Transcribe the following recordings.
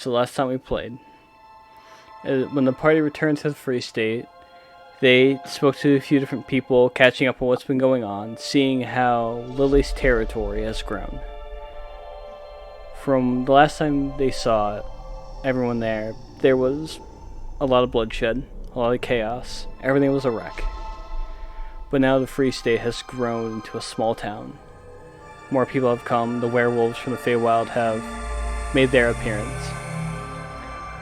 the last time we played. When the party returned to the Free State, they spoke to a few different people, catching up on what's been going on, seeing how Lilly's territory has grown. From the last time they saw everyone there was a lot of bloodshed, a lot of chaos. Everything was a wreck. But now the Free State has grown into a small town. More people have come. The werewolves from the Feywild have made their appearance.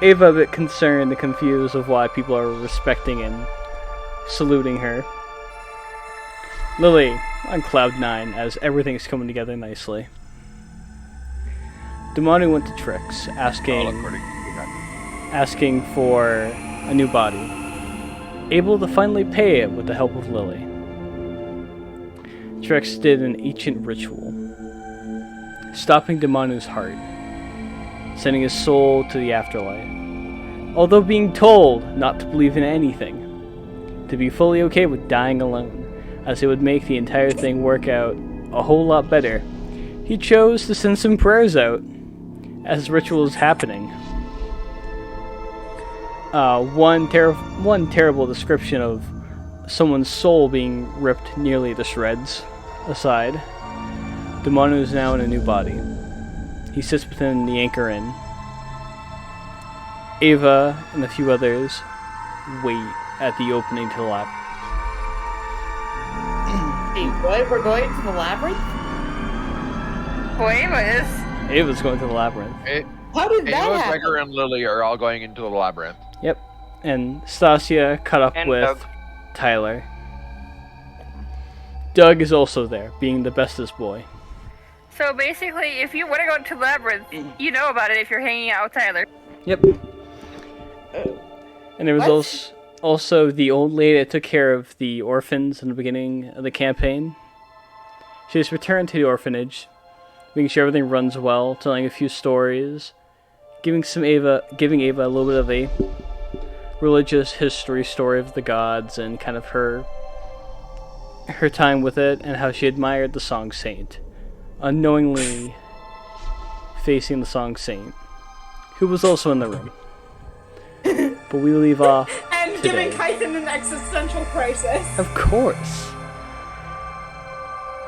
Ava a bit concerned and confused of why people are respecting and saluting her. Lilly on cloud 9 as everything's coming together nicely. Domanu went to Trix, asking for a new body, able to finally pay it with the help of Lilly. Trix did an ancient ritual, stopping Domanu's heart, sending his soul to the afterlife, although being told not to believe in anything, to be fully okay with dying alone, as it would make the entire thing work out a whole lot better. He chose to send some prayers out as the ritual is happening. One terrible description of someone's soul being ripped nearly to shreds aside. Domanu is now in a new body. He sits within the Anchor Inn. Ava and a few others wait at the opening to the lab. Hey, what? We're going to the labyrinth? Well, Ava is. Ava's going to the labyrinth. How did that Ava, happen? Gregor, and Lilly are all going into the labyrinth. Yep. And Stasia caught up And with Doug. Tyler. Doug is also there, being the bestest boy. So basically, if you want to go to Labyrinth, you know about it if you're hanging out with Tyler. Yep. And there was also the old lady that took care of the orphans in the beginning of the campaign. She has returned to the orphanage, making sure everything runs well, telling a few stories, giving Ava a little bit of a religious history story of the gods and kind of her time with it and how she admired the song Saint, unknowingly facing the song Saint, who was also in the room. But we leave off And today. giving Kaithen an existential crisis. Of course.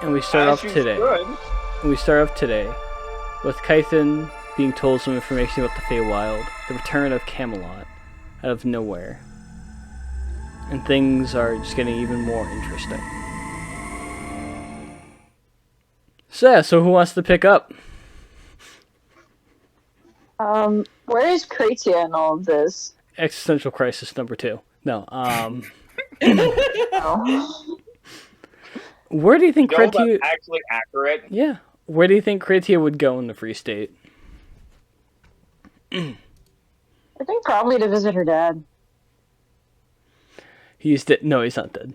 And we start off She's today. good. And we start off today with Kaithen being told some information about the Feywild, the return of Camelot out of nowhere. And things are just getting even more interesting. So who wants to pick up? Where is Kratia in all of this? Existential crisis number 2. No, Oh. where do you think You know Kratia... that's actually accurate. Yeah. Where do you think Kratia would go in the Free State? I think probably to visit her dad. He's dead. No, he's not dead.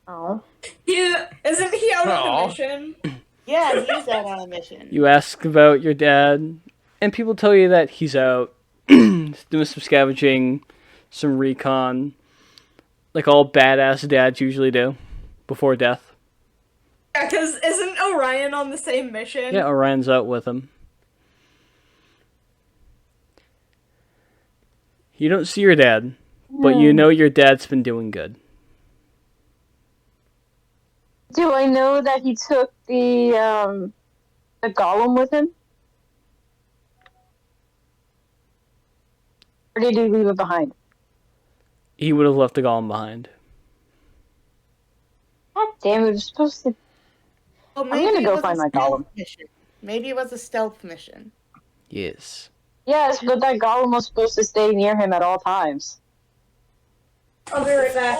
Oh. Isn't he out on No. a mission? Yeah, he's out on a mission. You ask about your dad, and people tell you that he's out doing some scavenging, some recon, like all badass dads usually do before death. Yeah, because isn't Orion on the same mission? Yeah, Orion's out with him. You don't see your dad, but you know your dad's been doing good. Do I know that he took the golem with him? Or did he leave it behind? He would have left the golem behind. God damn, it was supposed to... Well, I'm gonna it go was find a my stealth golem. mission. Maybe it was a stealth mission. Yes. Yes, but that golem was supposed to stay near him at all times. I'll be right back.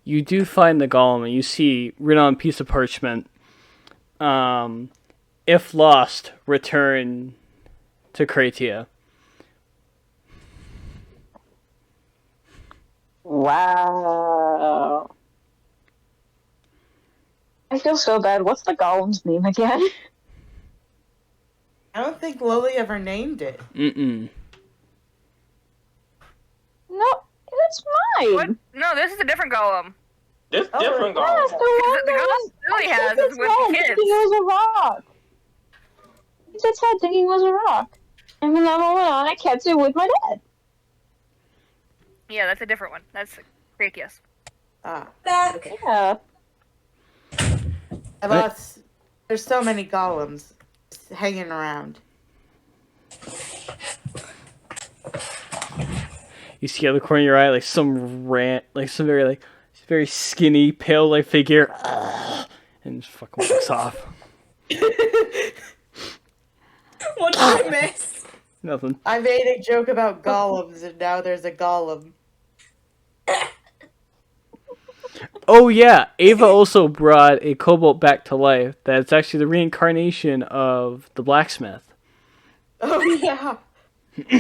You do find the golem, and you see written on a piece of parchment, if lost, return to Kratia. Wow. I feel so bad. What's the golem's name again? I don't think Lilly ever named it. Mm-mm. No, that's mine. What? No, this is a different golem. This Oh, different Yes, golem. the one The that golem Lily has is with the kids. thinking it was a rock. He just said thinking it was a rock. And from that moment on, I kept it with my dad. Yeah, that's a different one. That's Krakius. Ah. Back. Yeah. I lost. There's so many golems hanging around. You see out of the corner of your eye, like some very skinny, pale like figure, and just fucking walks off. What did I miss? Nothing. I made a joke about golems, and now there's a golem. Oh yeah, Ava also brought a kobold back to life. That's actually the reincarnation of the blacksmith. Oh yeah.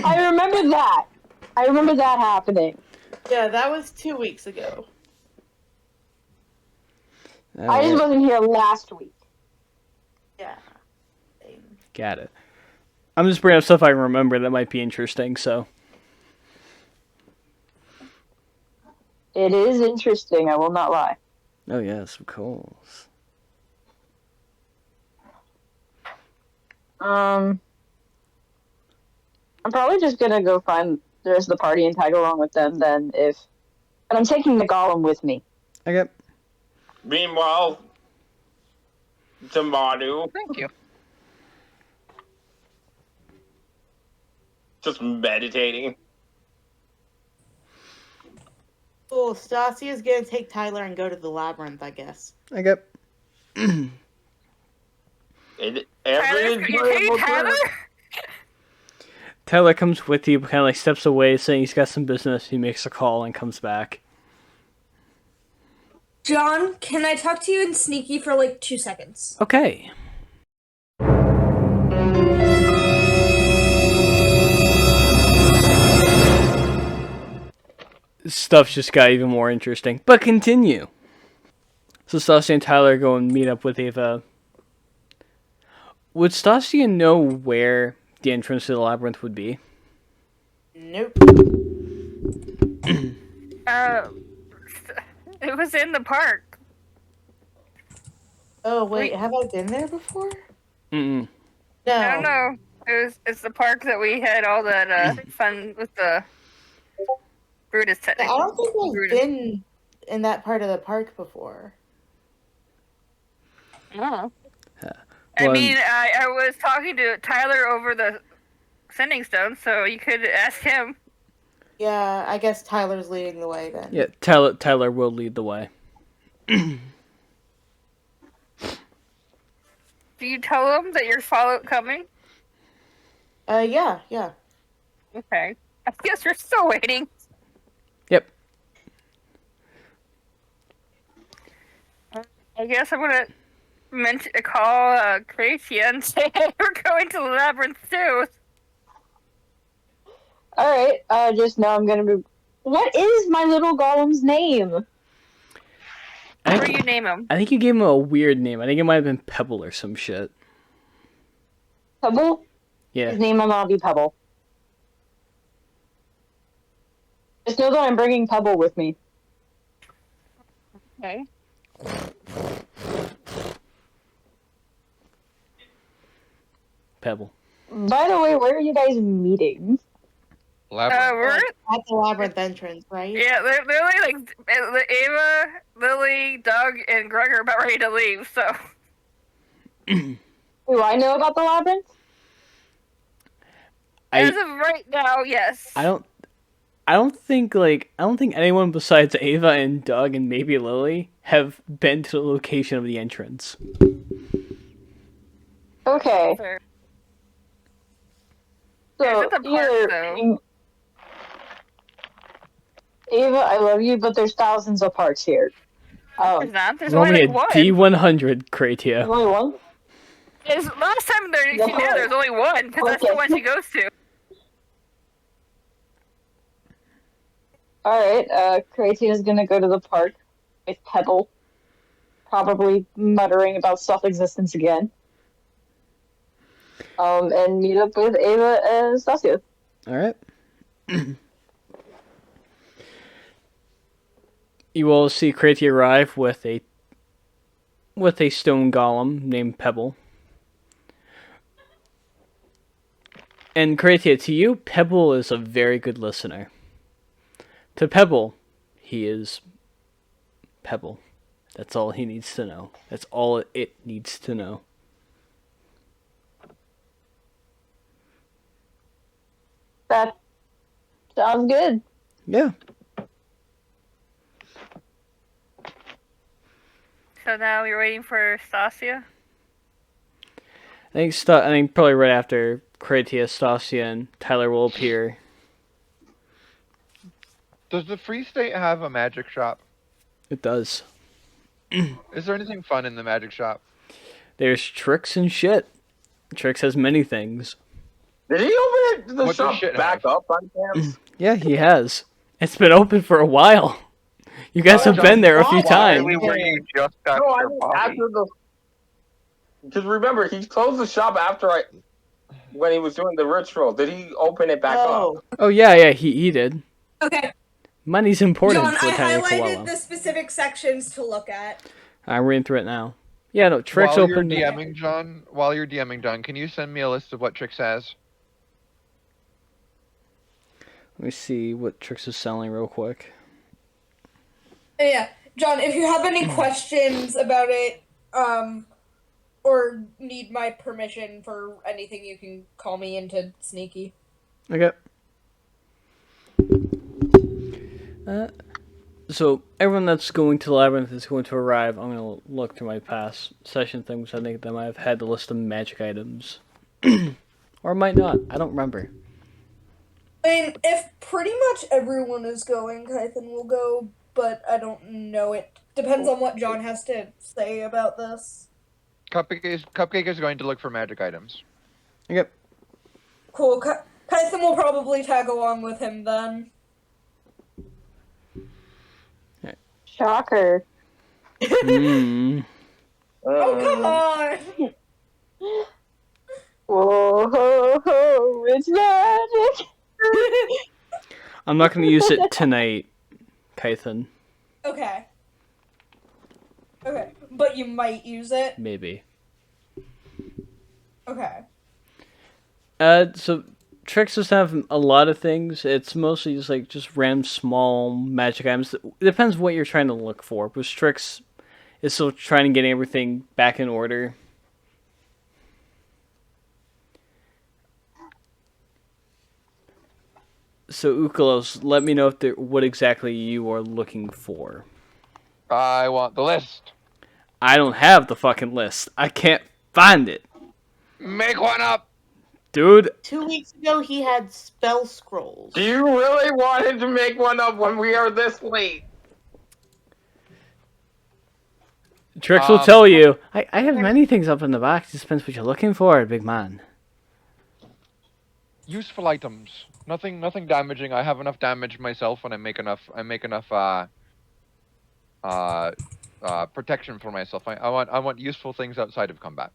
I remember that. I remember that happening. Yeah, that was 2 weeks ago. I just wasn't here last week. Yeah. Got it. I'm just bringing up stuff I remember that might be interesting. So It is interesting, I will not lie. oh yes, of course. I'm probably just gonna go find the rest of the party and tag along with them then but I'm taking the golem with me. Okay. Meanwhile, Domanu Thank you. just meditating. Cool. Stasia's gonna take Tyler and go to the labyrinth, I guess. Okay. Every Tyler, you take Tyler? Tyler comes with you, but kind of like steps away, saying he's got some business. He makes a call and comes back. John, can I talk to you in sneaky for like 2 seconds? Okay. Stuff just got even more interesting. But continue. So Stasia and Tyler go and meet up with Ava. Would Stasia know where the entrance to the labyrinth would be? Nope. It was in the park. Oh wait, have I been there before? Mm-mm. No. I don't know. It's the park that we had all that fun with the Brutus I technically. don't think I've Brutus. been in that part of the park before. Oh. Well, I mean, I was talking to Tyler over the sending stone, so you could ask him. Yeah, I guess Tyler's leading the way then. Yeah, Tyler will lead the way. Do you tell him that you're coming? Yeah. Okay. I guess you're still waiting. Yep. I guess I'm gonna call Kaithen and say, hey, we're going to the labyrinth too. Alright, just know I'm gonna be... What is my little golem's name? What do you name him? I think you gave him a weird name. I think it might have been Pebble or some shit. Pebble? Yeah. His name will not be Pebble. Just know that I'm bringing Pebble with me. Okay. Pebble. By the way, where are you guys meeting? Labyrinth. We're At the labyrinth entrance, right? yeah, literally like Ava, Lilly, Doug, and Greg are about ready to leave. So Do I know about the labyrinth? as of right now, yes. I don't think anyone besides Ava and Doug and maybe Lily have been to the location of the entrance. Okay. Fair. So, It's at the park, though. Ava, I love you, but there's thousands of parks here. There's not. There's There's only only a like one. D100 There's Kratia. only one? Last time there's only one because that's the Okay. one she goes to. Alright, Kratia is gonna go to the park with Pebble. Probably muttering about self-existence again. And meet up with Ava and Stasia. Alright. You will see Kratia arrive with a stone golem named Pebble. And Kratia, to you, Pebble is a very good listener. To Pebble, he is Pebble. That's all he needs to know. That's all it needs to know. That sounds good. Yeah. So now we're waiting for Stasia. I think probably right after Kratia, Stasia, and Tyler will appear. Does the Free State have a magic shop? It does. Is there anything fun in the magic shop? There's tricks and shit. Tricks has many things. Did he open the What does shop shit back have? up by chance? Yeah, he has. It's been open for a while. You guys have been there a few times. Why were you just got No, I your mean body? after the. Because remember, he closed the shop when he was doing the ritual. Did he open it back up? Oh yeah, he did. Okay, Money's important John, for a I tiny highlighted koala. the specific sections to look at. I'm reading through it now. Yeah, no, Tricks While open. you're DMing, John, can you send me a list of what Trix has? Let me see what Tricks is selling real quick. Yeah, John, if you have any questions about it, or need my permission for anything, you can call me into Sneaky. Okay. So everyone that's going to Labyrinth is going to arrive. I'm going to look through my past session things. I think they might have had the list of magic items. Or might not. I don't remember. I mean, if pretty much everyone is going, Kaithen will go, but I don't know. It depends on what John has to say about this. Cupcake is going to look for magic items. Okay. Cool. Kaithen will probably tag along with him then. Shocker. Mm. Oh, come on! Whoa, ho, ho, it's magic. I'm not going to use it tonight, Kaithen. Okay. Okay, but you might use it? Maybe. Okay. So Tricks doesn't have a lot of things. It's mostly just random small magic items. It depends what you're trying to look for. Because Tricks is still trying to get everything back in order. So Ukalos, let me know what exactly you are looking for. I want the list. I don't have the fucking list. I can't find it. Make one up. Dude, 2 weeks ago, he had spell scrolls. Do you really want him to make one up when we are this late? Trix will tell you. I have many things up in the box. It just depends what you're looking for, big man. Useful items. Nothing damaging. I have enough damage myself, and I make enough protection for myself. I want useful things outside of combat.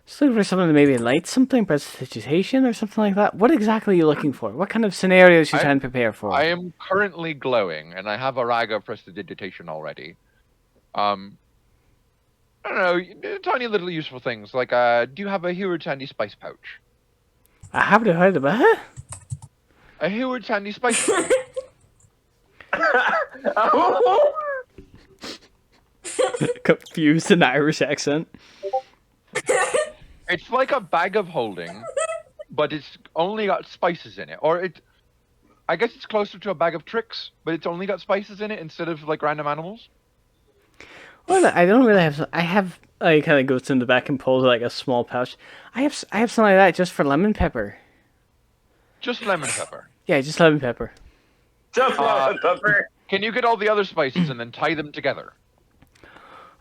Just looking for something to maybe light something, prestidigitation or something like that. What exactly are you looking for? What kind of scenarios are you trying to prepare for? I am currently glowing, and I have a rag of prestidigitation already. I don't know, tiny little useful things, like, do you have a huge handy spice pouch? I haven't heard of it. A huge handy spice pouch? Confused in Irish accent. It's like a bag of holding, but it's only got spices in it. Or I guess it's closer to a bag of tricks, but it's only got spices in it instead of, like, random animals. Well, I don't really have. I have. He kind of goes in the back and pulls like a small pouch. I have something like that just for lemon pepper. Just lemon pepper. Yeah, just lemon pepper. Just lemon pepper. Can you get all the other spices and then tie them together?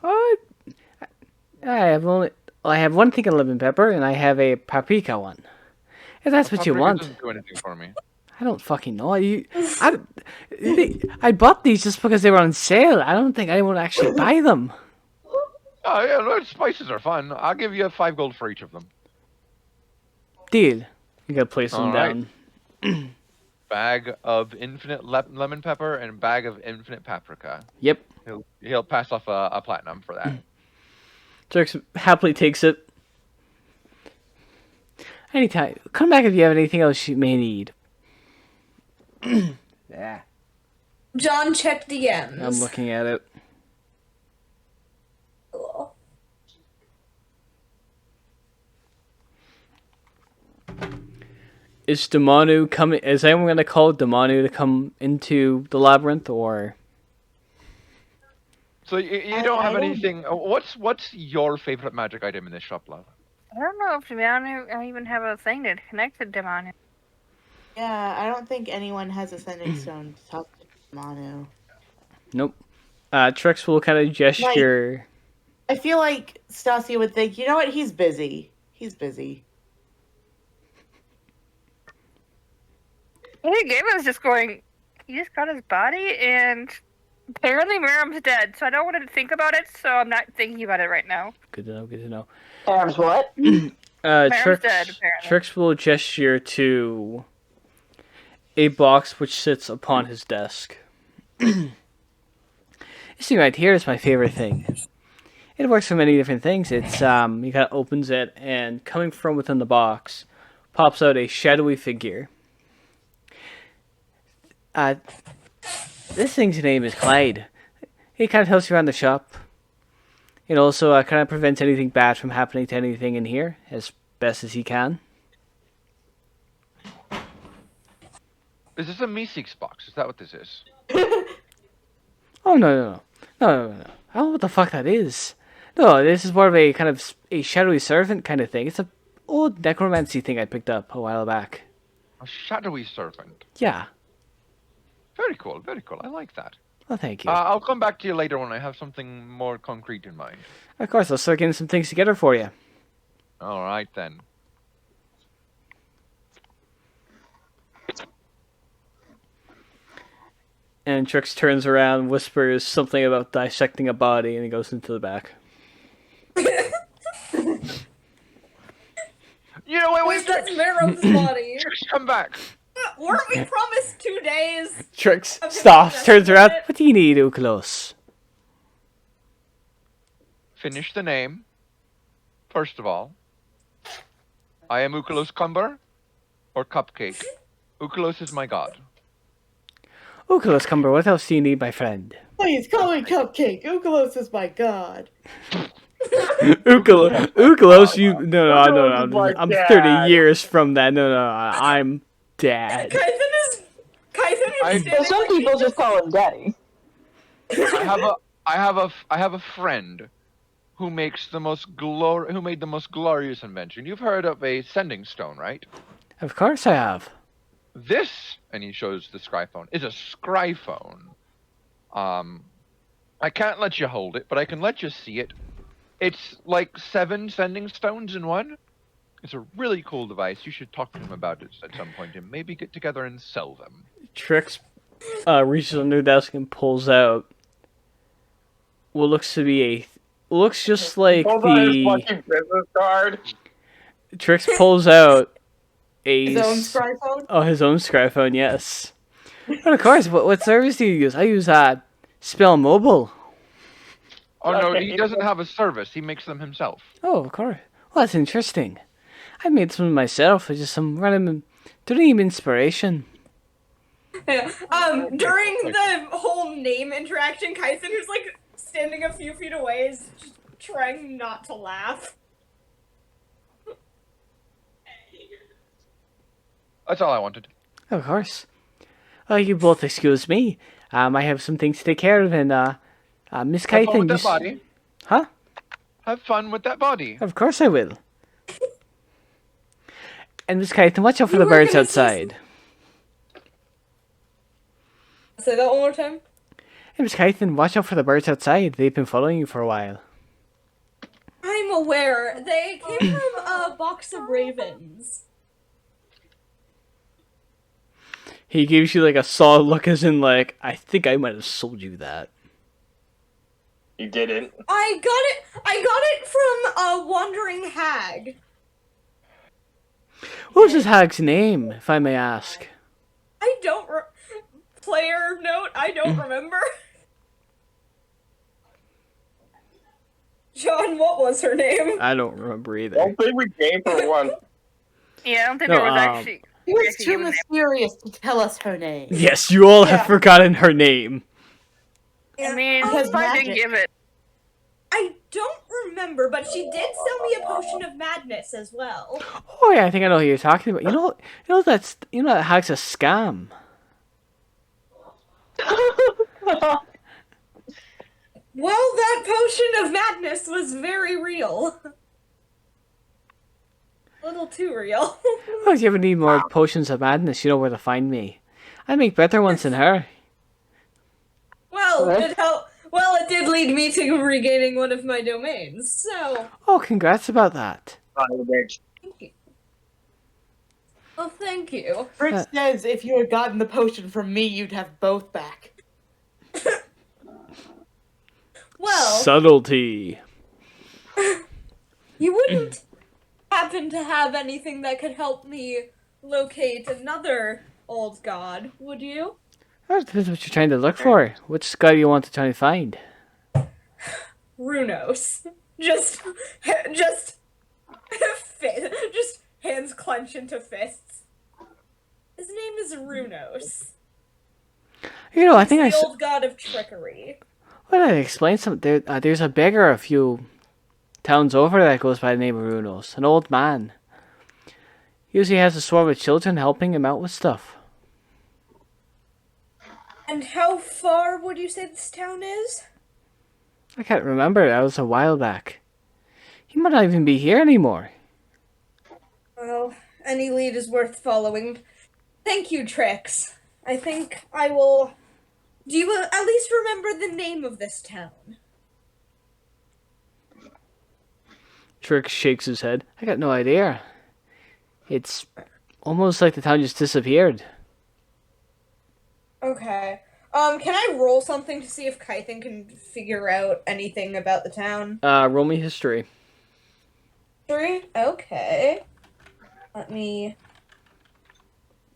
I have one thing of lemon pepper, and I have a paprika one. If that's what you Paprika want. doesn't do anything for me. I don't fucking know. I bought these just because they were on sale. I don't think anyone would actually buy them. Oh yeah, no, spices are fun. I'll give you 5 gold for each of them. Deal. You gotta place them All right. down. Bag of infinite lemon pepper and bag of infinite paprika. Yep. He'll pass off a platinum for that. Turks happily takes it. Anytime. Come back if you have anything else you may need. Yeah. John, check DMs. I'm looking at it. Cool. Is Domanu coming? Is anyone going to call Domanu to come into the labyrinth, or? So you don't have anything. What's your favorite magic item in this shop, love? I don't know if Domanu, I even have a thing to connect to Domanu. Yeah, I don't think anyone has a sending stone to talk to Domanu. Nope. Trix will kind of gesture. I feel like Stasia would think, you know what? He's busy. He's busy. I think Gabe was just going, he just got his body, and apparently Miriam's dead, so I don't want to think about it, so I'm not thinking about it right now. Good to know. Good to know. Arms what? Trix, dead, apparently. Trix will gesture to a box which sits upon his desk. This thing right here is my favorite thing. It works for many different things. It's he kind of opens it, and coming from within the box pops out a shadowy figure. This thing's name is Clyde. He kind of helps you around the shop. It also kind of prevents anything bad from happening to anything in here as best as he can. Is this a Meeseeks box? Is that what this is? Oh, no. I don't know what the fuck that is. No, this is more of a kind of a shadowy servant kind of thing. It's a old necromancy thing I picked up a while back. A shadowy servant. Yeah. Very cool. Very cool. I like that. Well, thank you. I'll come back to you later when I have something more concrete in mind. Of course, I'll start getting some things together for you. All right then. And Trix turns around, whispers something about dissecting a body, and he goes into the back. You know what? Wait, that's Miriam's body. Trix, come back. Weren't we promised 2 days? Trix Okay, stops, that's turns around. it. What do you need, Uklos? Finish the name. First of all, I am Ukalos Cumber, or Cupcake. Ukalos is my god. Uklos, Cumber, what else do you need, my friend? Please call me Cupcake. Ukalos is my god. Uklos, you... No, Ukalos is my I'm dad. 30 years from that. No, I'm dad. Kaithen is Well, some standing people just call him daddy. I have a friend who makes the most who made the most glorious invention. You've heard of a sending stone, right? Of course I have. This, and he shows the scryphone, is a scryphone. I can't let you hold it, but I can let you see it. It's like 7 sending stones in one. It's a really cool device. You should talk to him about it at some point and maybe get together and sell them. Trix reaches under her desk and pulls out what looks to be a... Looks just like Hold on his the... fucking business card. Trix pulls out a... His own scryphone? Oh, his own scryphone, yes. But of course, what service do you use? I use Spell Mobile. Oh no, Okay. he doesn't have a service. He makes them himself. Oh, of course. Well, that's interesting. I made some myself. It's just some random dream inspiration. Yeah. During the whole name interaction, Kaithen, who's like standing a few feet away, is just trying not to laugh. That's all I wanted. Of course. You both excuse me. I have some things to take care of, and Miss Have fun with Kaithen, that body. Huh? Have fun with that body. Of course I will. And Miss Kaithen, watch out for You the were birds gonna outside. Say that one more time. And Miss Kaithen, watch out for the birds outside. They've been following you for a while. I'm aware. They came from a box of ravens. He gives you like a solid look, as in like, I think I might have sold you that. You didn't. I got it from a wandering hag. What was this hag's name, if I may ask? I don't player note, I don't remember. John, what was her name? I don't remember either. Don't think we came for one. Yeah, I don't think No, there was actually. She was actually too given that. mysterious to tell us her name. Yes, you all have Yeah. forgotten her name. I mean, Because I didn't magic. give it. I don't remember, but she did sell me a potion of madness as well. Oh yeah, I think I know who you're talking about. You know that hack's a scam. Well, that potion of madness was very real. A little too real. Oh, if you ever need more potions of madness, you know where to find me. I make better ones than her. Well, What? it did lead me to regaining one of my domains, so Oh, congrats about that. thank you. Well, thank you. Fritz says if you had gotten the potion from me, you'd have both back. Well, Subtlety. you wouldn't happen to have anything that could help me locate another old god, would you? That depends what you're trying to look for. Which guy do you want to try and find? Runos. Just hands clench into fists. His name is Runos. You know, I think He's the old god of trickery. Well, I explain something. There's a beggar a few towns over that goes by the name of Runos. An old man. Usually has a swarm of children helping him out with stuff. And how far would you say this town is? I can't remember. That was a while back. He might not even be here anymore. Well, any lead is worth following. Thank you, Trix. I think I will. Do you at least remember the name of this town? Trick shakes his head. I got no idea. It's almost like the town just disappeared. Okay. Can I roll something to see if Kaithen can figure out anything about the town? Roll me history. 3? Okay. Let me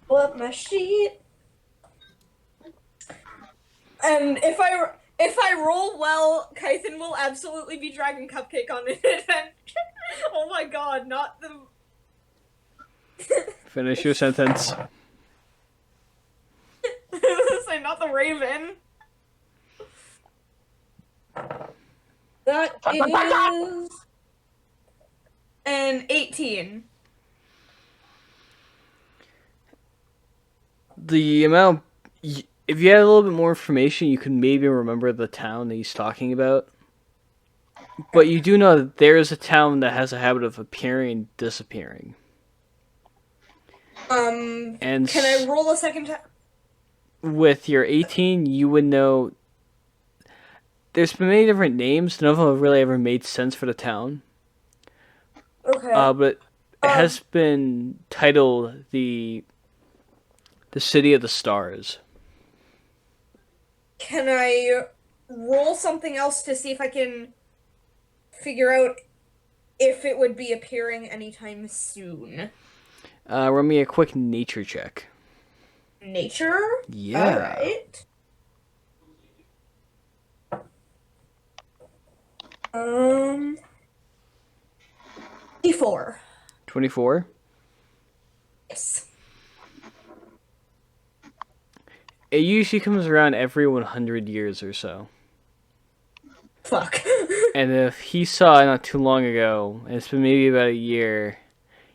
pull up my sheet. And if I roll well, Kaithen will absolutely be dragging Cupcake on an adventure. Oh my god, not the... Finish your sentence. Say not the Raven. That is an 18. The amount... If you had a little bit more information, you could maybe remember the town that he's talking about. But you do know that there is a town that has a habit of appearing and disappearing. And Can I roll a second time? with your 18, you would know... There's been many different names. None of them have really ever made sense for the town. Okay. But it has been titled the City of the Stars. Can I roll something else to see if I can figure out if it would be appearing anytime soon? Run me a quick nature check. Nature? Yeah. Alright. 24. 24? Yes. It usually comes around every 100 years or so. Fuck. And if he saw it not too long ago, and it's been maybe about a year,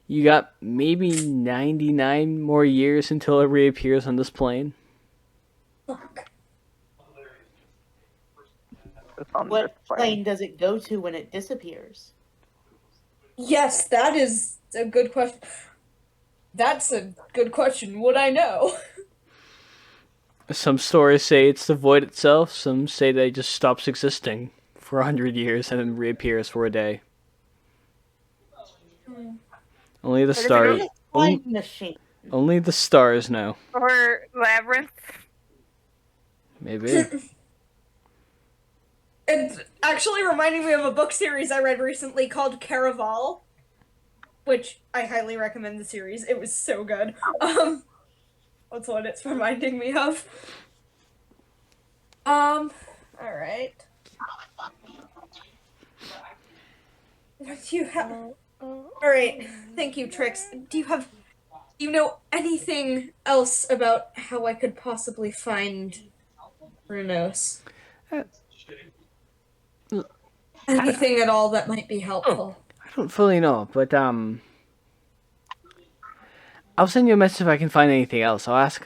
you got maybe 99 more years until it reappears on this plane. Fuck. What plane does it go to when it disappears? Yes, that is a good question. That's a good question. Would I know? Some stories say it's the void itself, some say that it just stops existing for 100 years and then reappears for a day. Only the stars. Time machine. Only the stars know. Or Labyrinth. Maybe. It's actually reminding me of a book series I read recently called Caraval, which I highly recommend the series. It was so good. That's what it's reminding me of. Alright. What do you have? Alright, thank you, Trix. Do you know anything else about how I could possibly find Runos? Uh, Anything at all that might be helpful? I don't fully know, but I'll send you a message if I can find anything else. I'll ask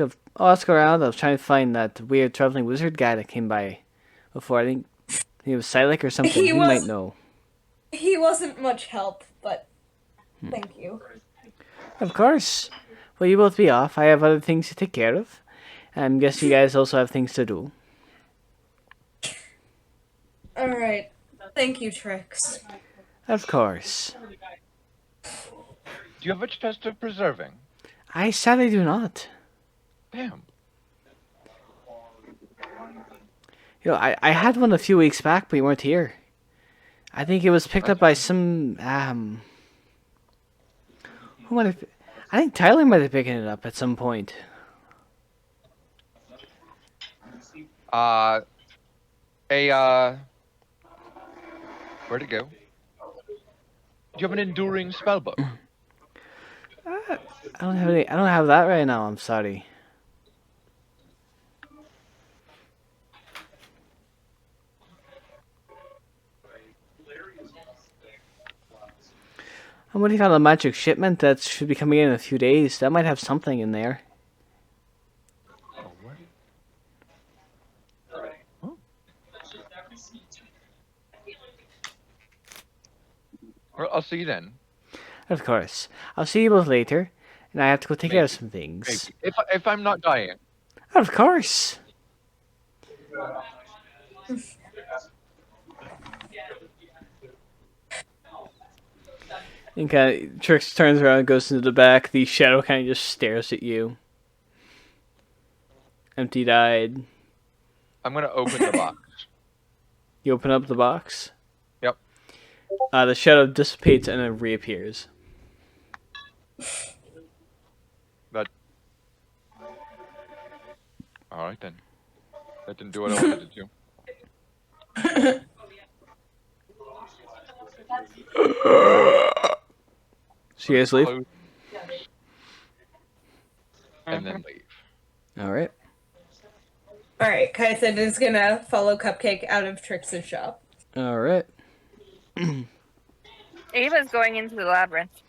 around. I was trying to find that weird traveling wizard guy that came by before. I think he was Silik or something. He might know. He wasn't much help, but thank you. Of course. Well, you both be off. I have other things to take care of. I'm guessing you guys also have things to do. Alright. Thank you, Trix. Of course. Do you have a chest of preserving? I sadly do not. Damn. You know, I had one a few weeks back, but you weren't here. I think it was picked up by some, who might have... I think Tyler might have picked it up at some point. Where'd it go? Do you have an enduring spellbook? I don't have any. I don't have that right now. I'm sorry. I'm waiting on a magic shipment that should be coming in a few days. That might have something in there. Well, I'll see you then. Of course. I'll see you both later, and I have to go take care of some things. Maybe. If I'm not dying. Of course. And kind of, Trix turns around and goes into the back. The shadow kind of just stares at you. Empty-eyed. I'm gonna open the box. You open up the box. Yep. The shadow dissipates and then reappears. That. All right then. That didn't do what I wanted it to. So you guys leave? And then leave. Alright. Alright, Kaithen is gonna follow Cupcake out of Trix's shop. Alright. Ava's going into the labyrinth.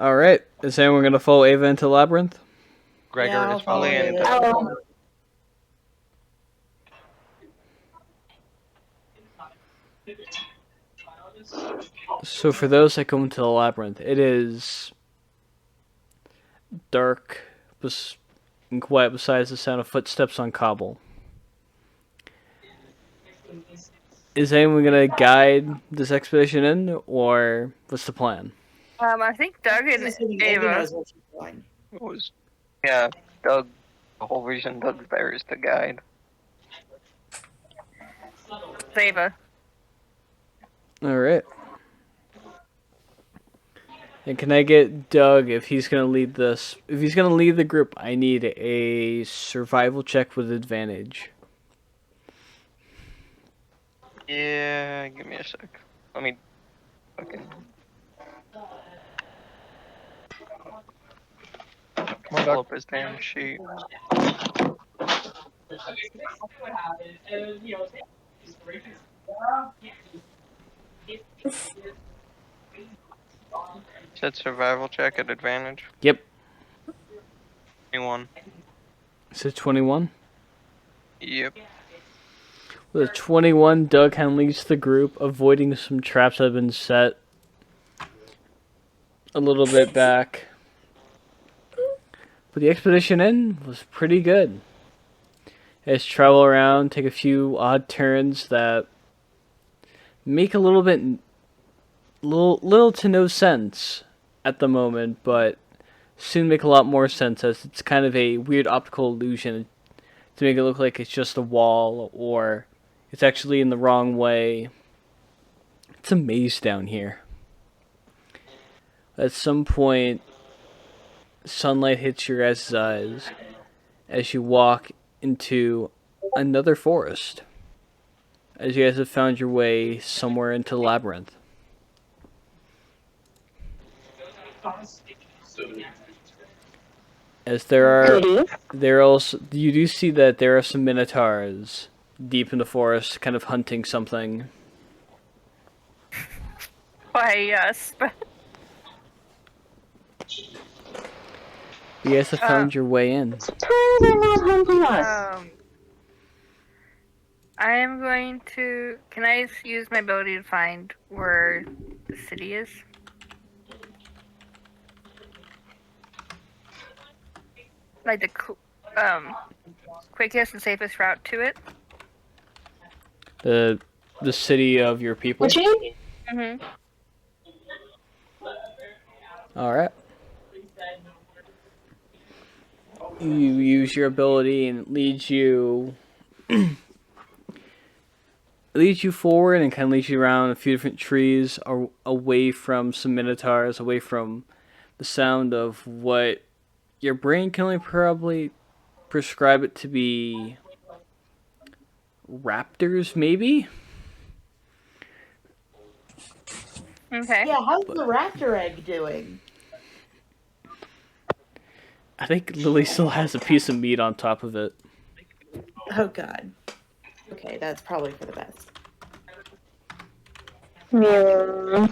Alright. Is anyone going to follow Ava into Labyrinth? Gregor Yeah, is following. I'll Oh, So for those that go into the Labyrinth, it is dark and quiet besides the sound of footsteps on cobble. Is anyone going to guide this expedition in, or what's the plan? I think Doug and Ava. knows what she's doing. It was, yeah, Doug. The whole reason Doug's there is to guide. Ava. Alright. And can I get Doug, if he's going to lead this, if he's going to lead the group, I need a survival check with advantage. Yeah, give me a sec. Let me fucking. Pull up his damn sheet. Said survival check at advantage. Yep. 21. Is it 21? Yep. With a 21, Doug kind of leads the group, avoiding some traps that have been set a little bit back. But the expedition in was pretty good. As travel around, take a few odd turns that make a little to no sense at the moment, but soon make a lot more sense as it's kind of a weird optical illusion to make it look like it's just a wall or it's actually in the wrong way. It's a maze down here. At some point, sunlight hits your guys' eyes as you walk into another forest. As you guys have found your way somewhere into the labyrinth. As there also you do see that there are some minotaurs deep in the forest, kind of hunting something. Why, yes. You guys have found your way in. Surprise, they're not hunting us. I am going to. Can I use my ability to find where the city is? Like the quickest and safest route to it. The city of your people. Mhm. All right. You use your ability and it leads you forward and kind of leads you around a few different trees, away from some minotaurs, away from the sound of what your brain can only probably prescribe it to be raptors, maybe? Okay. Yeah, how's the raptor egg doing? I think Lilly still has a piece of meat on top of it. Oh god. Okay, that's probably for the best. Yeah.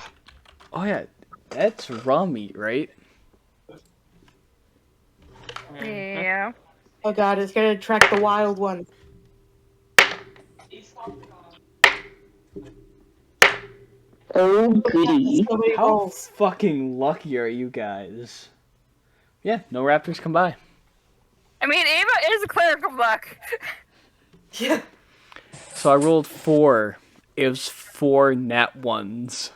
Oh yeah, that's raw meat, right? Yeah. Oh god, it's gonna attract the wild ones. Oh, goody. So many How rolls. fucking lucky are you guys? Yeah, no raptors come by. I mean, Ava is a cleric of luck. Yeah. So I rolled 4. It was 4 nat ones.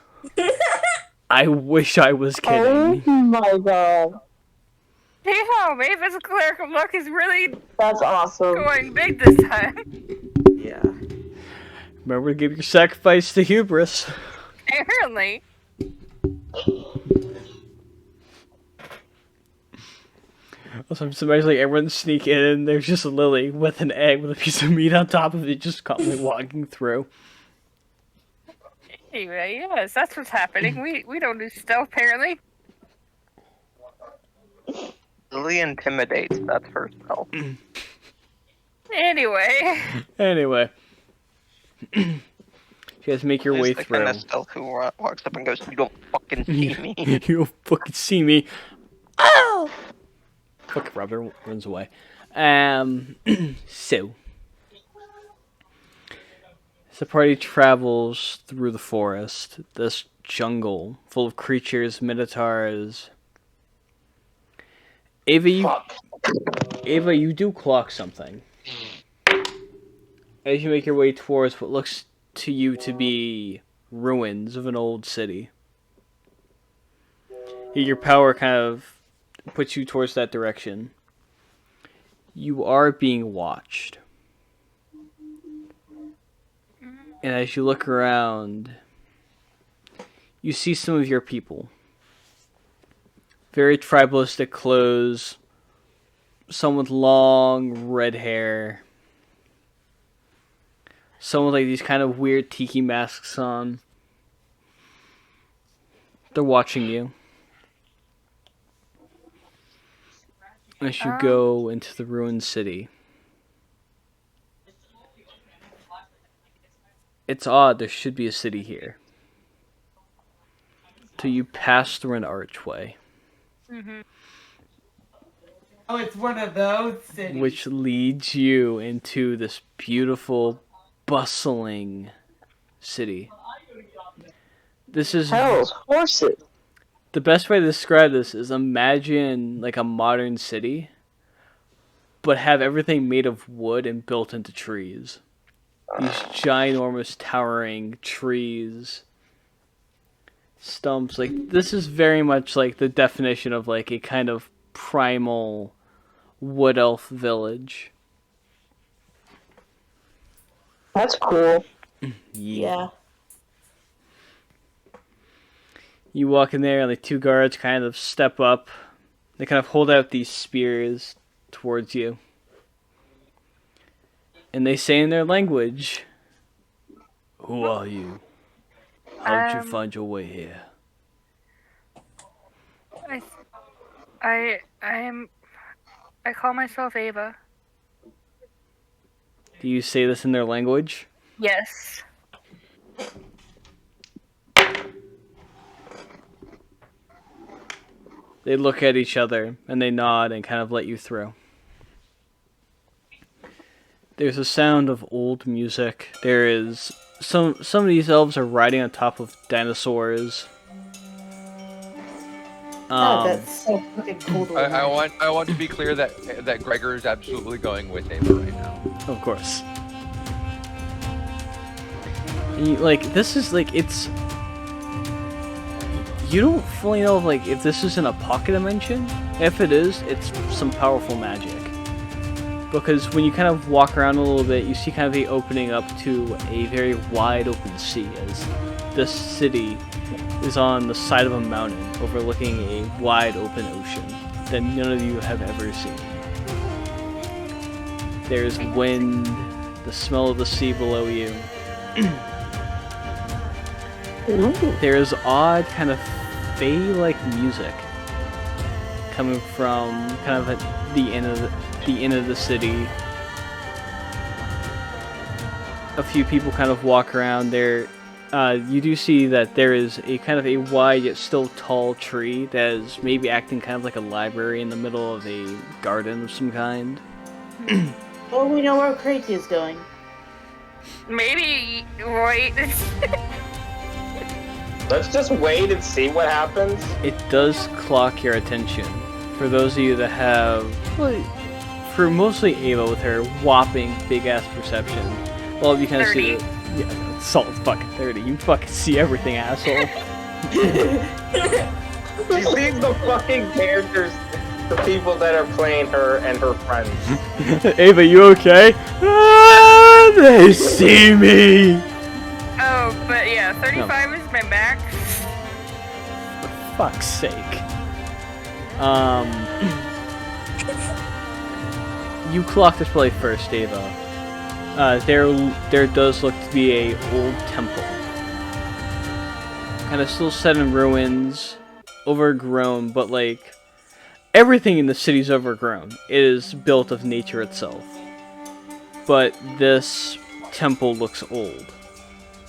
I wish I was kidding. Oh my god. Damn, Ava's a cleric of luck is really That's awesome. going big this time. Yeah. Remember to give your sacrifice to hubris. Apparently. Also, I'm just imagining everyone sneak in and there's just a Lilly with an egg with a piece of meat on top of it just calmly walking through. Anyway, yes, that's what's happening. We don't do stealth, apparently. Lily intimidates. That's her spell. Anyway. Anyway. You guys make your way She's the through. kind of stealth who walks up and goes, "You don't fucking see me." You don't fucking see me. Oh! Fuck, Robert runs away. So the party travels through the forest, this jungle full of creatures, minotaurs. Ava, you do clock something. As you make your way towards what looks to you to be ruins of an old city. Your power kind of puts you towards that direction. You are being watched. And as you look around, you see some of your people. Very tribalistic clothes, some with long red hair, some with like these kind of weird tiki masks on. They're watching you. As you go into the ruined city. It's odd, there should be a city here. Till you pass through an archway. Mm-hmm. Oh, it's one of those cities. Which leads you into this beautiful, bustling city. This is... Hell's horses. The best way to describe this is imagine like a modern city, but have everything made of wood and built into trees. These ginormous towering trees, stumps. Like, this is very much like the definition of like a kind of primal wood elf village. That's cool. Yeah. You walk in there, and the 2 guards kind of step up. They kind of hold out these spears towards you. And they say in their language, "Who are you? How did you find your way here?" I call myself Ava. Do you say this in their language? Yes. They look at each other and they nod and kind of let you through. There's a sound of old music. There is some of these elves are riding on top of dinosaurs. That's so fucking cool. To I want to be clear that Gregor is absolutely going with Ava right now. Of course. Like, this is like, it's... You don't fully know like if this is in a pocket dimension. If it is, it's some powerful magic. Because when you kind of walk around a little bit, you see kind of the opening up to a very wide open sea, as this city is on the side of a mountain overlooking a wide open ocean that none of you have ever seen. There's wind, the smell of the sea below you. There's odd kind of fae-like music coming from kind of at the end of the city. A few people kind of walk around there. You do see that there is a kind of a wide yet still tall tree that is maybe acting kind of like a library in the middle of a garden of some kind. Well, we know where Crate is going. Maybe wait. Let's just wait and see what happens. It does clock your attention. For those of you that have, well, for mostly Ava with her whopping big ass perception, well, you kind of see, yeah, solid fucking 30. You fucking see everything, asshole. She sees the fucking characters, the people that are playing her and her friends. Ava, you okay? Ah, they see me. Oh, but yeah, 35 is my max. For fuck's sake. You clocked this probably first, Ava. There does look to be a old temple. Kind of still set in ruins, overgrown, but like everything in the city's overgrown. It is built of nature itself. But this temple looks old.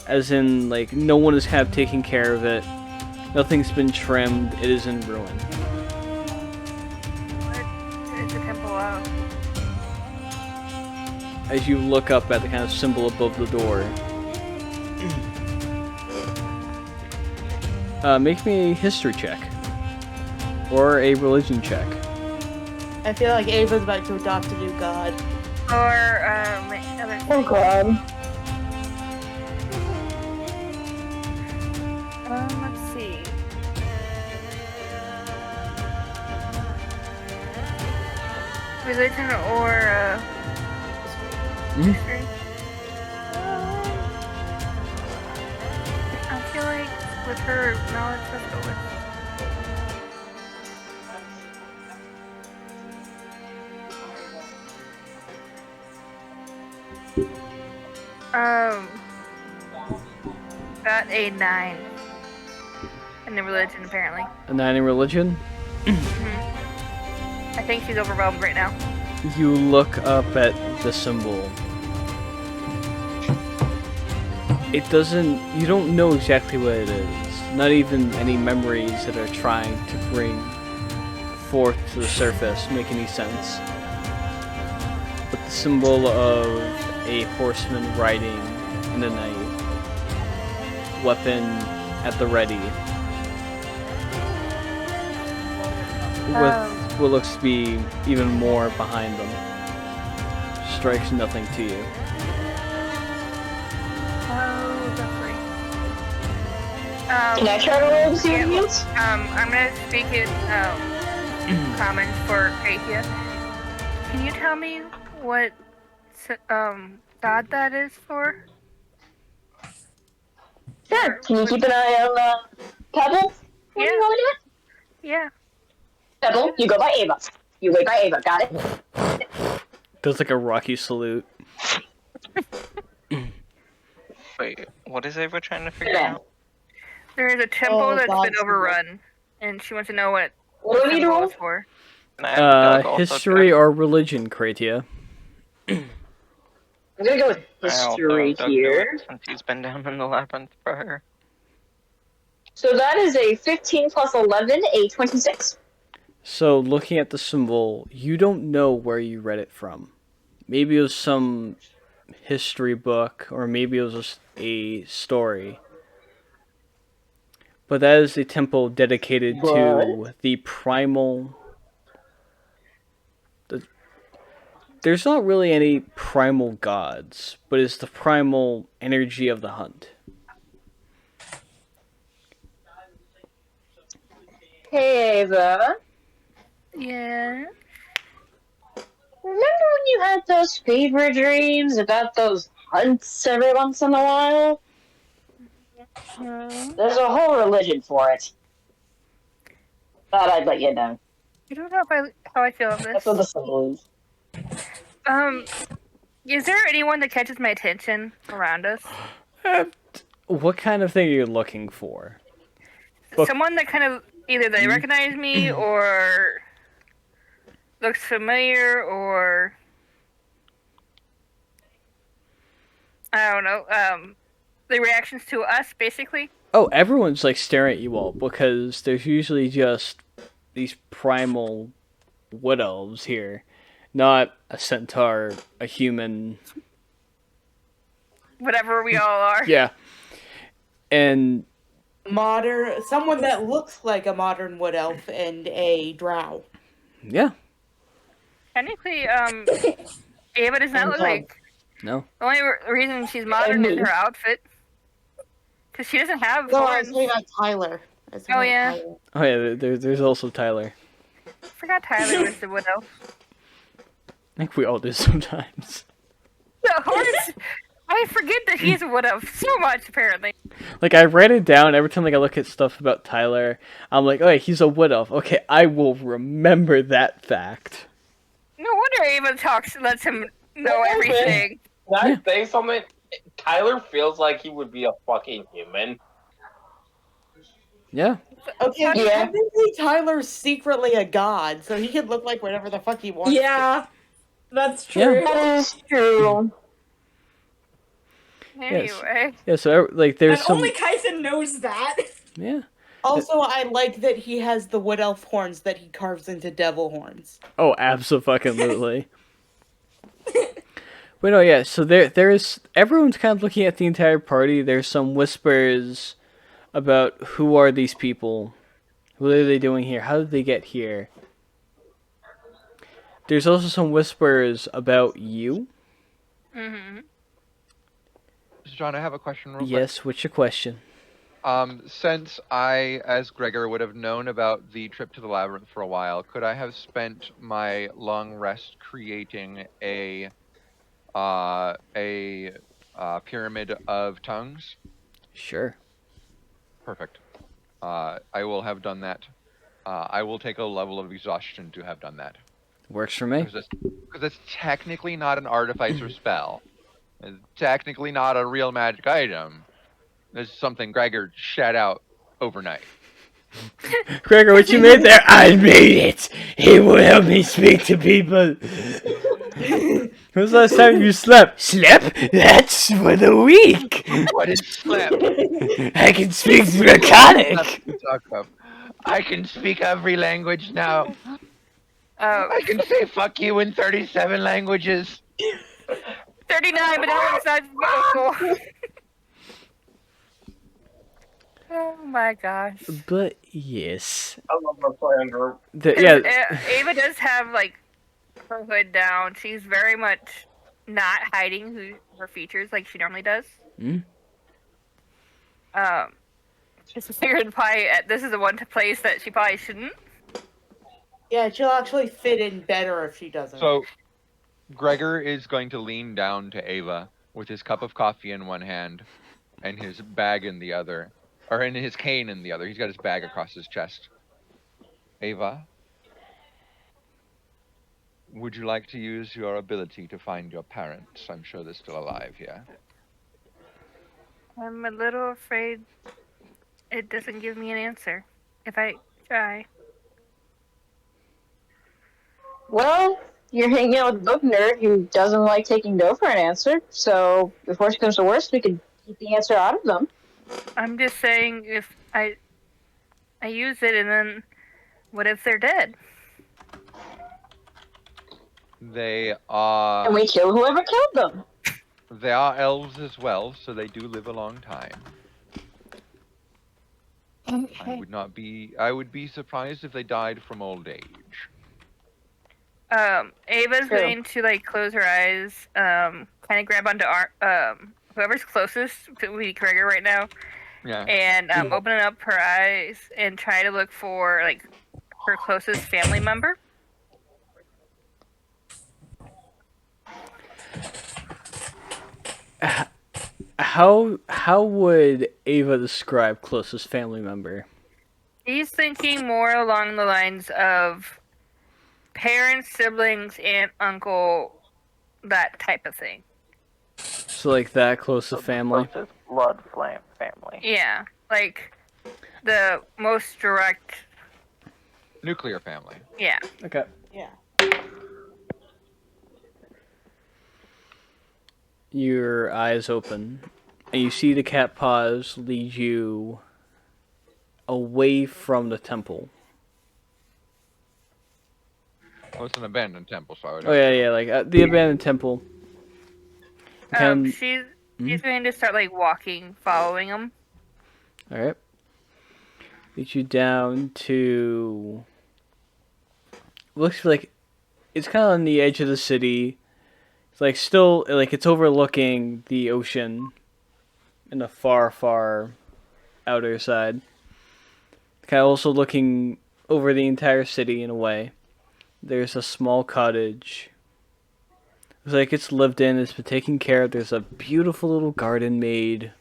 As in, like, no one is kind of taking care of it. Nothing's been trimmed. It is in ruin. What is the temple of? As you look up at the kind of symbol above the door. Make me a history check. Or a religion check. I feel like Ava's about to adopt a new god. Or, Oh god. let's see. Religion or, history? I feel like with her knowledge, let's go with. Got a 9 in the religion, apparently. A 9 in religion? I think she's overwhelmed right now. You look up at the symbol. It doesn't... You don't know exactly what it is. Not even any memories that are trying to bring forth to the surface make any sense. But the symbol of a horseman riding in the night. Weapon at the ready. With what looks to be even more behind them. Strikes nothing to you. Oh, that's right. Can I try to roll to see what it means? I'm gonna speak in common for Kaithen. Can you tell me what god that is for? Sure. Can you keep an eye on Pebble? What do you want to do it? Yeah. Pebble, you go by Ava. You wait by Ava, got it? Does like a Rocky salute. Wait, what is Ava trying to figure out? There is a temple Oh, that's God. been overrun, and she wants to know what What do we need to temple roll? is for. And I have a dog also. History or religion, Kratia? I'm gonna go with I also history have Doug do here. it since he's been down in the labyrinth prior. So that is a 15 plus 11, a 26. So, looking at the symbol, you don't know where you read it from. Maybe it was some history book, or maybe it was just a story. But that is a temple dedicated to the primal... There's not really any primal gods, but it's the primal energy of the hunt. Hey, Ava. Yeah. Remember when you had those fever dreams about those hunts every once in a while? There's a whole religion for it. Thought I'd let you know. I don't know how I feel of That's this. what the symbol is. Is there anyone that catches my attention around us? What kind of thing are you looking for? Look- Someone that kind of either they recognize me or looks familiar or I don't know. The reactions to us, basically. Oh, everyone's like staring at you all because there's usually just these primal wood elves here, not a centaur, a human. Whatever we all are. Yeah, and Someone that looks like a modern wood elf and a drow. yeah, Technically, Ava does not look Untuned. like. no. The only reason she's modern is her outfit. Because she doesn't have No, I was horns. talking about Tyler. Oh, yeah. Tyler. Oh yeah, there's also Tyler. I forgot Tyler was the widow. I think we all do sometimes. The horns. I forget that he's a widow so much, apparently. Like I write it down every time. Like I look at stuff about Tyler, I'm like, oh, yeah, he's a wood elf. Okay, I will remember that fact. No wonder Ava lets him know everything. Can I say something? Tyler feels like he would be a fucking human. Yeah. Okay, Yeah. technically Tyler's secretly a god, so he can look like whatever the fuck he wants. Yeah, that's true. That is true. Anyway. Yeah. So like, there's And some. only Kaithen knows that. Yeah. Also, I like that he has the wood elf horns that he carves into devil horns. Oh, absolutely. But no, yeah. So there is everyone's kind of looking at the entire party. There's some whispers about who are these people, what are they doing here, how did they get here. There's also some whispers about you. Mm-hmm. John, I have a question real quick. Yes, what's your question? Since I, as Gregor, would have known about the trip to the labyrinth for a while, could I have spent my long rest creating a pyramid of tongues? Sure. Perfect. I will have done that. I will take a level of exhaustion to have done that. Works for me. Because it's technically not an artificer spell. It's technically not a real magic item. It's something Gregor shat out overnight. Gregor, what you made there? I made it! It will help me speak to people! When was the last time you slept? Slept? That's for the week! What is slap? I can speak Draconic! I can speak every language now. Oh, I can say fuck you in 37 languages. 39, but that one's not vocal. Oh my gosh. But yes. I love our playing group. Ava does have, like, her hood down. She's very much not hiding her features like she normally does. Mm. Just figured probably this is the one place that she probably shouldn't. Yeah, she'll actually fit in better if she doesn't. So, Gregor is going to lean down to Ava with his cup of coffee in one hand and his bag in the other. Or in his cane in the other. He's got his bag across his chest. Ava, would you like to use your ability to find your parents? I'm sure they're still alive here. I'm a little afraid it doesn't give me an answer if I try. Well, you're hanging out with a book nerd who doesn't like taking no for an answer, so if worst comes to worst, we could get the answer out of them. I'm just saying, if I use it, and then what if they're dead? They And are we kill whoever killed them. elves as well, so they do live a long time. I would be surprised if they died from old age. Ava's True. going to like close her eyes, kind of grab onto whoever's closest to Gregor right now, Yeah. and open up her eyes and try to look for like her closest family member. How would Ava describe closest family member? He's thinking more along the lines of parents, siblings, aunt, uncle, that type of thing. So like that closest family. Closest blood family. Yeah, like the most direct. Nuclear family. Yeah. Okay. Yeah. Your eyes open, and you see the cat paws lead you away from the temple. Well, it's an abandoned temple, so I would. Oh yeah, like the abandoned temple. She's going to start like walking, following him. All right. Lead you down to. Looks like it's kind of on the edge of the city. It's like still like it's overlooking the ocean in the far, far outer side. Kind of also looking over the entire city in a way. There's a small cottage. It's like it's lived in, it's been taken care of. There's a beautiful little garden made.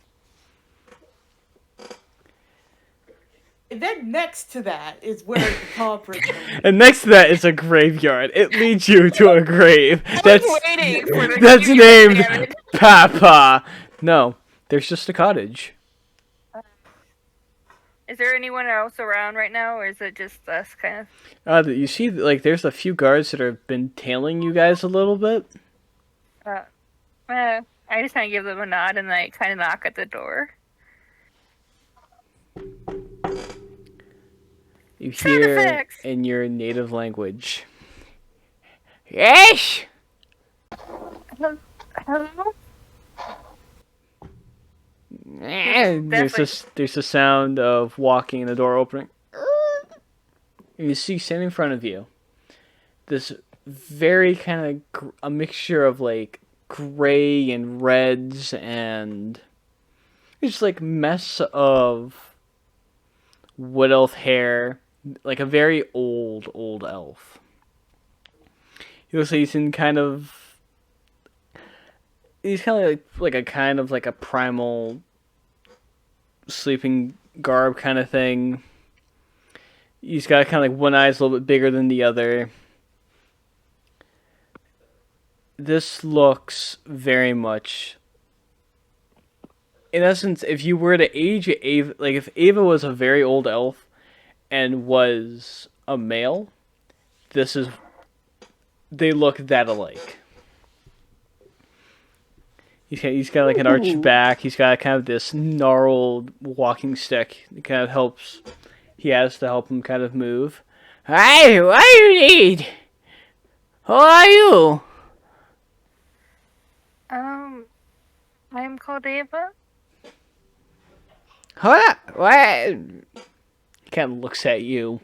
And then next to that is where the culprit is. And next to that is a graveyard. It leads you to a grave. Waiting for the That's cue, named damn it. Papa. No, there's just a cottage. Is there anyone else around right now, or is it just us kind of? You see, like, there's a few guards that have been tailing you guys a little bit. I just kind of give them a nod and like kind of knock at the door. You Sound hear effects. in your native language. Yes. Hello? And there's a sound of walking and the door opening. And you see standing in front of you this very kind of a mixture of like gray and reds and it's like mess of wood elf hair, like a very old elf. He looks like he's in kind of like a primal sleeping garb kind of thing. He's got kind of like one eye's a little bit bigger than the other. This looks very much, in essence, if you were to age Ava, like if Ava was a very old elf and was a male, they look that alike. He's got like an arched back. He's got kind of this gnarled walking stick. It kind of he has to help him kind of move. Hey, what do you need? Who are you? I'm called Ava. Hold up, what? He kind of looks at you.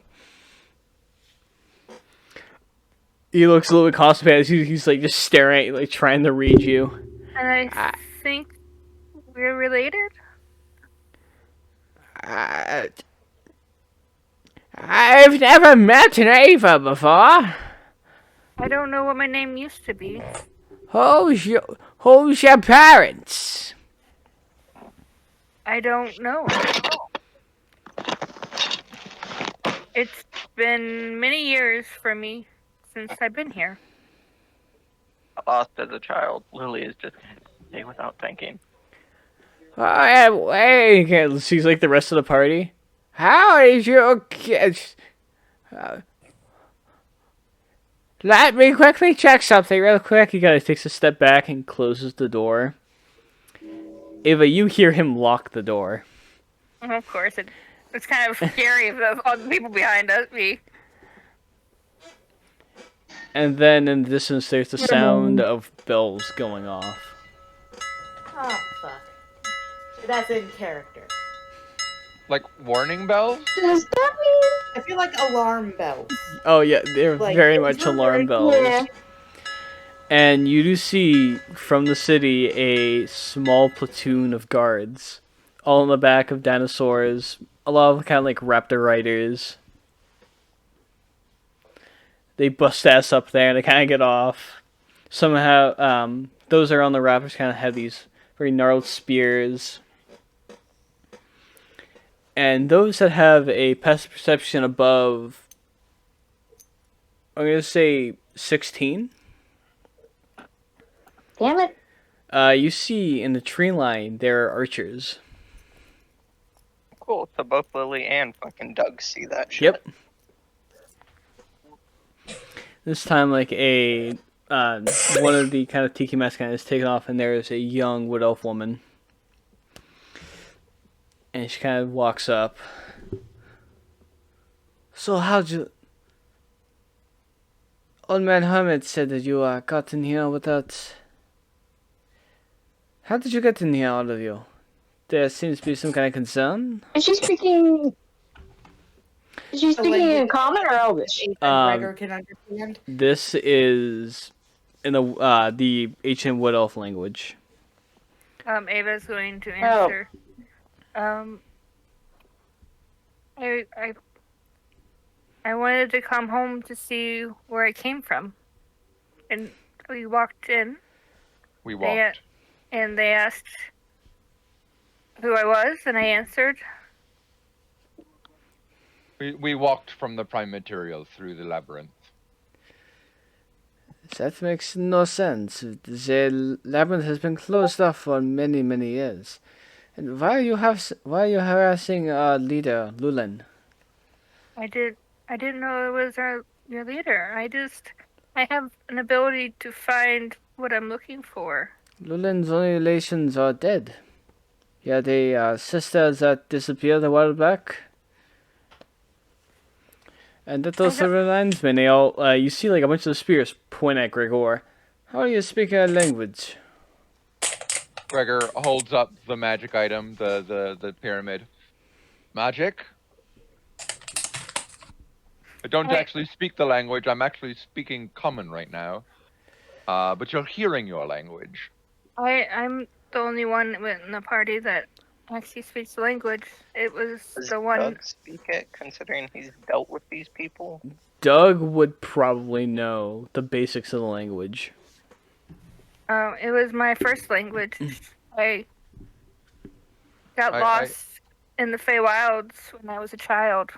He looks a little bit constipated. He's like just staring at you, like trying to read you. And I think we're related. I've never met an Ava before. I don't know what my name used to be. Who's your parents? I don't know. It's been many years for me since I've been here. Lost as a child. Lilly is just gonna stay without thinking. Wait, she's like the rest of the party. How is your kid? Let me quickly check something real quick. He kind of takes a step back and closes the door. Ava, you hear him lock the door. Of course, it's kind of scary of all the people behind me. And then in the distance, there's the sound of bells going off. Oh, fuck. That's in character. Like warning bells? Does that mean? I feel like alarm bells. Oh yeah, they're Like, very those much are alarm very- bells. Yeah. And you do see from the city a small platoon of guards, all in the back of dinosaurs. A lot of kind of like raptor riders. They bust ass up there and they kind of get off. Somehow, those that are on the raptors kind of have these very gnarled spears. And those that have a passive perception above, I'm going to say 16. Damn it. You see in the tree line, there are archers. Cool. So both Lily and fucking Doug see that shit. Yep. This time, like one of the kind of tiki masks kind of is taken off, and there is a young wood elf woman, and she kind of walks up. So how'd you? Old man Hermit said that you got in here without. How did you get in here, all of you? There seems to be some kind of concern. Is she speaking? Is she speaking in common or Elvish? Gregor can understand. This is in the ancient wood elf language. Ava's going to answer. I wanted to come home to see where I came from, and we walked in. We walked. And they asked who I was, and I answered. We walked from the prime material through the labyrinth. That makes no sense. The labyrinth has been closed off for many, many years. And why are you harassing our leader, Lulen? I didn't know it was your leader. I have an ability to find what I'm looking for. Lulen's only relations are dead. He had a sister that disappeared a while back. And that also reminds me, they all, you see like a bunch of the spears point at Gregor. How are you speaking our language? Gregor holds up the magic item, the pyramid. Magic? I don't actually speak the language, I'm actually speaking common right now. But you're hearing your language. I'm the only one in the party that actually speaks the language. It was Does the one. Doug speak it, considering he's dealt with these people? Doug would probably know the basics of the language. It was my first language. I got lost in the Feywilds when I was a child.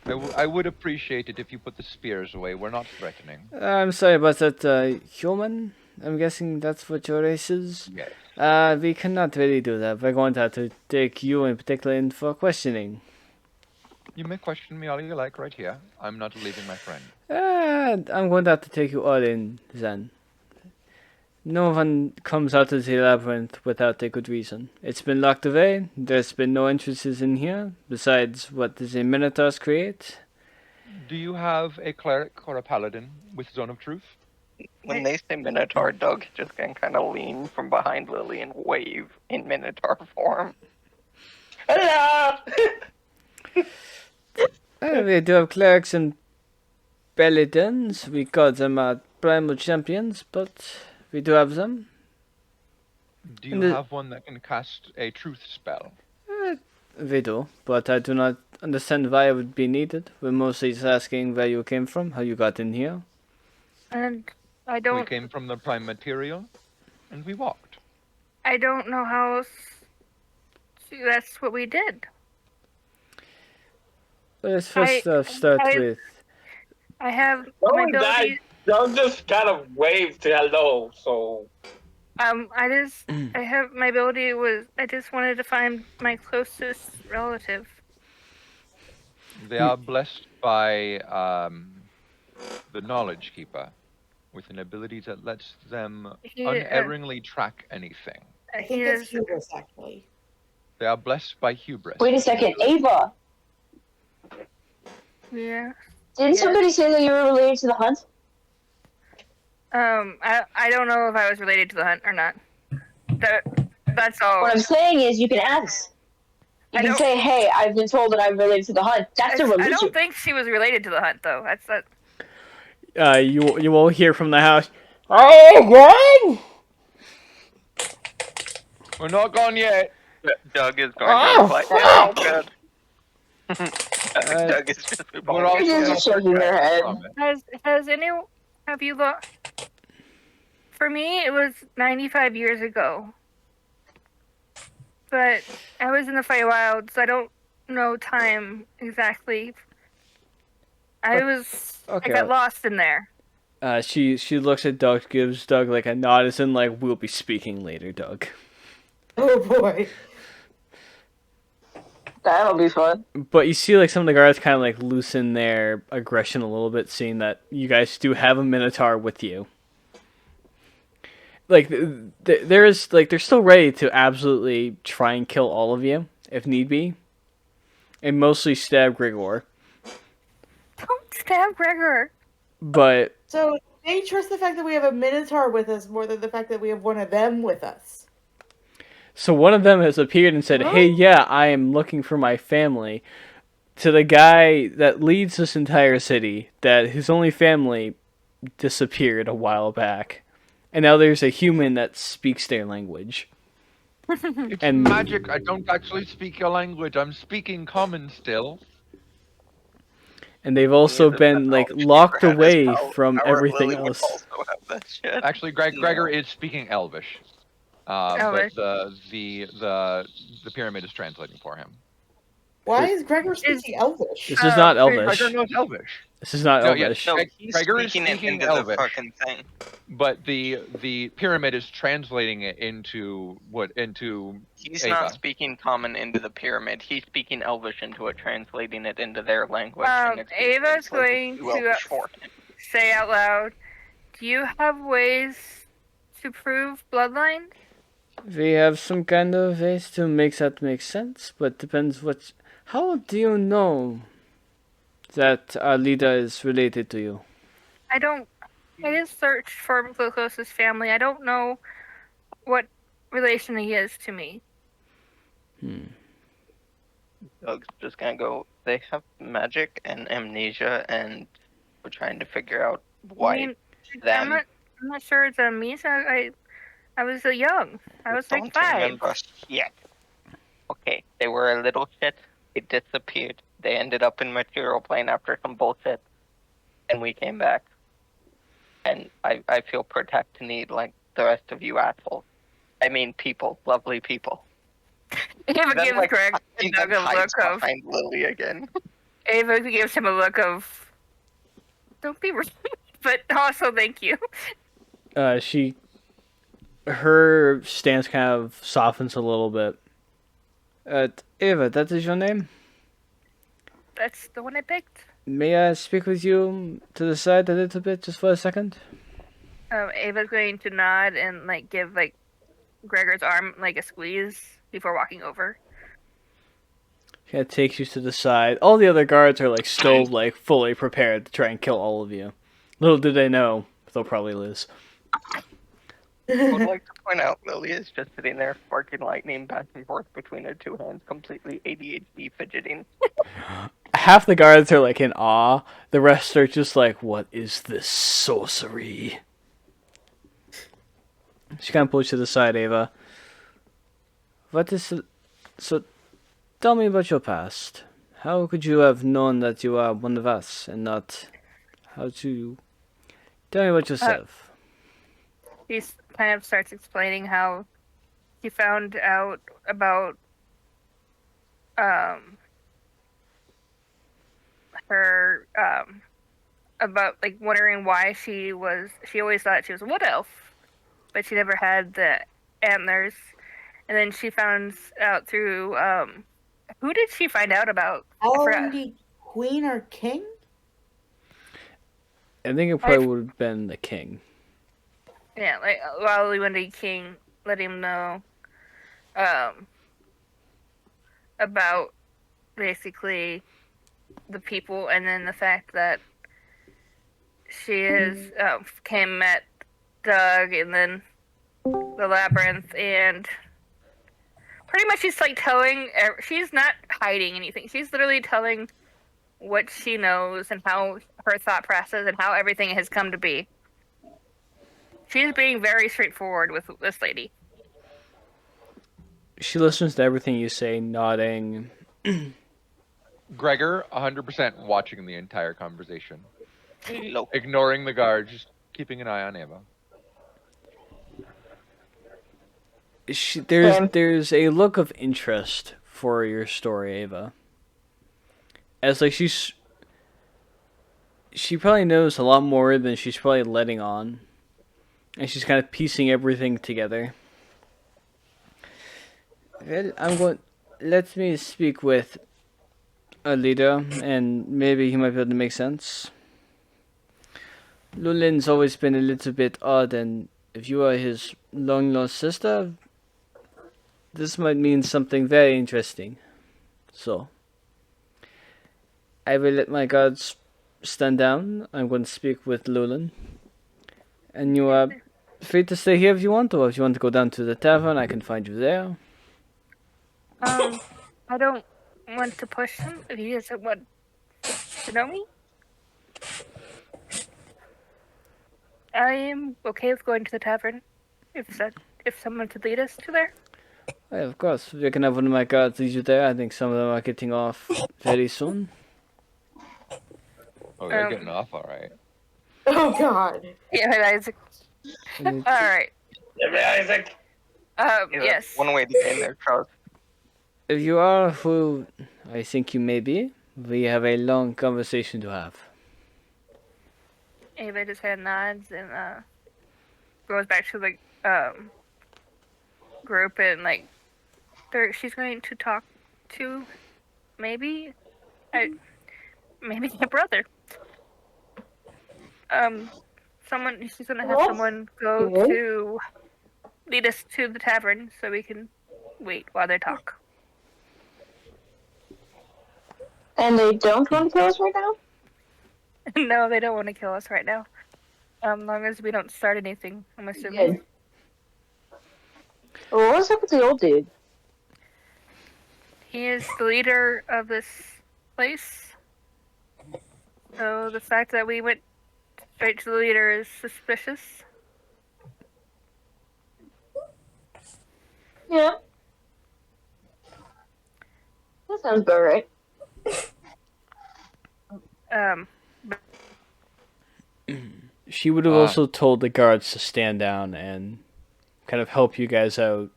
I would appreciate it if you put the spears away. We're not threatening. I'm sorry about that, human? I'm guessing that's what your race is? Yes. We cannot really do that. We're going to have to take you in particular in for questioning. You may question me all you like right here. I'm not leaving my friend. I'm going to have to take you all in, then. No one comes out of the labyrinth without a good reason. It's been locked away. There's been no entrances in here, besides what the Minotaurs create. Do you have a cleric or a paladin with Zone of Truth? When they say Minotaur, Doug just can kind of lean from behind Lily and wave in Minotaur form. Hello! We do have clerics and paladins. We call them primal champions, but we do have them. Do you have one that can cast a truth spell? We do, but I do not understand why it would be needed. We're mostly just asking where you came from, how you got in here. And I don't. We came from the prime material, and we walked. I don't know how else. That's what we did. Let's first start with. I have No my one died. ability. Doug just kind of waved to hello, so. I have my ability was. I just wanted to find my closest relative. They are blessed by the knowledge keeper, with an ability that lets them He, unerringly track anything. I think it's hubris, actually. They are blessed by hubris. Wait a second, Ava. Yeah. Didn't Yeah. somebody say that you were related to the hunt? I don't know if I was related to the hunt or not. That's all. What I'm saying is, you can ask. You I can don't- say, "Hey, I've been told that I'm related to the hunt." That's a I religion. don't think she was related to the hunt, though. That's that. You will hear from the house. Oh, We're not gone yet. Doug is going to reply. It's all good. Doug is just We're all You're just shaking your head. Has anyone? Have you looked? For me, it was 95 years ago. But I was in the Feywild, so I don't know time exactly. I okay. got lost in there. She looks at Doug, gives Doug like a nod, as in like, we'll be speaking later, Doug. Oh boy. That'll be fun. But you see like some of the guards kind of like loosen their aggression a little bit, seeing that you guys do have a Minotaur with you. Like there is like they're still ready to absolutely try and kill all of you if need be, and mostly stab Grigor. Don't stab Gregor. But So they trust the fact that we have a Minotaur with us more than the fact that we have one of them with us. so one of them has appeared and said, "Hey, yeah, I am looking for my family." To the guy that leads this entire city, that his only family disappeared a while back, and now there's a human that speaks their language. It's And- magic. I don't actually speak your language. I'm speaking common still. And they've also Yeah, been like technology locked never had away this power. from Our everything Lily would else. also have that shit. Actually, Gregor is speaking Elvish. Elvish. But the pyramid is translating for him. Why is Gregor speaking Elvish? This is not Gregor Elvish. Gregor knows Elvish. This is not No, yeah, Elvish. No, Greg- he's Gregor is speaking it speaking into Elvish. the fucking thing. But the pyramid is translating it into He's Ava. not speaking common into the pyramid. He's speaking Elvish into it, translating it into their language. Um, and it's being Ava's translated going to, Elvish for him. Say out loud. Do you have ways to prove bloodline? We have some kind of ways to make that make sense, but depends what. How do you know that our leader is related to you? I just searched for the closest family. I don't know what relation he is to me. Doug's just gonna go. They have magic and amnesia, and we're trying to figure out why I mean, them. I'm not sure it's amnesia. I was young. I was like don't 5. remember yet. Okay, they were a little shit. They disappeared. They ended up in material plane after some bullshit, and we came back. And I feel protect need like the rest of you assholes. I mean, people, lovely people. Ava Then, gives like, Greg he Doug a hides look of. behind Lily again. Ava gives him a look of. Don't be rude, but also thank you. Her stance kind of softens a little bit. Ava, that is your name? That's the one I picked. May I speak with you to the side a little bit, just for a second? Ava's going to nod and like give like Gregor's arm like a squeeze before walking over. Kind of takes you to the side. All the other guards are like still like fully prepared to try and kill all of you. Little do they know, they'll probably lose. I would like to point out Lily is just sitting there sparking lightning back and forth between her two hands, completely ADHD fidgeting. Half the guards are like in awe. The rest are just like, what is this sorcery? She kind of pulls you to the side, Ava. What is it? So, tell me about your past. How could you have known that you are one of us and not... How to... Tell me about yourself. He kind of starts explaining how he found out about her about like wondering why she always thought she was a wood elf, but she never had the antlers. And then she found out through who did she find out about? I forgot. Queen or king? I think it probably would have been the king. Yeah, like while we went to King, let him know about basically the people, and then the fact that she is met Doug, and then the Labyrinth, and pretty much she's like telling. She's not hiding anything. She's literally telling what she knows and how her thought process and how everything has come to be. She's being very straightforward with this lady. She listens to everything you say, nodding. Gregor, 100% watching the entire conversation. Hello. Ignoring the guard, just keeping an eye on Ava. There's a look of interest for your story, Ava. As like she probably knows a lot more than she's probably letting on, and she's kind of piecing everything together. Well, let me speak with a leader, and maybe he might be able to make sense. Lulin's always been a little bit odd, and if you are his long-lost sister, this might mean something very interesting. So, I will let my guards stand down. I'm going to speak with Lulin. And you are free to stay here if you want, or if you want to go down to the tavern, I can find you there. I don't want to push him if he doesn't want to know me. I am okay with going to the tavern if someone could lead us to there. Yeah, of course. We can have one of my guards lead you there. I think some of them are getting off very soon. Oh, they're getting off all right. Oh God. Yeah, Isaac. All right. Yeah, Isaac. Yes. One way to gain their trust. If you are who I think you may be, we have a long conversation to have. Ava just head nods and goes back to the group, and like she's going to talk to maybe my brother. She's gonna have someone go to lead us to the tavern so we can wait while they talk. And they don't want to kill us right now? No, they don't want to kill us right now. Long as we don't start anything, I'm assuming. Good. Well, what's up with the old dude? He is the leader of this place. So the fact that we went straight to the leader is suspicious. Yeah. That sounds about right. She would have also told the guards to stand down and kind of help you guys out.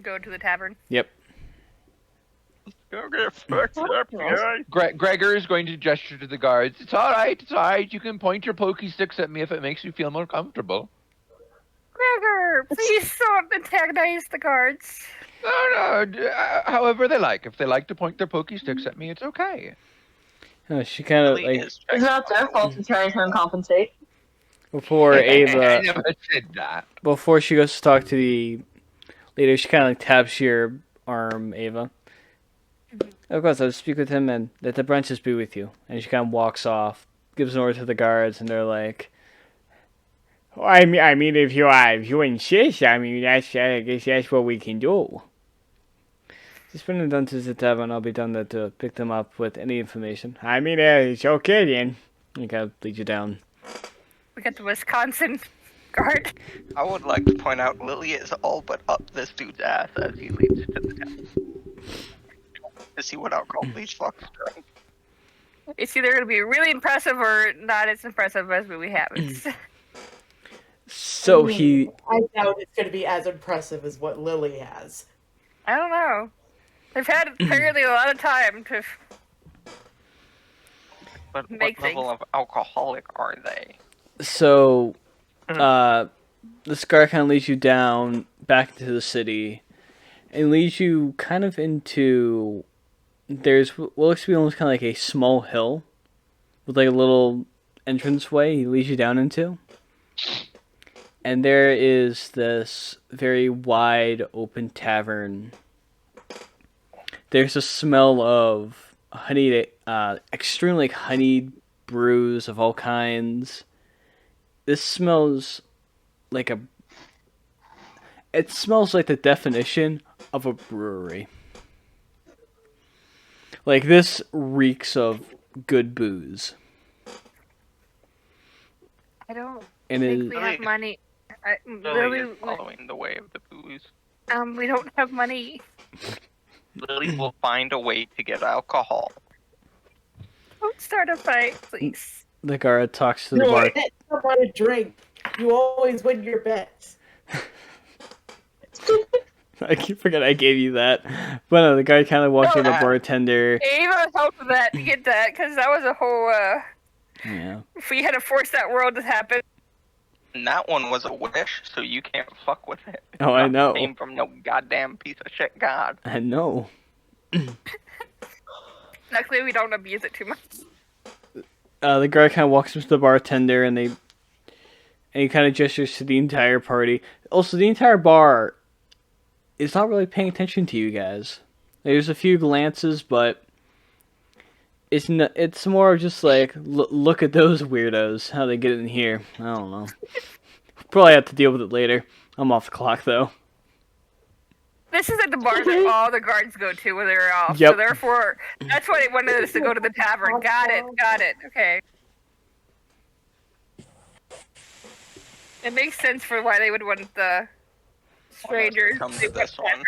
Go to the tavern. Yep. Go get fucked up, guy. Gregor is going to gesture to the guards. It's all right. It's all right. You can point your pokey sticks at me if it makes you feel more comfortable. Gregor, please don't antagonize the guards. No. However they like. If they like to point their pokey sticks at me, it's okay. She kind of Really like is. It's not their fault to try and compensate. before I Ava, never said that. before she goes to talk to the leader, she kind of like taps your arm, Ava. Of course, I'll speak with him and let the branches be with you. And she kind of walks off, gives an order to the guards, and they're like, I mean, if you insist, I guess that's what we can do. Just bring them down to the tavern. I'll be down there to pick them up with any information. I mean, it's okay then. You kind of lead you down. We got the Wisconsin guard. I would like to point out Lilly is all but up this dude's ass as he leads to the town. To see what alcohol these fucks drink. It's either going to be really impressive or not as impressive as we have it. So I doubt it's going to be as impressive as what Lilly has. I don't know. They've had apparently a lot of time to But make what level things. of alcoholic are they? So, this guard kind of leads you down back into the city, and leads you kind of into. There's what looks to be almost kind of like a small hill, with like a little entranceway he leads you down into. And there is this very wide open tavern. There's a smell of honey, extremely honeyed brews of all kinds. This smells like it smells like the definition of a brewery. Like, this reeks of good booze. I don't And think we have money. Lily is following the way of the booze. We don't have money. Lily will find a way to get alcohol. Don't start a fight, please. The guard talks to the bar. Bet someone a drink. You always win your bets. I keep forgetting I gave you that. But no, the guy kind of walks to the bartender. Ava helped with that to get that, because that was a whole, Yeah. if we had to force that world to happen. And that one was a wish, so you can't fuck with it. Oh, I know. Came from no goddamn piece of shit god. I know. Luckily, we don't abuse it too much. The guard kind of walks up to the bartender, and he kind of gestures to the entire party. Also, the entire bar is not really paying attention to you guys. There's a few glances, but it's more of just like, look at those weirdos, how they get in here. I don't know. Probably have to deal with it later. I'm off the clock, though. This is at the bar that all the guards go to when they're off. Yep. So therefore, that's why they wanted us to go to the tavern. Got it. Okay. It makes sense for why they would want the strangers Come to to this one.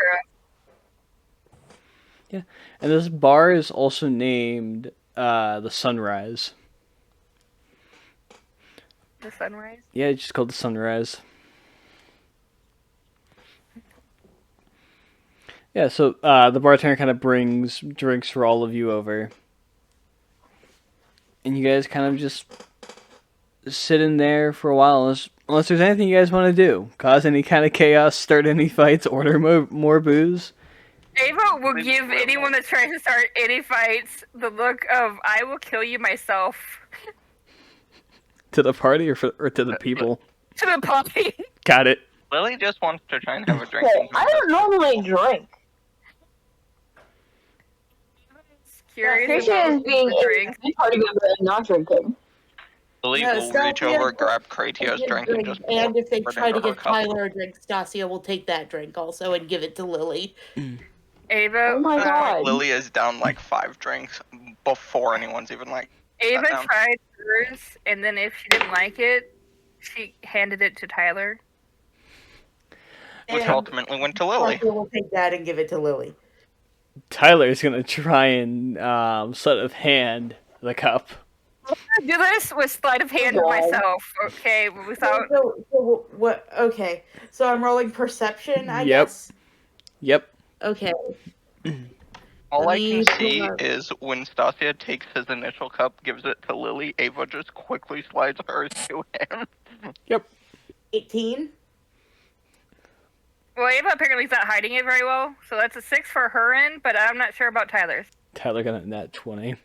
Yeah, and this bar is also named the Sunrise. The sunrise. Yeah, it's just called the Sunrise. Yeah, so the bartender kind of brings drinks for all of you over. And you guys kind of just sit in there for a while, unless there's anything you guys want to do. Cause any kind of chaos, start any fights, order more booze. Ava will give anyone that tries to start any fights the look of, I will kill you myself. To the party or to the people? To the party. Got it. Lily just wants to try and have a drink. Okay, I don't normally drink. Curious Fishy about is being the drink. a party member and not drinking. Lily Yeah, will Stasia reach over, will grab Kratio's drink, and just And if they pour it try to into her get cup. Tyler a drink, Stasia will take that drink also and give it to Lily. Ava, Oh my god. Lily is down like 5 drinks before anyone's even like. Ava down. tried hers, and then if she didn't like it, she handed it to Tyler. Which And ultimately went to Lily. Stasia will take that and give it to Lily. Tyler's gonna try and sleight of hand the cup. I do this with sleight of hand God. myself, okay? Without So what? Okay, so I'm rolling perception, I Yep. guess. Yep. Okay. All I can Let me see pull up. is when Stasia takes his initial cup, gives it to Lily, Ava just quickly slides hers to him. 18. well, Ava apparently is not hiding it very well, so that's a 6 for her end, but I'm not sure about Tyler's. Tyler got a nat 20.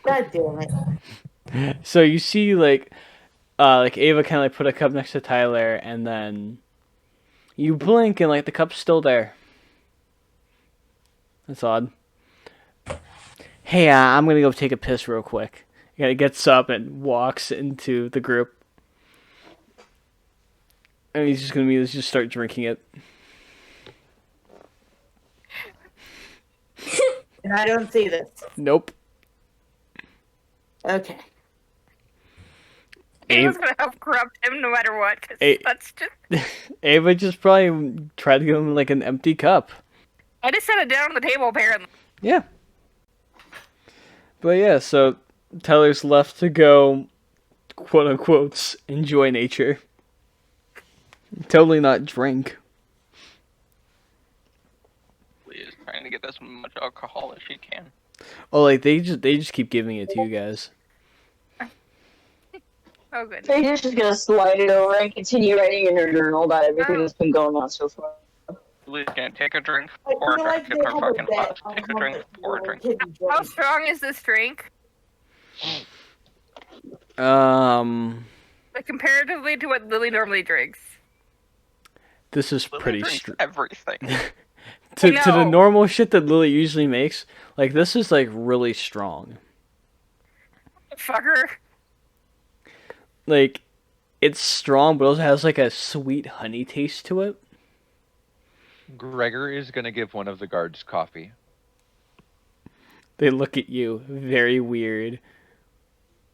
God damn it. So you see, like Ava kind of like put a cup next to Tyler, and then you blink, and like the cup's still there. That's odd. Hey, I'm gonna go take a piss real quick. He gets up and walks into the group, and he's just gonna just start drinking it. And I don't see this. Nope. Okay. Ava's gonna help corrupt him no matter what, 'cause that's just... Ava just probably tried to give him like an empty cup. I just set it down on the table, apparently. Yeah. But yeah, so Tyler's left to go, quote unquote, enjoy nature. Totally not drink. Lily is trying to get as much alcohol as she can. Oh, like they just keep giving it to you guys. Oh, good. Tracy's just gonna slide it over and continue writing in her journal about everything that's been going on so far. Lily's gonna take a drink, I pour a feel drink like in they her have a fucking bet glass, on take a how drink, much pour a Lily drink. can How drink. strong is this drink? Like comparatively to what Lily normally drinks. This is Lily pretty drinks strong. everything. To the No. normal shit that Lily usually makes, like this is like really strong. Fucker. Like it's strong, but also has like a sweet honey taste to it. Gregor is gonna give one of the guards coffee. They look at you very weird.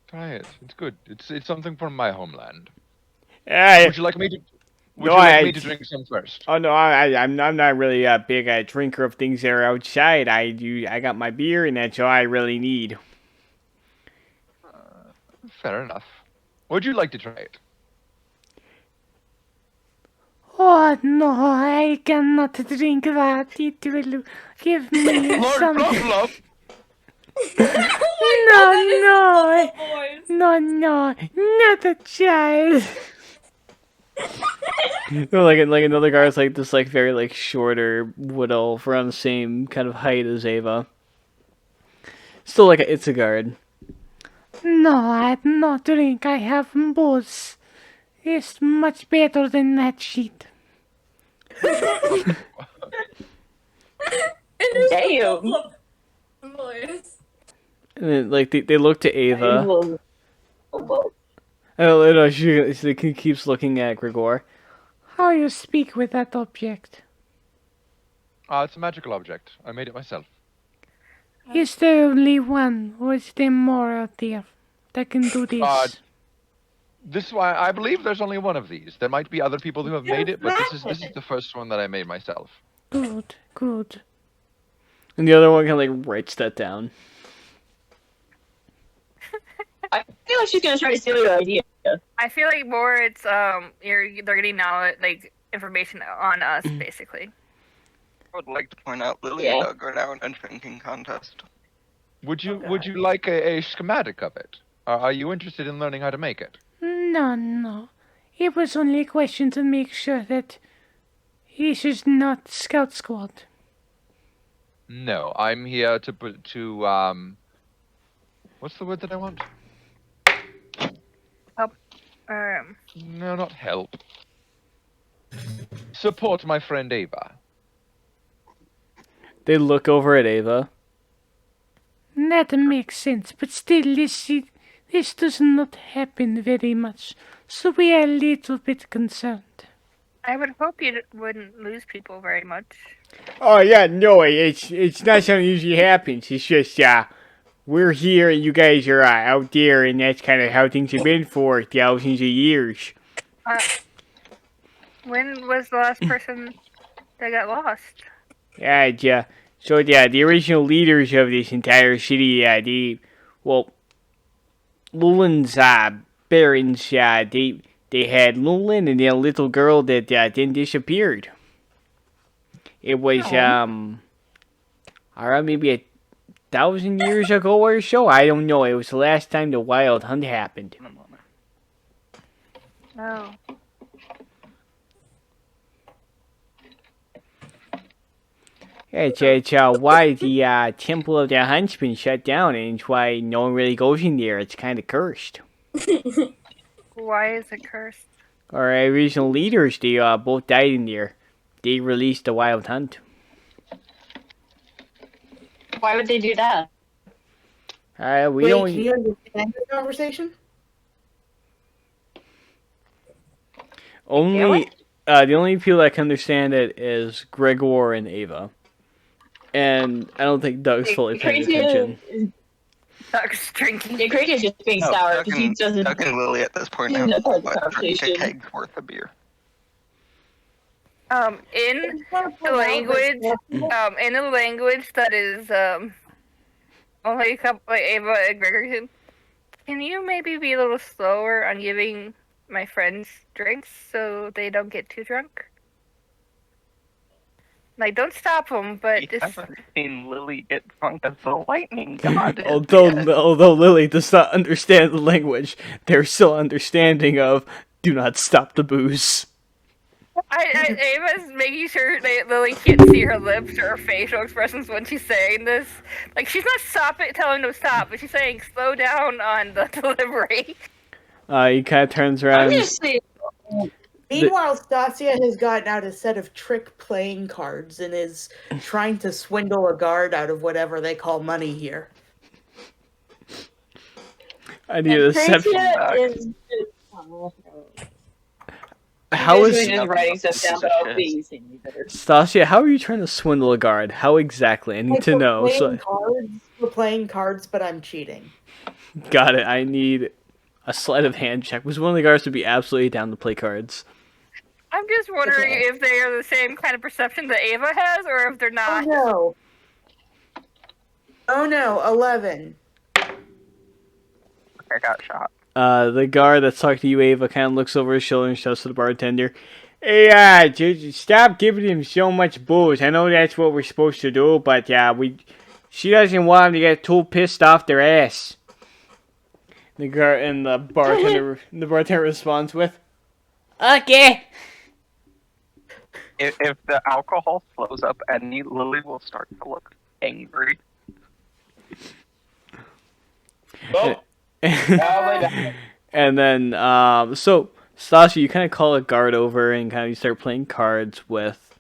Try it. It's good. It's something from my homeland. I, Would you like me to? Would No, you like I- me to drink some first? oh no, I'm not really a big drinker of things that are outside. I got my beer, and that's all I really need. Fair enough. Would you like to try it? Oh no, I cannot drink that. It will give me Lord Fluff. No, Boys. no, not a child. No, like another guard's like this, like very like shorter wood elf around the same kind of height as Ava. Still like it's a guard. No, I not drink. I have booze. It's much better than that shit. It is Damn. boys. And then, like they look to Ava. Oh, Oh no, she keeps looking at Gregor. How you speak with that object? It's a magical object. I made it myself. Is there only one, or is there more out there that can do this? This why I believe there's only one of these. There might be other people who have made it, but this is the first one that I made myself. Good, good. And the other one kind of like writes that down. I feel like she's gonna try to steal your idea. I feel like more it's they're getting knowledge, like information on us basically. I would like to point out Lily Yeah. and Doug are now in a drinking contest. Would you like a schematic of it? Are you interested in learning how to make it? No. It was only a question to make sure that this is not Scout Squad. No, I'm here to what's the word that I want? No, not help. Support my friend Ava. They look over at Ava. That makes sense, but still, this does not happen very much, so we are a little bit concerned. I would hope you wouldn't lose people very much. Oh yeah, no, it's not something that usually happens. It's just we're here and you guys are out there, and that's kind of how things have been for thousands of years. When was the last person that got lost? So the original leaders of this entire city, Lulin's barons, they had Lulin and then a little girl that then disappeared. It was maybe 1,000 years ago or so. I don't know. It was the last time the wild hunt happened. Oh. It's why the Temple of the Huntsman shut down, and it's why no one really goes in there. It's kind of cursed. Why is it cursed? Our original leaders, they both died in there. They released the wild hunt. Why would they do that? We Wait, don't. do you understand this conversation? Only the only people that can understand it is Gregor and Ava. And I don't think Doug's fully paying attention. Doug's drinking. Yeah, Craig is just being sour because he doesn't. Doug and Lily at this point He's have not part of the about drink a conversation. keg's worth of beer. In the language that is only a couple like Ava and Gregor can you maybe be a little slower on giving my friends drinks so they don't get too drunk? Like, don't stop them, but We just haven't seen Lily get drunk as the lightning god. is yet. Although Lily does not understand the language, they're still understanding of do not stop the booze. Ava's making sure that Lily can't see her lips or her facial expressions when she's saying this. Like, she's not telling him to stop, but she's saying slow down on the delivery. He kind of turns I'm around. gonna say Meanwhile, Stasia has gotten out a set of trick playing cards and is trying to swindle a guard out of whatever they call money here. I need a deception. Patricia is. How She's is just writing stuff down, but I'll be using me better. Stasia? How are you trying to swindle a guard? How exactly? I need to know. We're playing cards, but I'm cheating. Got it. I need a sleight of hand check. Was one of the guards to be absolutely down to play cards? I'm just wondering if they are the same kind of perception that Ava has, or if they're not. Oh no, 11. I got shot. The guard that's talking to you, Ava, kind of looks over his shoulder and shouts to the bartender, "Hey, just stop giving him so much booze. I know that's what we're supposed to do, but she doesn't want him to get too pissed off their ass." The guard and the bartender responds with, "Okay." If the alcohol slows up any, Lily will start to look angry. Oh, And then, so, Stasia, you kind of call a guard over and kind of you start playing cards with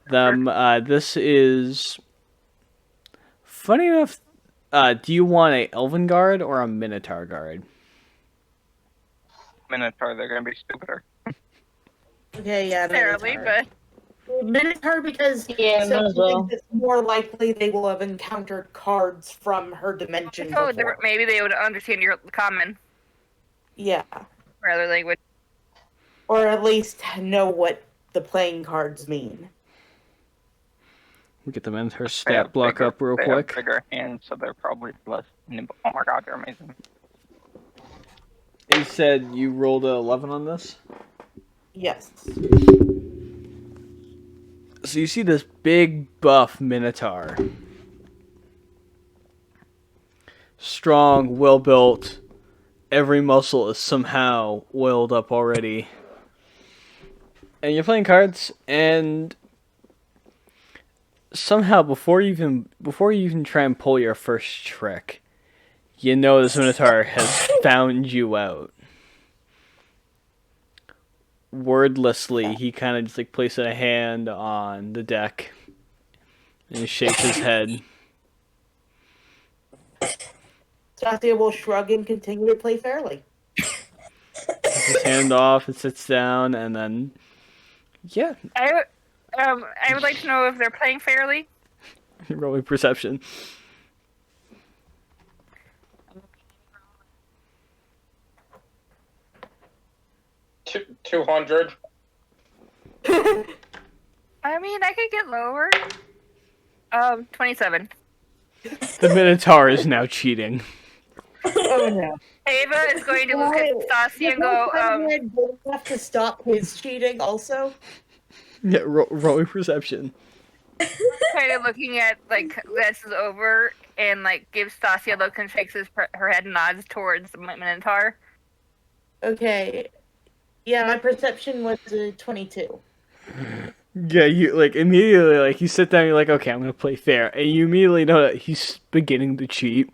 them. This is, funny enough, do you want a elven guard or a minotaur guard? Minotaur, they're gonna be stupider. Okay, yeah, Necessarily, but Minotaur because Yeah, might as well. it's more likely they will have encountered cards from her dimension so before. maybe they would understand your common Yeah. or other language. Or at least know what the playing cards mean. We get the minotaur They stat have block bigger- up real they quick. have bigger hands, so they're probably less nimble. Oh my god, they're amazing. You said you rolled a 11 on this? Yes. So you see this big buff minotaur. Strong, well built. Every muscle is somehow oiled up already. And you're playing cards, and somehow before you even try and pull your first trick, you know this minotaur has found you out. Wordlessly, he kind of just like places a hand on the deck and he shakes his head. Stasia will shrug and continue to play fairly. Takes his hand off and sits down, and then I would like to know if they're playing fairly. rolling perception. Two- 200. I mean, I could get lower. 27. The minotaur is now cheating. Oh no. Ava is going to look at Stasia and go, We'll have to stop his cheating also. Yeah, rolling perception. kind of looking at, like, glances over and, like, gives Stasia a look and shakes her head and nods towards the Minotaur. Okay. Yeah, my perception was 22. Yeah, you like immediately like you sit down. You're like, okay, I'm gonna play fair, and you immediately know that he's beginning to cheat.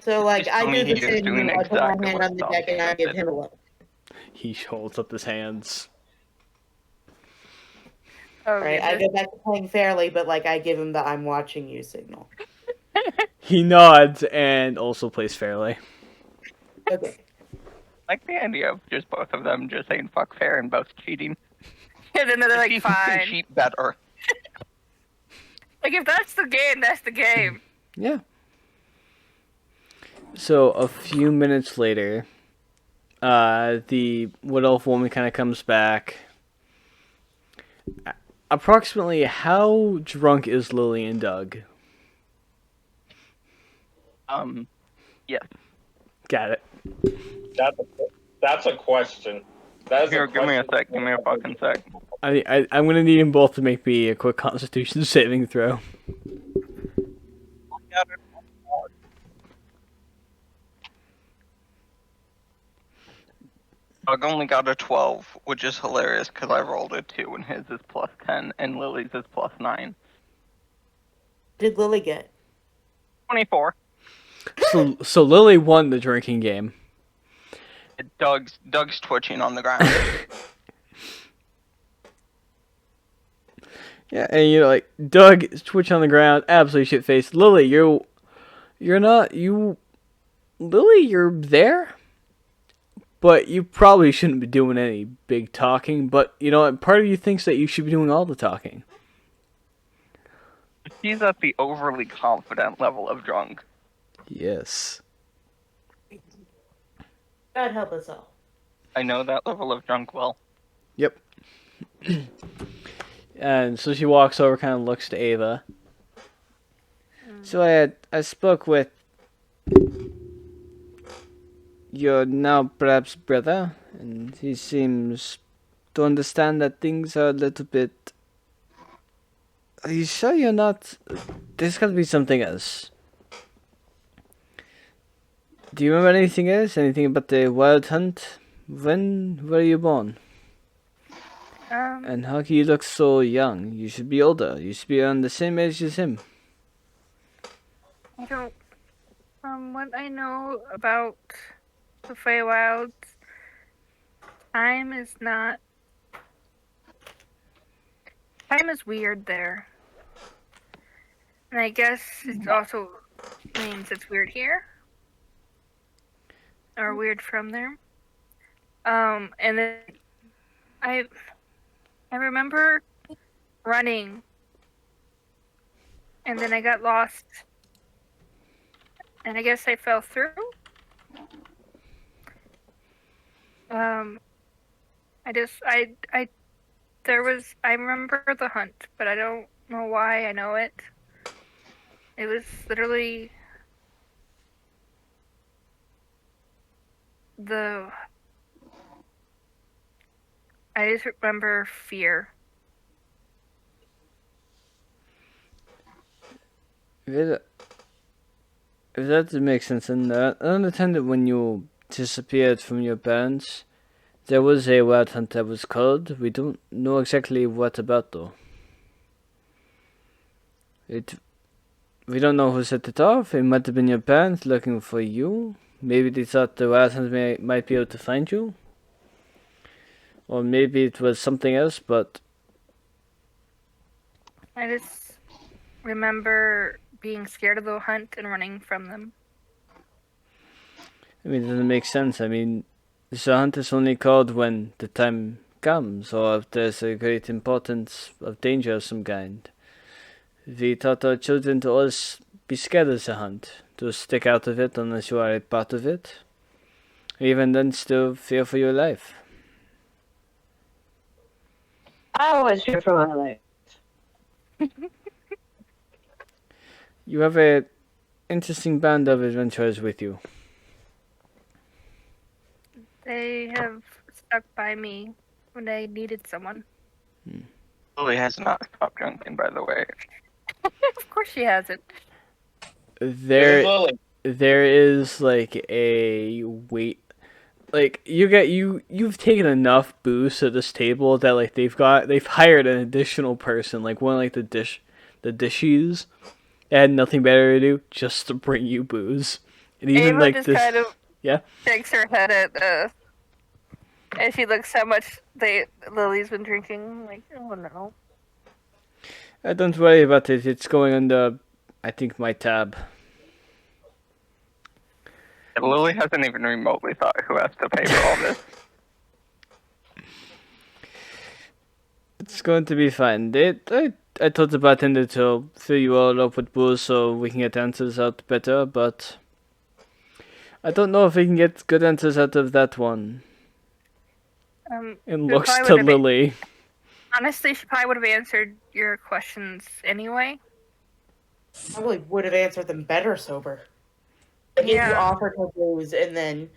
So, like, He's I doing- do the he is same. doing I put my exactly hand what on the deck and I Stasia give did. him a look. He holds up his hands. Oh, Right, I goodness. go back to playing fairly, but, like, I give him the I'm watching you signal. He nods and also plays fairly. Okay. Like the idea of just both of them just saying fuck fair and both cheating. And then they're like, You can fine. cheat better. Like, if that's the game, that's the game. Yeah. So a few minutes later, the wood elf woman kind of comes back. Approximately how drunk is Lily and Doug? Yes. Got it. That's a question. That is Here, give me a sec. Give me a fucking sec. I'm gonna need them both to make me a quick Constitution saving throw. Doug only got a 12, which is hilarious because I rolled a 2 and his is plus 10 and Lily's is plus 9. Did Lily get? 24. So Lilly won the drinking game. Doug's twitching on the ground. Yeah, and you know, like Doug is twitching on the ground, absolutely shit faced. Lilly, you're not Lilly, you're there, but you probably shouldn't be doing any big talking. But you know, part of you thinks that you should be doing all the talking. He's at the overly confident level of drunk. Yes. God help us all. I know that level of drunk well. Yep. And so she walks over, kind of looks to Ava. So I spoke with your now perhaps brother, and he seems to understand that things are a little bit. Are you sure you're not? There's got to be something else. Do you remember anything else? Anything about the wild hunt? When were you born? And how can you look so young? You should be older. You should be around the same age as him. I don't. What I know about the Feywilds, time is not. Time is weird there. And I guess it also means it's weird here. Or weird from there. And then I remember running. And then I got lost. And I guess I fell through. I remember the hunt, but I don't know why I know it. It was literally I just remember fear. If that makes sense, and I understand that when you disappeared from your parents, there was a wild hunt that was called. We don't know exactly what about though. We don't know who set it off. It might have been your parents looking for you. Maybe they thought the wild hunt might be able to find you. Or maybe it was something else, but I just remember being scared of the hunt and running from them. I mean, it doesn't make sense. I mean, the hunt is only called when the time comes, or if there's a great importance of danger of some kind. We taught our children to always be scared of the hunt, to stick out of it unless you are a part of it. Even then, still fear for your life. I always fear for my life. You have a interesting band of adventurers with you. They have stuck by me when I needed someone. Lily has not stopped drinking, by the way. Of course she hasn't. There is like a wait. Like you've taken enough booze to this table that like they've hired an additional person, like one like the dishies. They had nothing better to do just to bring you booze. And even Ava like just this, kind of yeah. shakes her head at and she looks how much Lily's been drinking. Like, oh no. Don't worry about it. It's going under, I think, my tab. Lily hasn't even remotely thought who has to pay for all this. It's going to be fine. I told the bartender to fill you all up with booze so we can get answers out better, but I don't know if we can get good answers out of that one. And looks to Lily. Honestly, she probably would have answered your questions anyway. Probably would have answered them better sober. Like if you offered her booze and then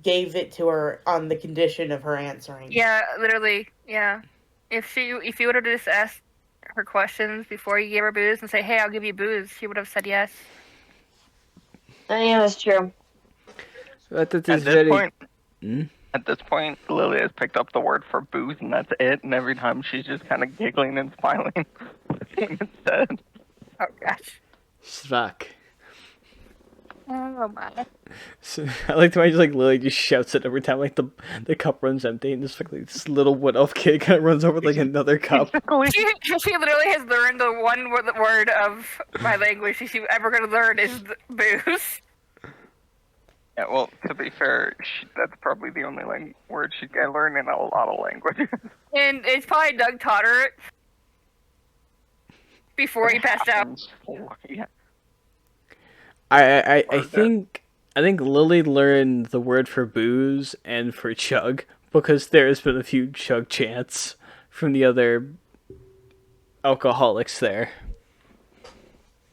gave it to her on the condition of her answering. Yeah, literally, yeah. If you would have just asked her questions before you gave her booze and say, "Hey, I'll give you booze," she would have said yes. Yeah, that's true. At this point, Lily has picked up the word for booze, and that's it. And every time she's just kind of giggling and smiling instead. Oh gosh. Svak. Oh my. So, I like the way Lily just shouts it every time the cup runs empty, and just like this little wood elf kid kind of runs over with another cup. She literally has learned the one word of my language she's ever going to learn is booze. Yeah, well, to be fair, that's probably the only word she can learn in a lot of languages. And it's probably Doug taught her it before he passed out. Yeah. I think Lily learned the word for booze and for chug because there has been a few chug chants from the other alcoholics there.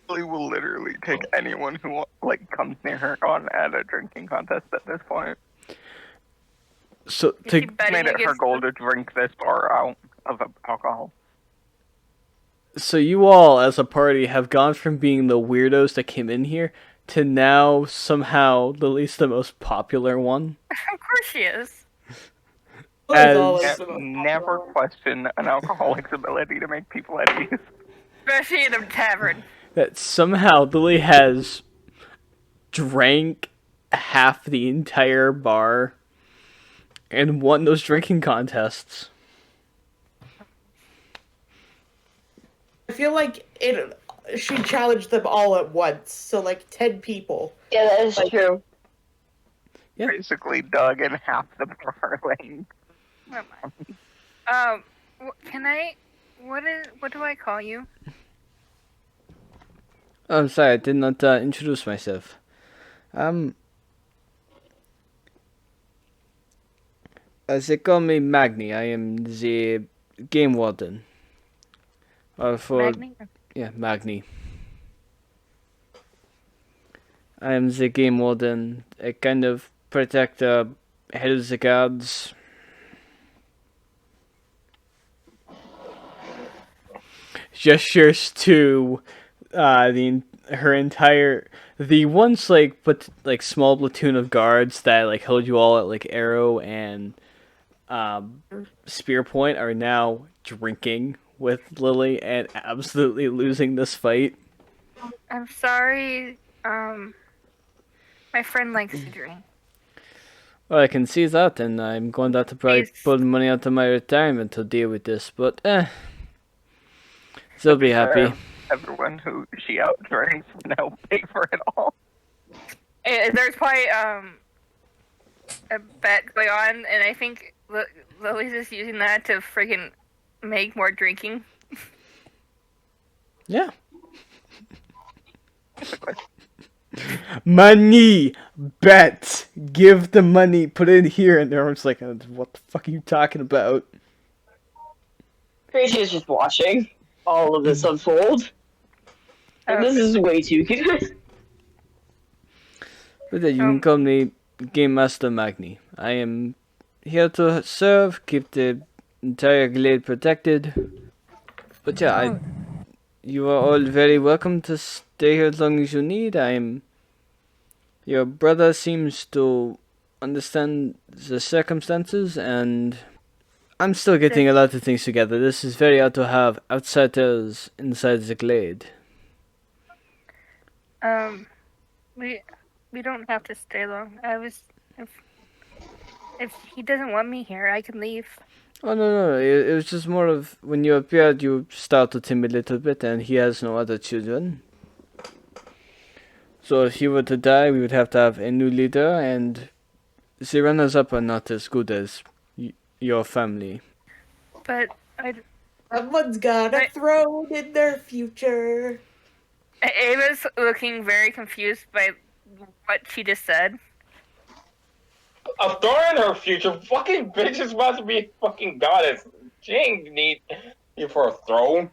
Lily will literally take anyone who comes near her on at a drinking contest at this point. So She made it her goal to drink this bar out of alcohol. So you all, as a party, have gone from being the weirdos that came in here to now somehow Lily's the most popular one. Of course she is. Never question an alcoholic's ability to make people at ease. Especially in a tavern. That somehow Lily has drank half the entire bar and won those drinking contests. I feel like she challenged them all at once, so 10 people. Yeah, that is true. Yeah. Basically dug in half the bar lane. Can I? What do I call you? I'm sorry, I did not introduce myself. They call me Magni. I am the game warden. Magni? Yeah, Magni. I am the game warden. I kind of protect the head of the guards. Gestures to the once small platoon of guards that held you all at arrow and spear point are now drinking with Lily and absolutely losing this fight. I'm sorry. My friend likes to drink. Well, I can see that, and I'm going to have to probably pull money out of my retirement to deal with this, but they'll be happy. Everyone who she outdrinks now pay for it all. There's probably a bet going on, and I think Lily's just using that to friggin' make more drinking. Yeah. Money! Bet! Give the money, put it in here, and everyone's like, what the fuck are you talking about? Tracy is just watching all of this unfold. And this is way too cute. But you can call me Game Master Magni. I am here to serve, keep the entire glade protected. But yeah, you are all very welcome to stay here as long as you need. Your brother seems to understand the circumstances, and I'm still getting a lot of things together. This is very odd to have outsiders inside the glade. We don't have to stay long. If he doesn't want me here, I can leave. Oh, no. It was just more of when you appeared, you startled him a little bit, and he has no other children. So if he were to die, we would have to have a new leader, and the runners-up are not as good as your family. But Someone's got a throne in their future. Ava's looking very confused by what she just said. A throne in her future? Fucking bitch is about to be a fucking goddess. She ain't need you for a throne.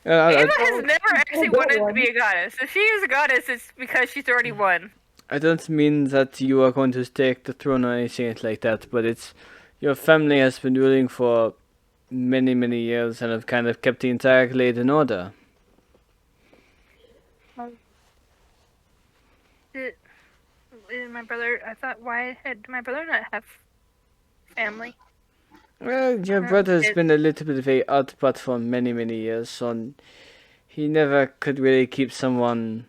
Ava has never actually wanted to be a goddess. If she is a goddess, it's because she's already won. I don't mean that you are going to take the throne or anything like that, but it's your family has been ruling for many, many years and have kind of kept the entire glade in order. My brother, I thought, why had my brother not have family? Well, your brother has been a little bit of a odd pot for many, many years, so he never could really keep someone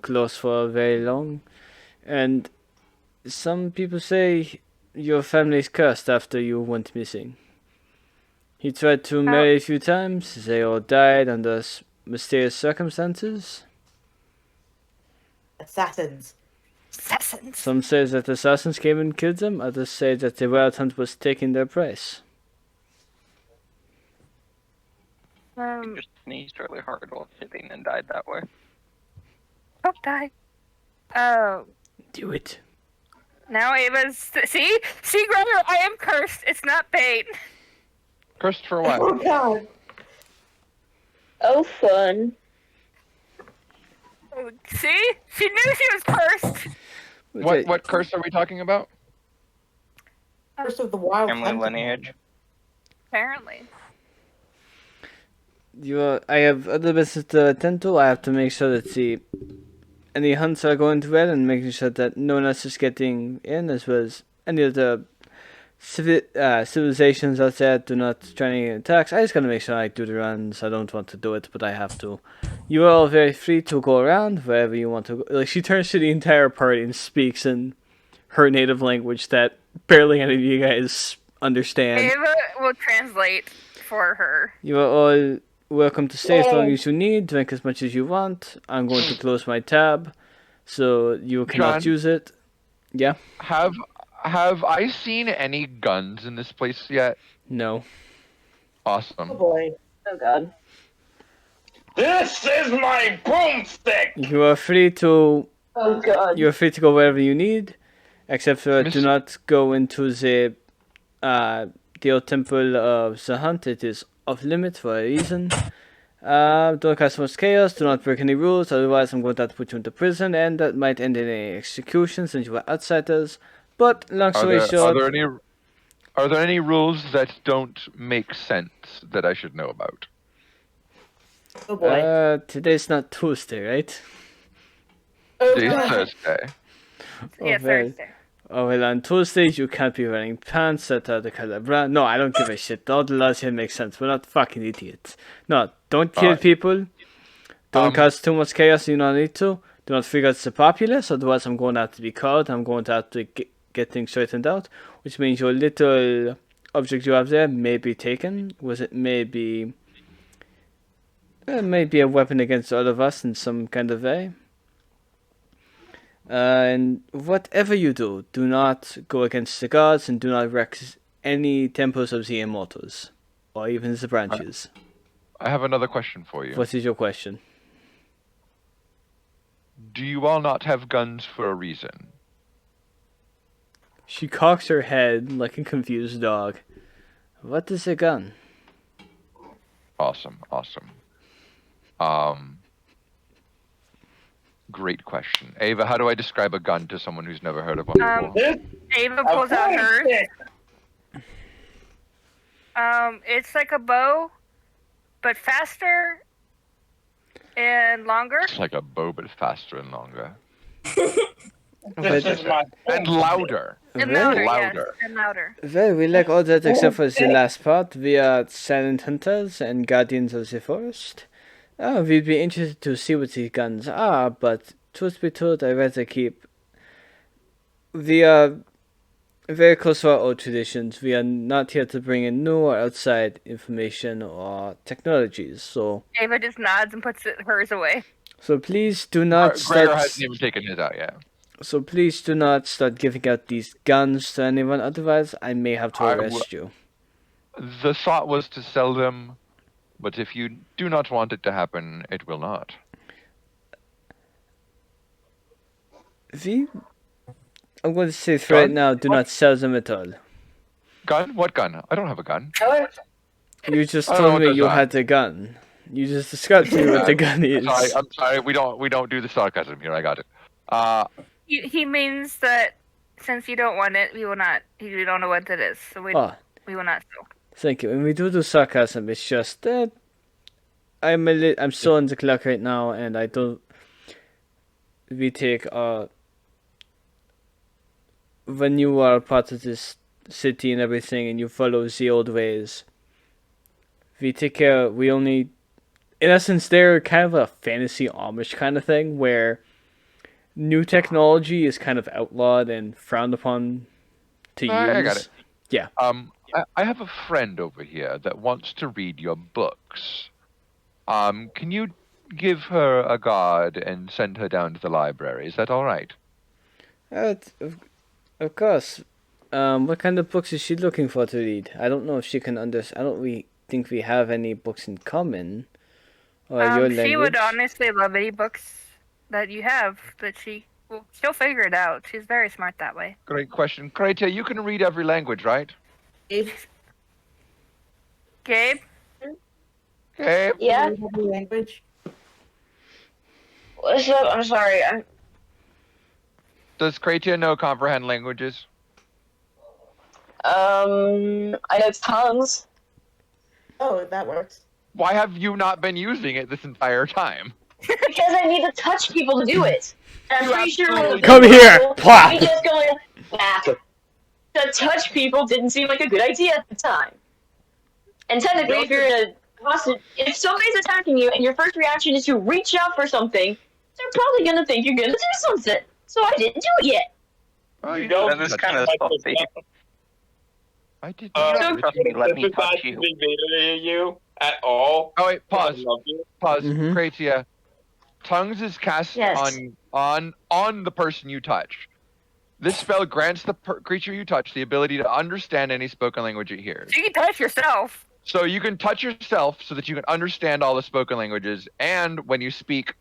close for very long, and some people say your family's cursed after you went missing. He tried to marry a few times. They all died under mysterious circumstances. Assassins. Assassins. Some say that assassins came and killed them. Others say that the wild hunt was taking their price. He just sneezed really hard while sitting and died that way. Don't die. Oh. Do it. Now Ava's... See, Gregor, I am cursed. It's not bait. Cursed for what? Oh god. Oh, fun. See? She knew she was cursed. What curse are we talking about? Curse of the Wild Family Hunt. lineage. Apparently. I have other business to attend to. I have to make sure that any hunts are going well and making sure that no one else is getting in, as well as any of the civilizations out there do not try any attacks. I just gotta make sure I do the runs. I don't want to do it, but I have to. You are all very free to go around wherever you want to go. Like, she turns to the entire party and speaks in her native language that barely any of you guys understand. Ava will translate for her. You are all welcome to stay as long as you need, drink as much as you want. I'm going to close my tab, so you cannot John? use it. Yeah? Have I seen any guns in this place yet? No. Awesome. Oh boy. Oh god. This is my broomstick! You are free to Oh god. You're free to go wherever you need, except for do Mr. not go into the old temple of the hunt. It is off limit for a reason. Don't cause much chaos. Do not break any rules. Otherwise, I'm going to have to put you into prison, and that might end in a execution since you are outsiders. But long story short, Are there any rules that don't make sense that I should know about? Oh boy. today's not Tuesday, right? Oh Today's god. Thursday. Yeah, well. Thursday. Oh, well, on Tuesdays you can't be wearing pants that are the color brown. No, I don't give a shit. All the laws here make sense. We're not fucking idiots. No, don't kill people. Don't cause too much chaos you don't need to. Do not figure out the populace, otherwise I'm going to have to be called. I'm going to have to get things straightened out, which means your little object you have there may be taken. It may be a weapon against all of us in some kind of way. And whatever you do, do not go against the gods and do not wreck any temples of the immortals, or even the branches. I have another question for you. What is your question? Do you all not have guns for a reason? She cocks her head like a confused dog. What is a gun? Awesome. Great question. Ava, how do I describe a gun to someone who's never heard of one before? This Ava pulls out hers. broomstick. It's like a bow, but faster and longer. It's like a bow, but faster and longer. This is my And louder. And Very, louder, yes, and louder. very, we like all that except for the last part. We are silent hunters and guardians of the forest. We'd be interested to see what these guns are, but truth be told, I'd rather keep... We are very close to our old traditions. We are not here to bring in new or outside information or technologies, so... Ava just nods and puts hers away. So please do not Gregor start... hasn't even taken his out yet. So please do not start giving out these guns to anyone, otherwise I may have to arrest you. The thought was to sell them, but if you do not want it to happen, it will not. I'm going to say it right now, do not sell them at all. Gun? What gun? I don't have a gun. You just I don't know told what me does you that. had a gun. You just described to me what the gun is. I'm sorry. We don't do the sarcasm here. I got it. He means that since you don't want it, we will not. You don't know what it is, so we will not sell. Thank you. And we do sarcasm. It's just that I'm still on the clock right now, and I don't. We take when you are part of this city and everything, and you follow the old ways. We take care. We only, in essence, they're kind of a fantasy Amish kind of thing where new technology is kind of outlawed and frowned upon to use. I got it. Yeah. I have a friend over here that wants to read your books. Can you give her a guard and send her down to the library? Is that all right? Of course. What kind of books is she looking for to read? I don't know if she can understand. I don't think we have any books in common. Or your language. She would honestly love any books that you have, but she'll figure it out. She's very smart that way. Great question. Kratia, you can read every language, right? Gabe? Gabe? Okay. Yeah. Every language? What's up? I'm sorry. Does Kratia know comprehend languages? I know tongues. Oh, that works. Why have you not been using it this entire time? Because I need to touch people to do it. And I'm pretty sure. Come here, plop. Me just going to touch people didn't seem like a good idea at the time. And technically, if you're in a hostage, if somebody's attacking you and your first reaction is to reach out for something, they're probably gonna think you're gonna do something. So I didn't do it yet. Oh, You don't That is kind of salty. I did. Trust me, let me touch you. You at all? Oh wait, pause. I love you. Pause. Mhm. Kratia. Tongues is cast Yes. on the person you touch. This spell grants the creature you touch the ability to understand any spoken language it hears. You can touch yourself. So you can touch yourself so that you can understand all the spoken languages, and when you speak,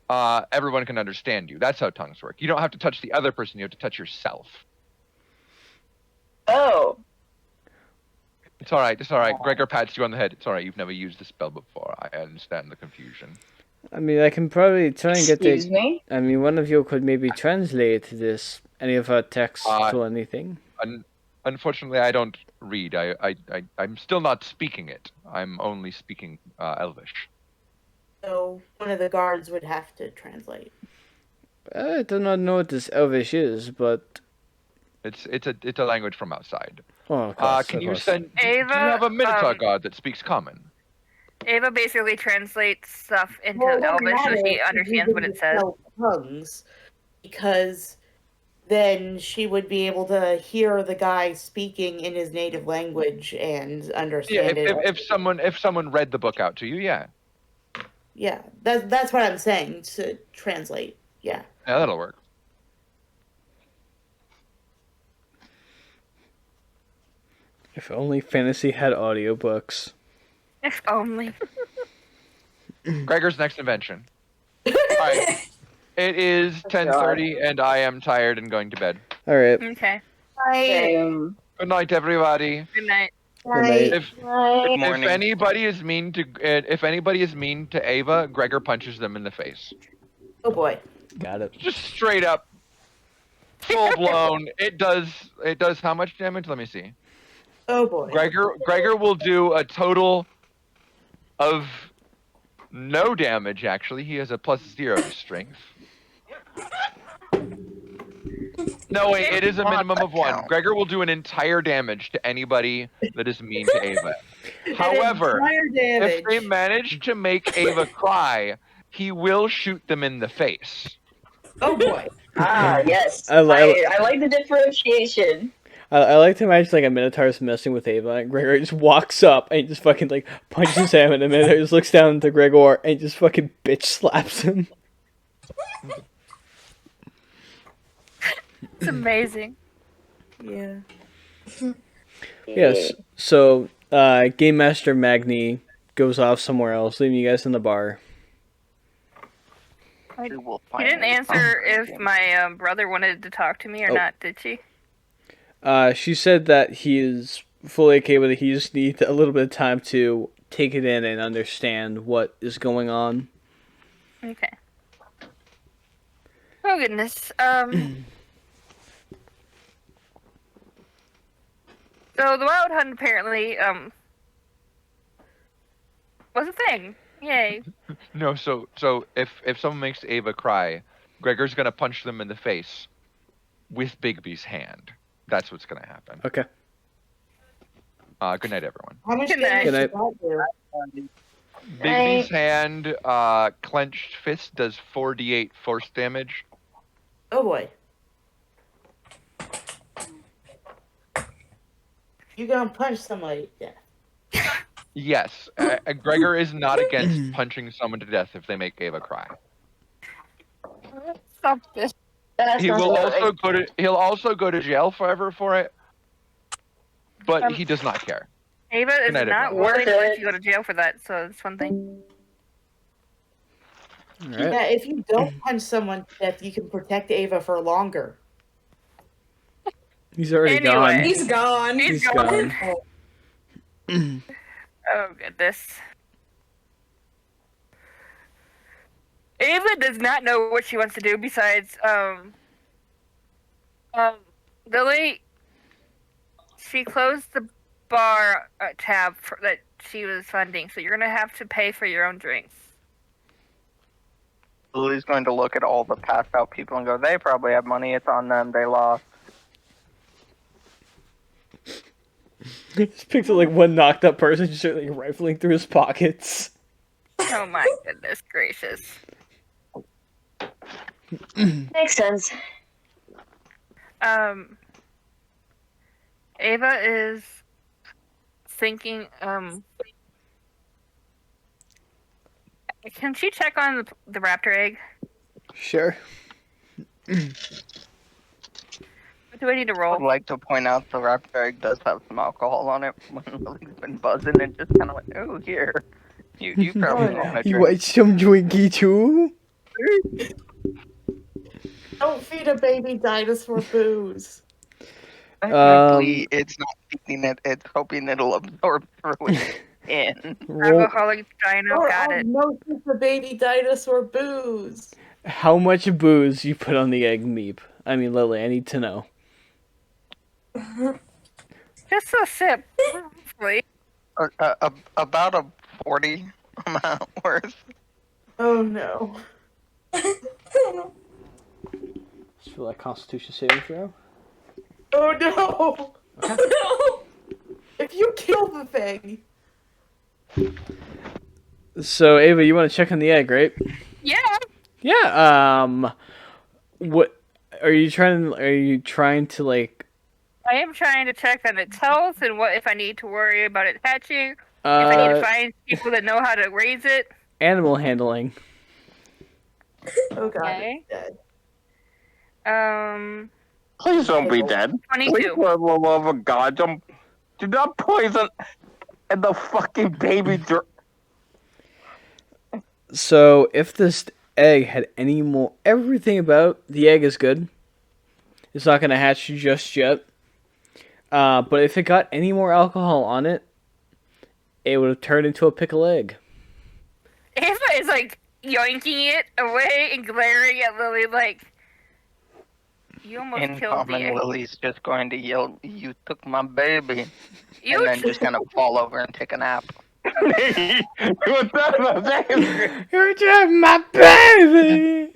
everyone can understand you. That's how tongues work. You don't have to touch the other person, you have to touch yourself. Oh. It's alright, it's alright. Gregor pats you on the head. It's alright, you've never used the spell before. I understand the confusion. I mean, I can probably try and get Excuse me? I mean, one of you could maybe translate any of our text Uh, to anything. Unfortunately, I don't read. I'm still not speaking it. I'm only speaking Elvish. So one of the guards would have to translate. I do not know what this Elvish is, but It's a language from outside. of course, Can of you course. send? Do you Ava, have a Minotaur god that speaks common? Ava basically translates stuff into Well, it wouldn't Elvish so matter she if understands you what it didn't says. know tongues, because then she would be able to hear the guy speaking in his native language and Yeah, understand it. if someone read the book out to you, yeah. Yeah, that's what I'm saying, to translate. Yeah. Yeah, that'll work. If only fantasy had audiobooks. If only. Gregor's next invention. Alright. It is 10:30 and I am tired and going to bed. All right. Okay. Same. Good night, everybody. Good night. Good night. If Right. Morning. if anybody is mean to Ava, Gregor punches them in the face. Oh boy. Got it. Just straight up, full blown. It does how much damage? Let me see. Oh boy. Gregor will do a total of no damage. Actually, he has a +0 to strength. No, wait, it is a minimum of 1. Gregor will do an entire damage to anybody that is mean to Ava. However, Entire damage. if they manage to make Ava cry, he will shoot them in the face. Oh boy. Ah, yes. I li- I like the differentiation. I like to imagine like a Minotaur's messing with Ava, and Gregor just walks up and just fucking like punches him, and the Minotaur just looks down to Gregor and just fucking bitch slaps him. It's amazing. Yeah. Yes. So, Game Master Magni goes off somewhere else, leaving you guys in the bar. We will She didn't finally answer find if my brother wanted to talk to me or Oh. not, did she? She said that he is fully okay with it. He just needs a little bit of time to take it in and understand what is going on. Okay. Oh goodness. So the Wild Hunt apparently was a thing. Yay. No, so if someone makes Ava cry, Gregor's gonna punch them in the face with Bigby's hand. That's what's gonna happen. Okay. Good night, everyone. How much Good damage night. Good did that do? Bigby's hand, clenched fist does 4d8 force damage. Oh boy. You gonna punch somebody? Yeah. Yes, Gregor is not against punching someone to death if they make Ava cry. Stop this. That He sounds will about also right. go to he'll also go to jail forever for it, but Um, he does not care. Ava is Good night, not everyone. willing to Worth let it. you go to jail for that, so it's one thing. All right. Yeah, if you don't punch someone to death, you can protect Ava for longer. He's already Anyway. gone. He's gone. He's gone. Oh goodness. Ava does not know what she wants to do besides Lily. She closed the bar tab that she was funding, so you're gonna have to pay for your own drinks. Lily's going to look at all the passed out people and go, they probably have money, it's on them, they lost. Just picks up like one knocked up person, just start like rifling through his pockets. Oh my goodness gracious. Makes sense. Ava is thinking, can she check on the raptor egg? Sure. What do I need to I roll? would like to point out the raptor egg does have some alcohol on it. When Lily's been buzzing, it just kind of went, oh, here. You probably Oh, want to You drink. want some drinky too? Don't feed a baby dinosaur booze. Technically, it's not feeding it, it's hoping it'll absorb through it in. Roll. Alcoholic dino, got it. No, it's a baby dinosaur booze. How much booze you put on the egg, Meep? I mean, Lily, I need to know. Just a sip, hopefully. About a 40 amount worth. Oh no. Just feel like Constitution saving throw. Oh no. No. If you kill the thing. So, Ava, you want to check on the egg, right? Yeah. Yeah. What are you trying? Are you trying to like? I am trying to check on its health and what if I need to worry about it hatching. If I need to find people that know how to raise it. Animal handling. Oh god. Okay. It's Um, Please don't be dead. 22. For the love of God, don't do not poison the fucking baby. So, if this egg had any more, everything about the egg is good. It's not gonna hatch just yet. But if it got any more alcohol on it, it would have turned into a pickle egg. Ava is like yoinking it away and glaring at Lily like, you almost In killed the common, egg. Lily's just going to yell, you took my baby. You And then just kind of fall over and take a nap. What the You're just my baby.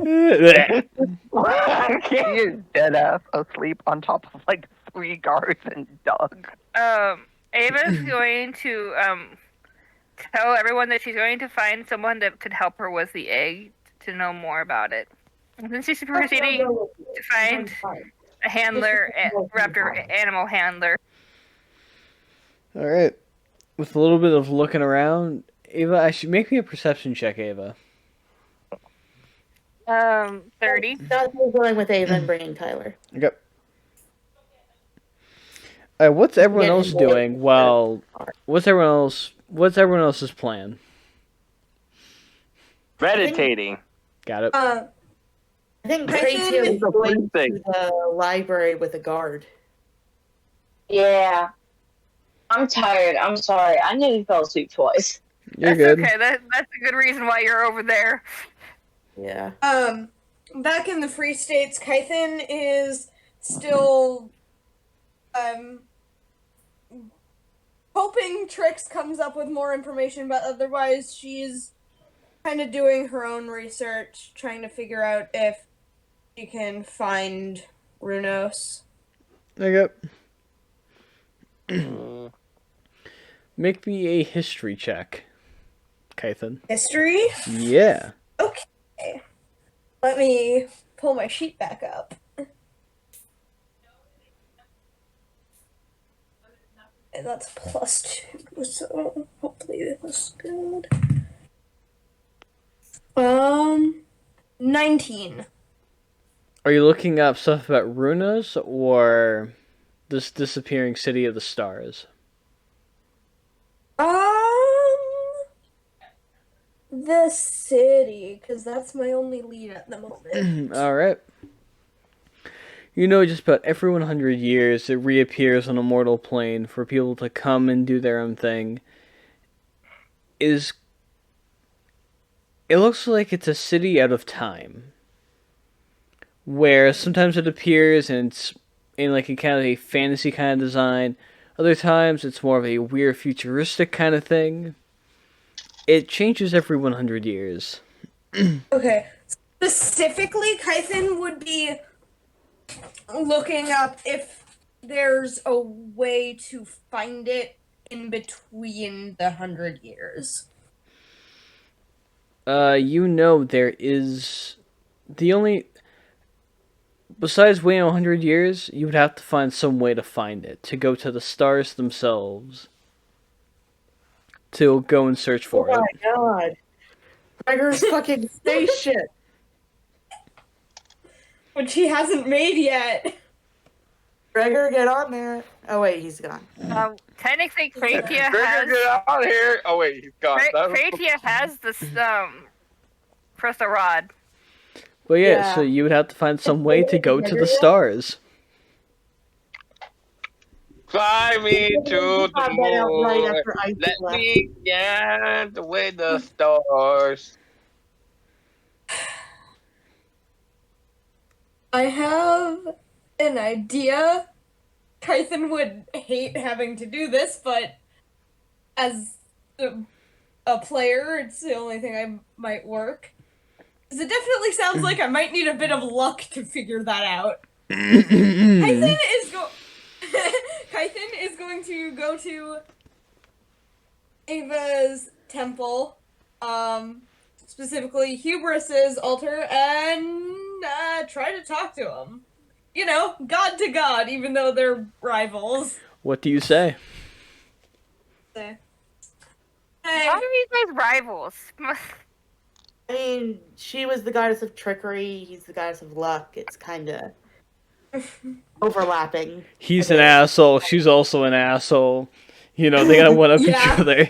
He is dead ass asleep on top of like 3 guards and Doug. Ava's going to tell everyone that she's going to find someone that could help her with the egg to know more about it. And then she's proceeding to find a handler, raptor animal handler. All right. With a little bit of looking around, Ava, I should make me a perception check, Ava. 30. That's me going with Ava and bringing Tyler. Okay. What's everyone Yeah, else and- doing? Well, what's everyone else's plan? Meditating. Got it. I think Kaithen Kaithen is is the going first thing. to the library with a guard. Yeah. I'm tired. I'm sorry. I nearly fell asleep twice. You're That's good. okay. That's a good reason why you're over there. Yeah. Back in the Free States, Kaithen is still, hoping Trix comes up with more information, but otherwise she's kind of doing her own research, trying to figure out if she can find Runos. Okay. Make me a history check. Kaithen. History? Yeah. Okay. Let me pull my sheet back up. And that's +2, so hopefully this is good. 19. Are you looking up stuff about runas or this disappearing city of the stars? The city, because that's my only lead at the moment. Alright. You know, just about every 100 years, it reappears on a mortal plane for people to come and do their own thing. It looks like it's a city out of time. Where sometimes it appears and it's in like a kind of a fantasy kind of design. Other times it's more of a weird futuristic kind of thing. It changes every 100 years. Okay. Specifically, Kaithen would be looking up if there's a way to find it in between the 100 years. You know there is... The only... Besides waiting 100 years, you would have to find some way to find it. To go to the stars themselves. To go and search for it. Oh my god. Gregor's fucking spaceship. Which he hasn't made yet. Gregor, get on there. Oh wait, he's gone. Technically, Kratia Gregor, has... get out here! Oh wait, he's gone. Kratia has this, crystal rod. But yeah, so you would have to find some way to go to the stars. Fly me to the moon. Right after Ice Let left. me get away the stars. I have an idea. Kaithen would hate having to do this, but as a player, it's the only thing I might work. Because it definitely sounds like I might need a bit of luck to figure that out. Kaithen is going to go to Ava's temple, specifically Hubris's altar, and try to talk to him. You know, god to god, even though they're rivals. What do you say? Hey. How are you guys rivals? I mean, she was the goddess of trickery, he's the goddess of luck. It's kind of overlapping. He's an asshole, she's also an asshole. You know, they gotta one-up each other.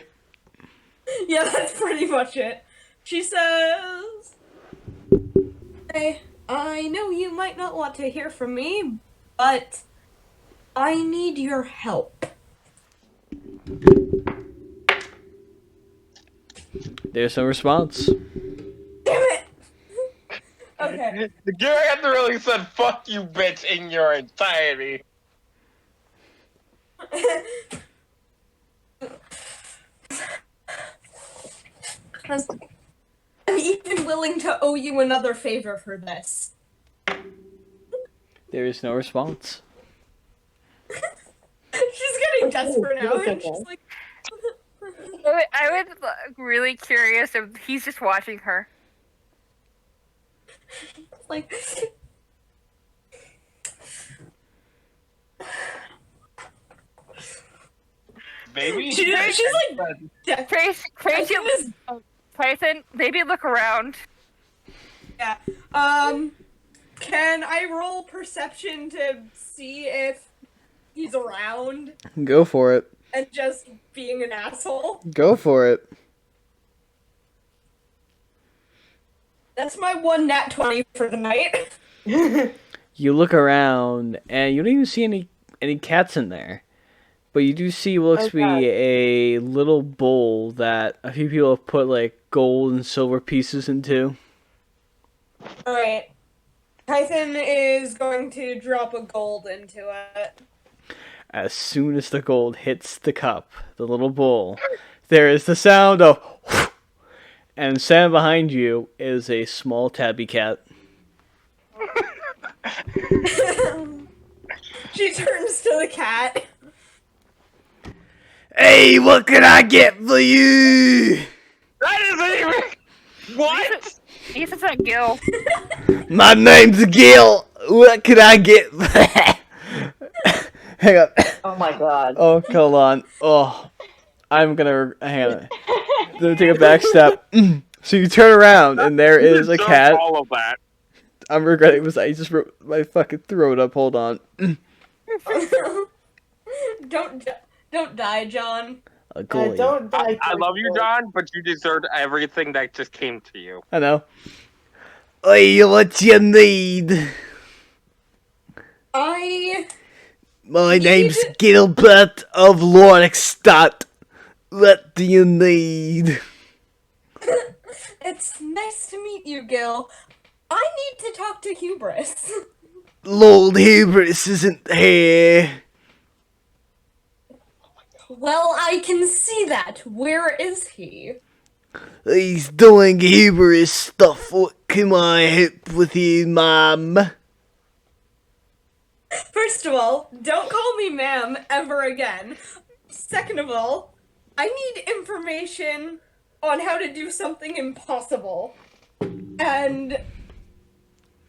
Yeah, that's pretty much it. She says, "Hey, I know you might not want to hear from me, but I need your help." There's no response. Damn it! Okay. Gary really said "fuck you, bitch" in your entirety. I'm even willing to owe you another favor for this. There is no response. She's getting desperate now, and she's like... I was really curious if he's just watching her. like... Baby, she's like... Crazy Python, maybe look around. Yeah. Can I roll perception to see if he's around? Go for it. And just being an asshole? Go for it. That's my one nat 20 for the night. You look around, and you don't even see any cats in there. But you do see what looks to be a little bowl that a few people have put, like, gold and silver pieces into. Alright. Kaithen is going to drop a gold into it. As soon as the gold hits the cup, the little bowl, there is the sound of whoosh, and standing behind you is a small tabby cat. She turns to the cat. Hey, what can I get for you? That isn't even. What? He says that Gil. My name's Gil. What can I get? Hang on. Oh my god. Oh, hold on. Oh, I'm gonna hang on. Let me take a back step. So you turn around and there is a cat. All of that. I'm regretting this. I just wrote my fucking throat up. Hold on. Don't die, John. Don't die. I love you, John, but you deserved everything that just came to you. I know. Hey, what you need? My name's Gilbert of Lorikstadt. What do you need? It's nice to meet you, Gil. I need to talk to Hubris. Lord Hubris isn't here. Well, I can see that. Where is he? He's doing Hubris stuff. What can I help with you, ma'am? First of all, don't call me ma'am ever again. Second of all, I need information on how to do something impossible. And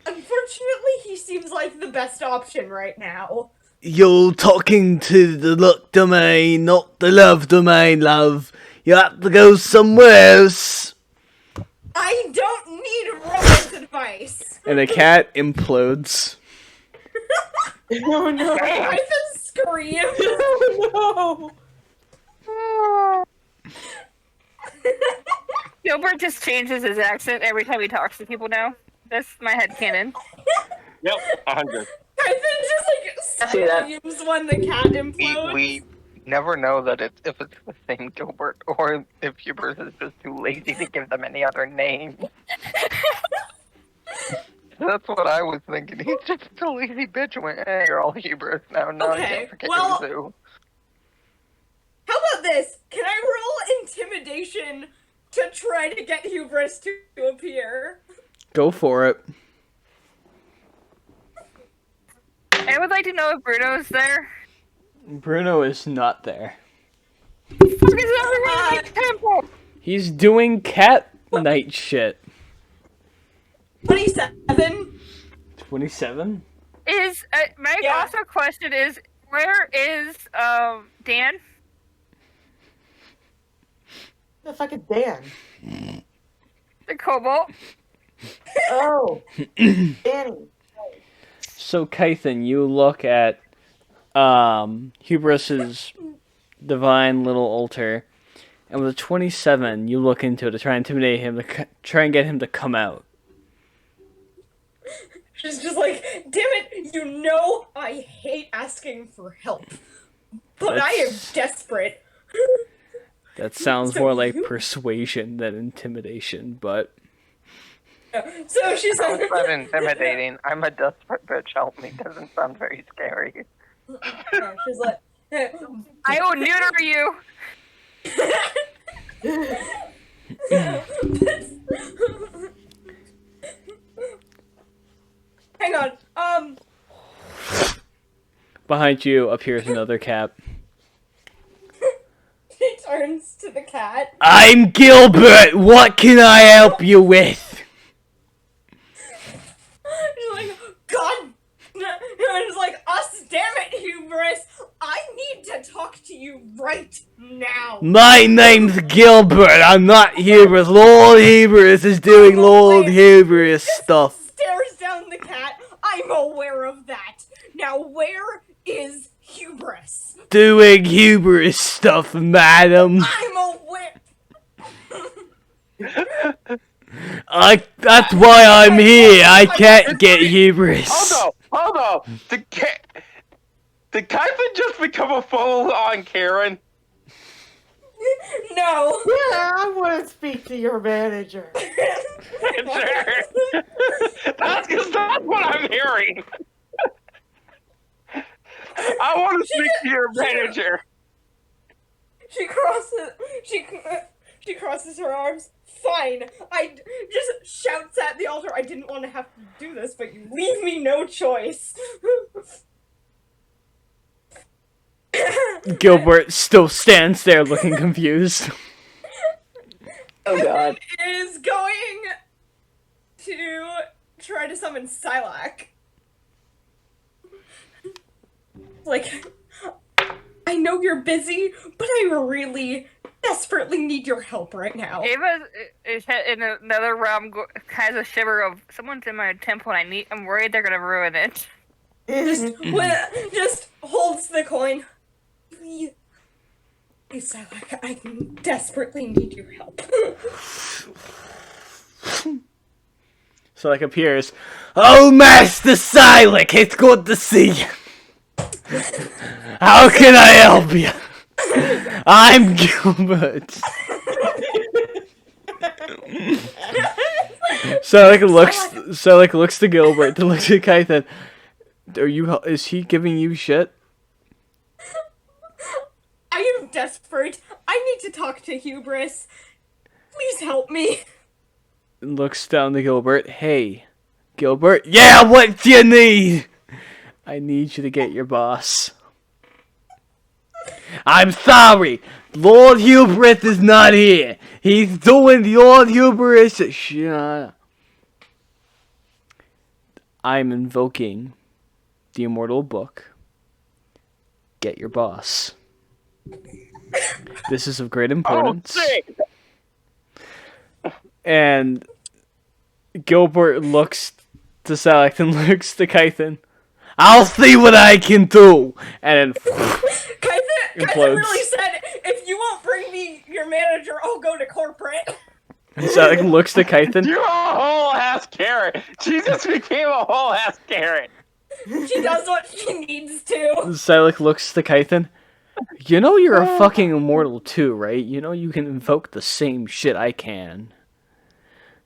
unfortunately, he seems like the best option right now. You're talking to the luck domain, not the love domain, love. You have to go somewhere else. I don't need romance advice. And the cat implodes. Oh no! I just scream. Oh no! Gilbert just changes his accent every time he talks to people now. That's my headcanon. Yep, 100. Kaithen just I see that. screams when the cat implodes. We never know that if it's the same Gilbert or if Hubris is just too lazy to give them any other name. That's what I was thinking. He's just a lazy bitch and went, hey, you're all Hubris now. No, Okay, you can't forget well- Yuzu. How about this? Can I roll intimidation to try to get Hubris to appear? Go for it. I would like to know if Bruno's there. Bruno is not there. Fuck is everyone in the temple? He's doing cat night shit. 27. 27? Is my Yeah. also question is where is Dan? The fucking Dan. The Cobalt? Oh, Danny. So, Kaithen, you look at Hubris's divine little altar, and with a 27, you look into it to try and intimidate him, to try and get him to come out. She's just like, damn it, you know I hate asking for help. But I am That's- desperate. That sounds So more like you- persuasion than intimidation, but So she's Sounds like, not intimidating. I'm a desperate bitch, help me. Doesn't sound very scary. she's like, I will neuter you. hang on, behind you appears another cat. she turns to the cat. I'm Gilbert! What can I help you with? She's like, God! And it's like, us, damn it, Hubris! I need to talk to you right now! My name's Gilbert, I'm not Hubris. Lord Hubris is doing Lord Hubris stuff. Stares down the cat. I'm aware of that. Now, where is Hubris? Doing Hubris stuff, madam. I'm aware. That's why I'm here. I can't get Hubris. Hold on. Did Kaithen just become a full-on Karen? No. Yeah, I want to speak to your manager. That's what I'm hearing. I want to speak to your manager. She crosses her arms. Fine. I just shouts at the altar. I didn't want to have to do this, but you leave me no choice. Gilbert still stands there looking confused. Oh god. is going to try to summon Silac. Like, I know you're busy, but I really desperately need your help right now. Ava is in another realm. Has a shiver of someone's in my temple, and I'm worried they're gonna ruin it. Just holds the coin. Please, Silac, I desperately need your help. So like appears. Oh, Master Silac, it's good to see you. How can I help you? I'm Gilbert. So looks to Gilbert to look to Kaithen. Is he giving you shit? I am desperate. I need to talk to Hubris. Please help me. Looks down to Gilbert. Hey, Gilbert. Yeah, what do you need? I need you to get your boss. I'm sorry. Lord Hubris is not here. He's doing the Lord Hubris shit. I'm invoking the immortal book. Get your boss. This is of great importance. And Gilbert looks to Silac and looks to Kaithen. I'll see what I can do! And then Kaithen really said, if you won't bring me your manager, I'll go to corporate. And Silac looks to Kaithen. You're a whole ass carrot. She just became a whole ass carrot. She does what she needs to. Silac looks to Kaithen. You know you're a fucking immortal too, right? You know you can invoke the same shit I can.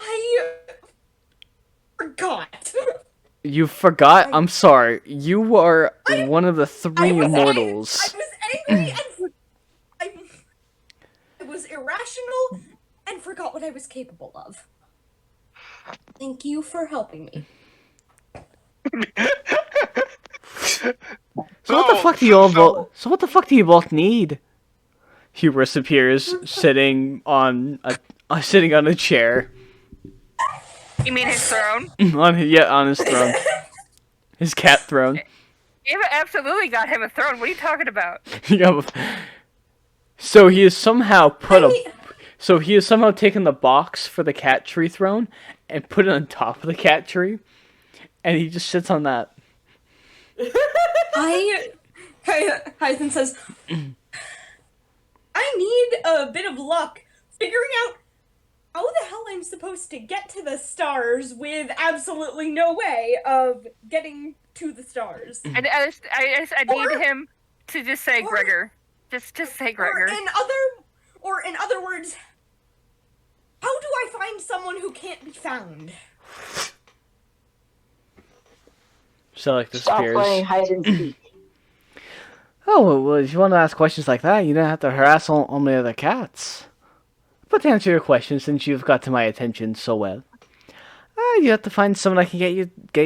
I forgot. You forgot? I'm sorry. You are one of the three immortals. I was angry and I was irrational and forgot what I was capable of. Thank you for helping me. So what the fuck do you both need? Hubris appears sitting on a chair. You mean his throne? on his throne. His cat throne. Ava absolutely got him a throne. What are you talking about? Yeah. So he has somehow taken the box for the cat tree throne and put it on top of the cat tree, and he just sits on that. Kaithen says, I need a bit of luck figuring out how the hell I'm supposed to get to the stars with absolutely no way of getting to the stars. I need him to just say Gregor. Just say Gregor. Or in other words, how do I find someone who can't be found? Silac Stop disappears. playing hide and seek. Oh, well, if you want to ask questions like that, you don't have to harass all my other cats. But to answer your question, since you've got to my attention so well, you have to find someone that can get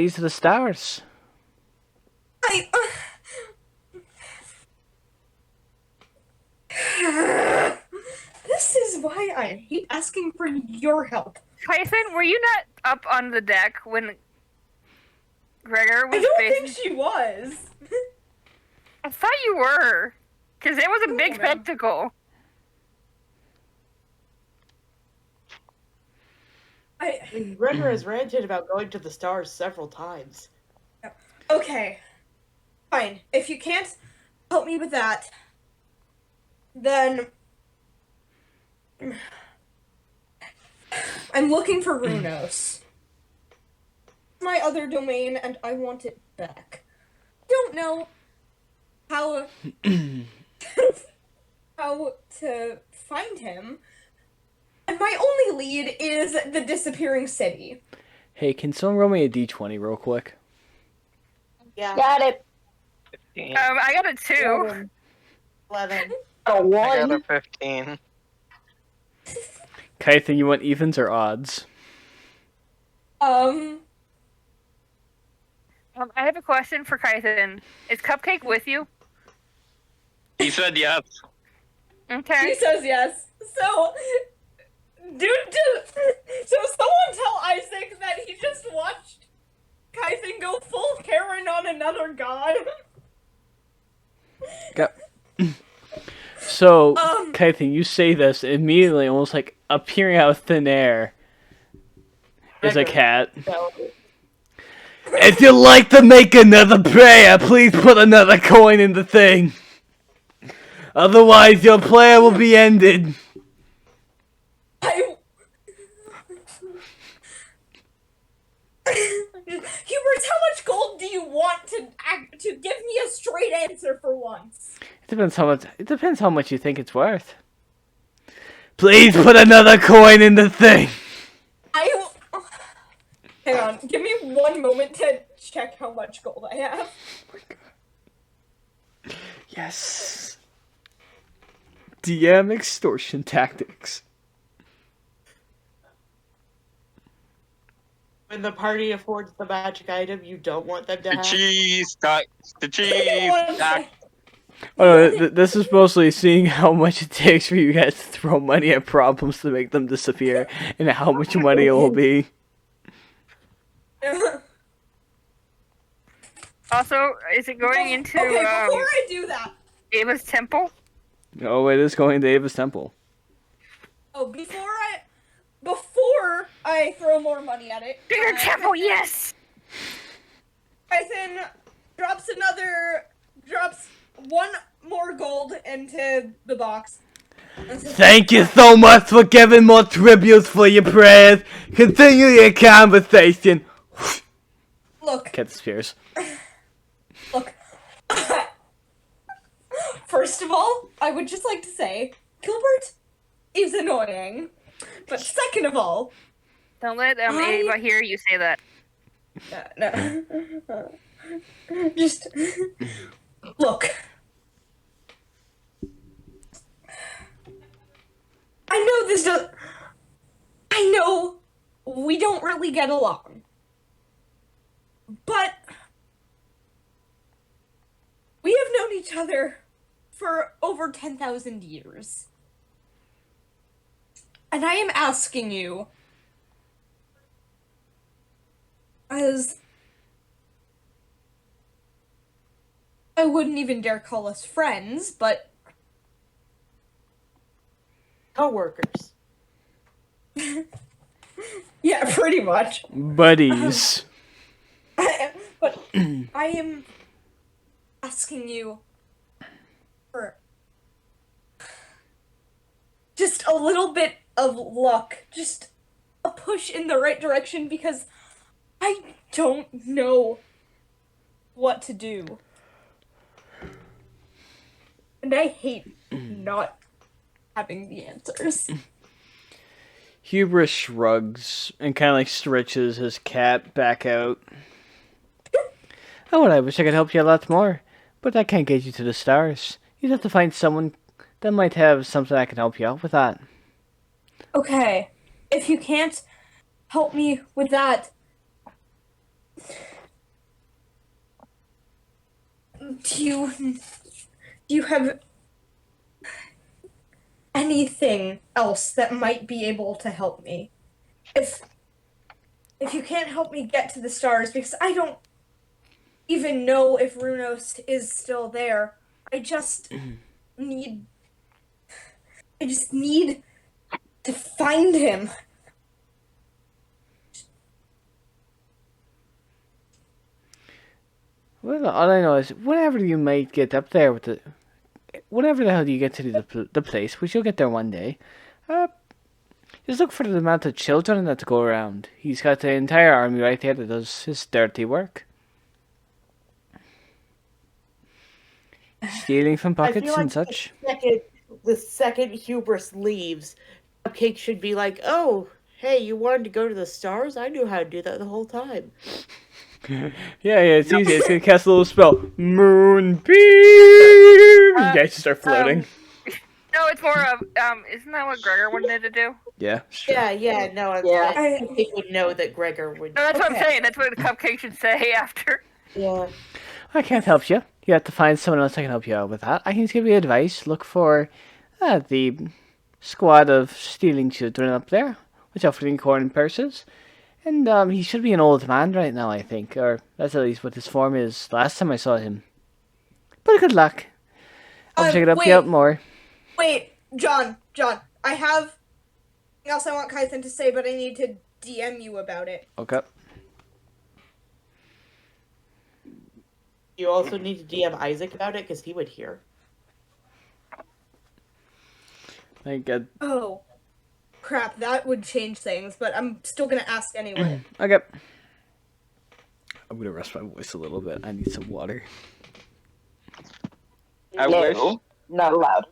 you to the stars. This is why I hate asking for your help. Kaithen, were you not up on the deck when Gregor was I don't think she was. I thought you were. Because it was a big spectacle. Gregor has ranted about going to the stars several times. Okay. Fine. If you can't help me with that, then I'm looking for Runos. My other domain, and I want it back. Don't know how to find him. And my only lead is the disappearing city. Hey, can someone roll me a d20 real quick? Yeah. Got it. 15. I got a 2. 11. A I got 1. a 15. Kaithen, you want evens or odds? I have a question for Kaithen. Is Cupcake with you? He said yes. Okay. He says yes. So, So someone tell Isaac that he just watched Kaithen go full Karen on another god. So, Kaithen, you say this immediately, almost like appearing out of thin air, is a cat. If you'd like to make another prayer, please put another coin in the thing. Otherwise, your prayer will be ended. Hubris, how much gold do you want to give me a straight answer for once? It depends how much you think it's worth. Please put another coin in the thing. Hang on, give me 1 moment to check how much gold I have. Oh my God. Yes. DM extortion tactics. When the party affords the magic item you don't want them to The have. cheese, got the cheese. Got... Oh, this is mostly seeing how much it takes for you guys to throw money at problems to make them disappear, and how much money it will be. Also, is it going into Okay, before I do that. Ava's temple? Oh, it is going to Ava's temple. Oh, before I throw more money at it. Bigger temple, yes! Kaithen drops 1 more gold into the box. Thank you so much for giving more tributes for your prayers. Continue your conversation. Look. Cat disappears. Look. First of all, I would just like to say, Gilbert is annoying. But second of all... Don't let Ava hear you say that. No. Just... Look. I know we don't really get along. But... we have known each other for over 10,000 years. And I am asking you, as I wouldn't even dare call us friends, but co-workers. Yeah, pretty much. Buddies. But I am asking you for just a little bit of luck, just a push in the right direction, because I don't know what to do. And I hate not having the answers. Hubris shrugs and kind of like stretches his cat back out. Oh, and I wish I could help you a lot more, but I can't get you to the stars. You'd have to find someone that might have something that can help you out with that. Okay, if you can't help me with that, do you have anything else that might be able to help me? If you can't help me get to the stars, because I don't even know if Runos is still there, I just need to find him. Well, all I know is whenever you might get up there with whenever the hell you get to the place, which you'll get there one day, just look for the amount of children that go around. He's got the entire army right there that does his dirty work. Stealing from pockets and such. The second Hubris leaves, Cupcake should be like, "Oh, hey, you wanted to go to the stars? I knew how to do that the whole time." Yeah, it's easy. It's gonna cast a little spell. Moonbeam! You guys just start floating. No, it's more of, isn't that what Gregor wanted to do? Yeah, sure. No, I would know that Gregor would. No, that's what I'm saying. That's what the Cupcake should say after. Yeah. I can't help you. You have to find someone else that can help you out with that. I can give you advice. Look for the squad of stealing children up there, with offering corn and purses. And he should be an old man right now, I think, or that's at least what his form is last time I saw him. But good luck. I'll check it up you out more. Wait, John, I have something else I want Kaithen to say, but I need to DM you about it. Okay. You also need to DM Isaac about it, because he would hear. Thank God. Oh, crap, that would change things, but I'm still gonna ask anyway. Okay. I'm gonna rest my voice a little bit. I need some water. I wish. Not allowed.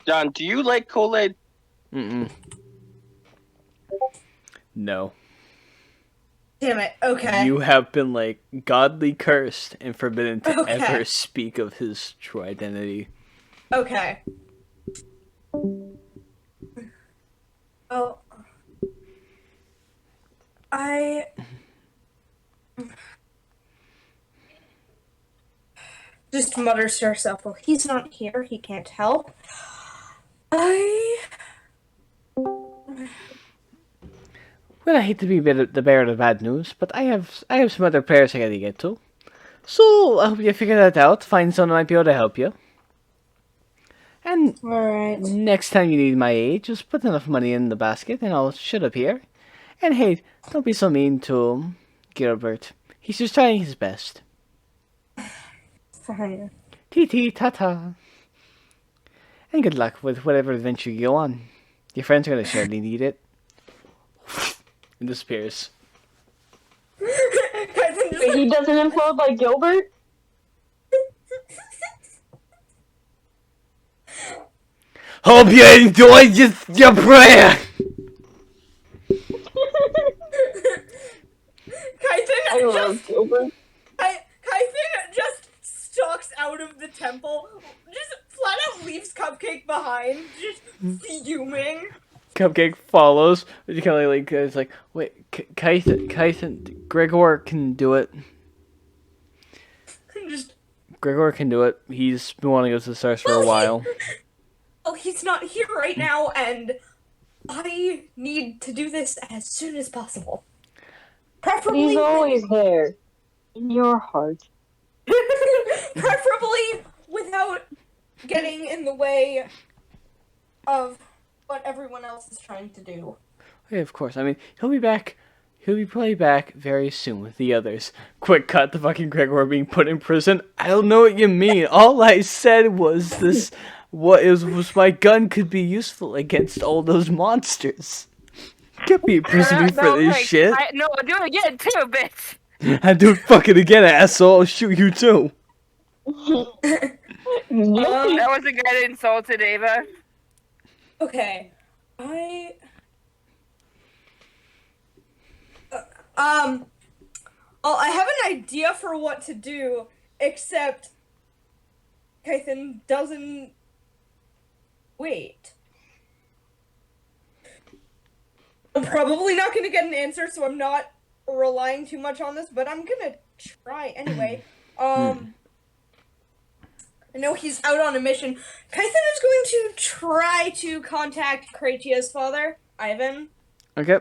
John, do you like Kool-Aid? Mm-mm. No. Damn it, okay. You have been, like, godly cursed and forbidden to Okay. ever speak of his true identity. Okay. Oh. I... Just mutters to herself, well, he's not here, he can't help. Well, I hate to be the bearer of bad news, but I have some other players I gotta get to. So, I hope you figure that out, find someone who might be able to help you. And Alright. next time you need my aid, just put enough money in the basket and I'll shut up here. And hey, don't be so mean to Gilbert. He's just trying his best. Fine. TT, ta-ta. And good luck with whatever adventure you go on. Your friends are gonna surely need it. And disappears. Wait, he doesn't implode like Gilbert? Hope you enjoyed your prayer! I love Gilbert. Kaithen just stalks out of the temple, just flat out leaves Cupcake behind, just fuming. Cupcake follows. You kind of like, it's like, wait, Kaithen, Gregor can do it. Just, Gregor can do it. He's been wanting to go to the stars for a while. oh, he's not here right now, and I need to do this as soon as possible. Preferably, He's always there. In your heart. preferably without getting in the way of what everyone else is trying to do. Yeah, of course. I mean, he'll be back. He'll be probably back very soon with the others. Quick cut to fucking Gregor being put in prison. I don't know what you mean. All I said was this. Was my gun could be useful against all those monsters. Can't be in prison for this shit. No, do it again too, bitch. I do it fucking again, asshole. I'll shoot you too. That was a guy that insulted Ava. Okay, I have an idea for what to do, except Kaithen doesn't wait. I'm probably not going to get an answer, so I'm not relying too much on this, but I'm going to try anyway. I know he's out on a mission. Kaithen is going to try to contact Kratia's father, Ivan. Okay.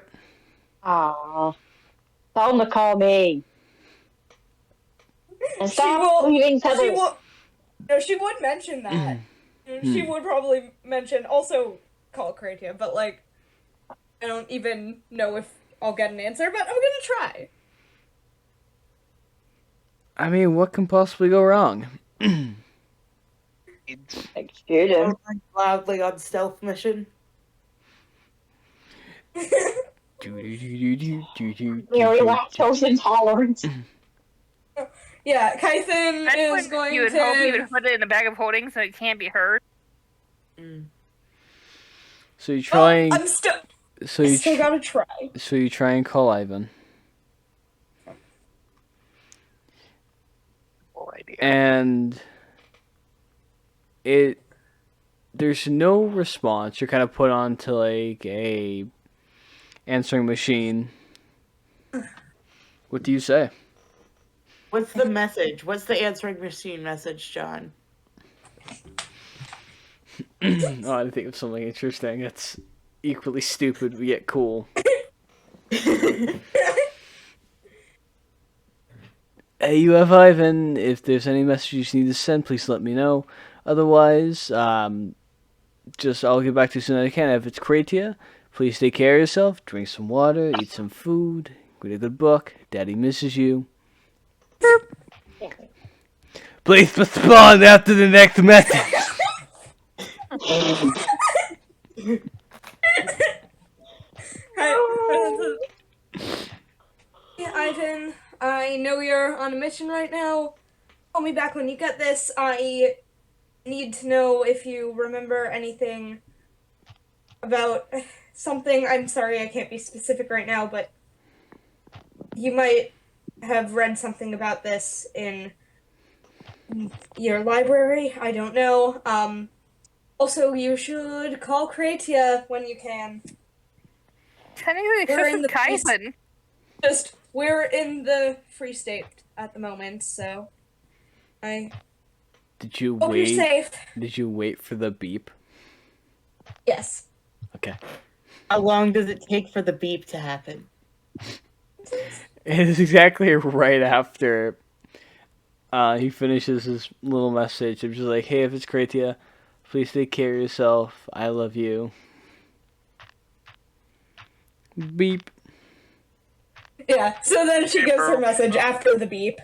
Aww. Tell him to call me. And stop leaving feathers. She would mention that. She would probably mention, also call Kratia, but like, I don't even know if I'll get an answer, but I'm gonna try. I mean, what can possibly go wrong? Excuse him. Loudly on stealth mission. Very lactose intolerant. Yeah, Kaithen is going you would hope you would put it in a bag of holding so it can't be heard. So you try. I'm still. So you still gotta try. So you try and call Ivan. And there's no response. You're kind of put onto like a answering machine. What do you say? What's the message? What's the answering machine message, John? Oh, I think of something interesting. That's equally stupid but yet cool. Hey, you have Ivan. If there's any messages you need to send, please let me know. Otherwise, just I'll get back to you as soon as I can. If it's Kratia, please take care of yourself. Drink some water, eat some food, read a good book. Daddy misses you. Please respond after the next message. Yeah, Ivan, I know you're on a mission right now. Call me back when you get this. I need to know if you remember anything about something. I'm sorry I can't be specific right now, but you might have read something about this in your library. I don't know. Also, you should call Kratia when you can. Technically, We're it's in the just Kaithen. We're in the Free State at the moment, so I Did you hope you're wait? safe. Did you wait for the beep? Yes. Okay. How long does it take for the beep to happen? It is exactly right after he finishes his little message. I'm just like, hey, if it's Kratia, please take care of yourself. I love you. Beep. Yeah, so then she gives her message after the beep.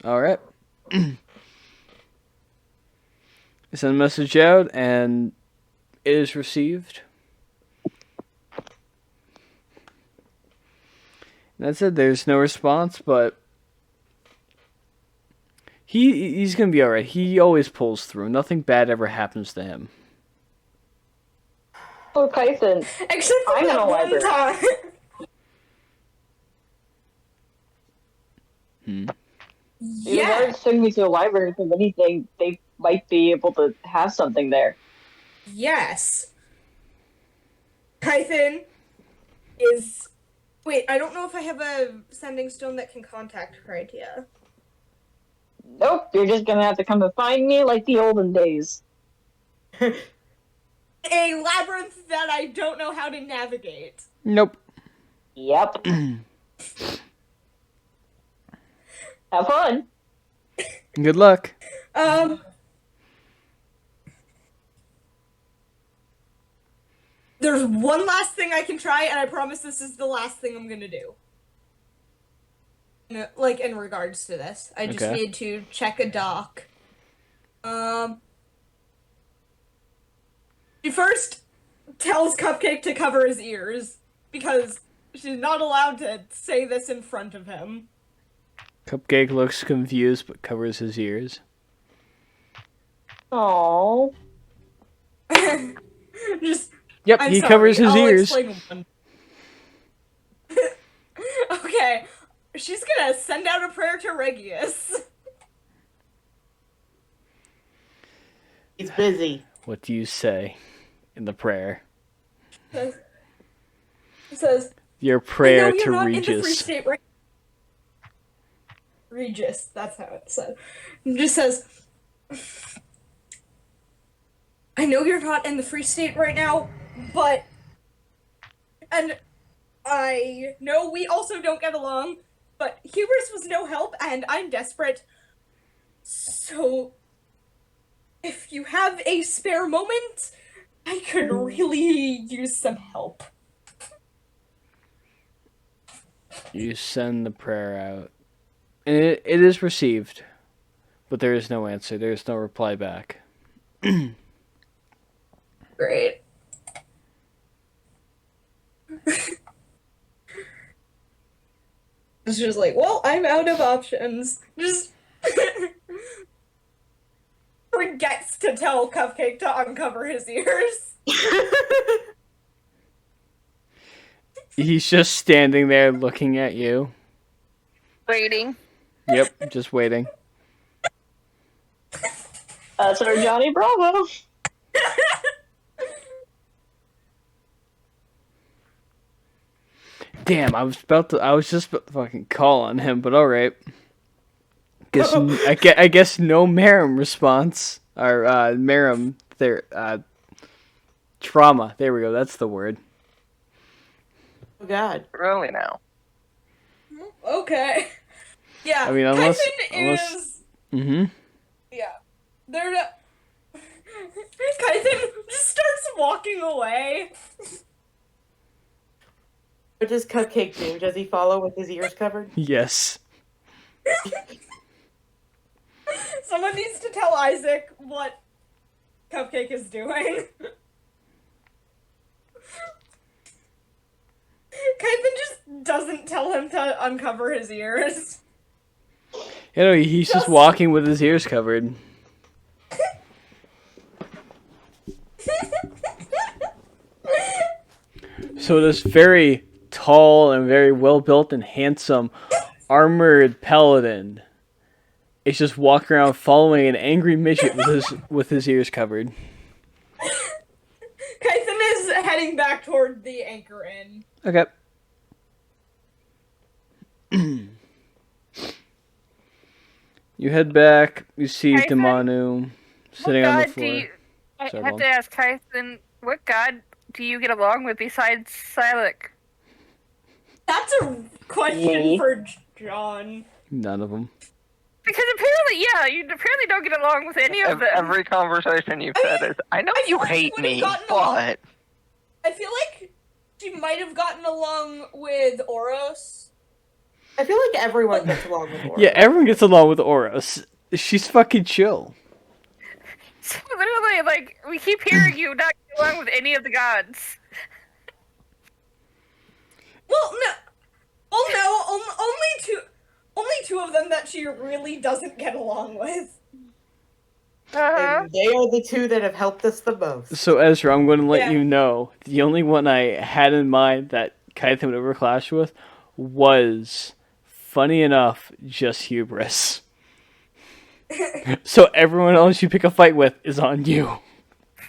Alright. Send a message out, and it is received. That's it. There's no response, but he's gonna be alright. He always pulls through. Nothing bad ever happens to him. Oh, Kaithen, Except for I'm in that a one library. time. You Yeah. guys took me to a library. If anything, they might be able to have something there. Yes. Kaithen is... Wait, I don't know if I have a sending stone that can contact Kratia. Nope, you're just gonna have to come and find me like the olden days. A labyrinth that I don't know how to navigate. Nope. Yep. Have fun. Good luck. There's one last thing I can try, and I promise this is the last thing I'm gonna do. Like, in regards to this. I just Okay. need to check a doc. She first tells Cupcake to cover his ears, because she's not allowed to say this in front of him. Cupcake looks confused but covers his ears. Aww. Just Yep, I'm he sorry, covers his I'll ears. explain one. Okay, she's gonna send out a prayer to Regius. He's busy. What do you say in the prayer? It says, Your I prayer know you're to not in the Free Regis. State right. Regis, that's how it said. It just says, I know you're not in the Free State right now, but... And I know we also don't get along, but Hubris was no help, and I'm desperate. So, if you have a spare moment, I could really use some help. You send the prayer out. And it is received. But there is no answer. There is no reply back. Great. It's just like, well, I'm out of options. Just forgets to tell Cupcake to uncover his ears. He's just standing there looking at you. Waiting. Yep, just waiting. That's our Johnny Bravo. Damn, I was just about to fucking call on him, but alright. I guess no Marum response. Or Marum There, trauma. There we go. That's the word. Oh God. Really now. Okay. Yeah. I mean, unless Kaithen is. Mm-hmm. Yeah. They're not. Kaithen just starts walking away. What does Cupcake do? Does he follow with his ears covered? Yes. Someone needs to tell Isaac what Cupcake is doing. Kaithen just doesn't tell him to uncover his ears. You know, he's just walking with his ears covered. So this very tall and very well-built and handsome armored paladin is just walking around following an angry midget with his ears covered. Kaithen is heading back toward the Anchor Inn. Okay. You head back. You see Kaithen? Domanu sitting on the God, floor. I Sorry, have Mom. to ask Kaithen, what god do you get along with besides Silik? That's a question Me? for John. None of them. Because apparently, yeah, you apparently don't get along with any of them. Every conversation you've said is, I know I you thought she hate would've me, gotten along. but... I feel like she might have gotten along with Oros. I feel like everyone gets along with Laura. Yeah, everyone gets along with Oros. She's fucking chill. So literally, like, we keep hearing you not get along with any of the gods. Well, no. Well, no. Only two of them that she really doesn't get along with. Uh-huh. And they are the two that have helped us the most. So Ezra, I'm going to let Yeah. you know the only one I had in mind that Kaithen would ever clash with was, funny enough, just hubris. So everyone else you pick a fight with is on you.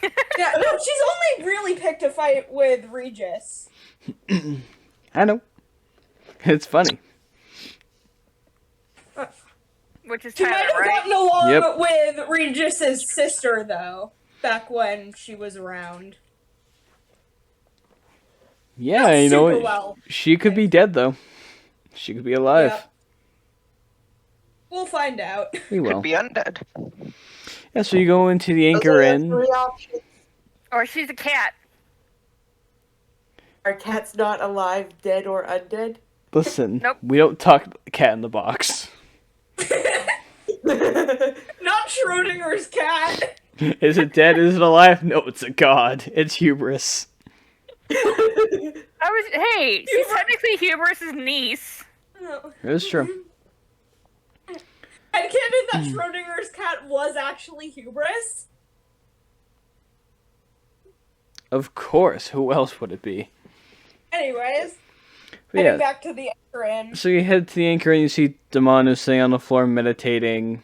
Yeah, no, she's only really picked a fight with Regis. I know. It's funny. Which is She kind might of have right. gotten along Yep. with Regis's sister, though, back when she was around. Yeah, Not you know super what? well. She could be dead though. She could be alive. Yep. We'll find out. We will. Could be undead. Yeah, so you go into the Those Anchor are the Inn. three options. Or she's a cat. Are cats not alive, dead, or undead? Listen, Nope. we don't talk cat in the box. Not Schrodinger's cat. Is it dead? Is it alive? No, it's a god. It's hubris. Hey, she's technically Hubris' niece. No. It's true. I can't that Schrodinger's cat was actually Hubris. Of course. Who else would it be? Anyways, But heading yeah. back to the Anchor Inn. So you head to the Anchor and you see Domanu sitting on the floor meditating,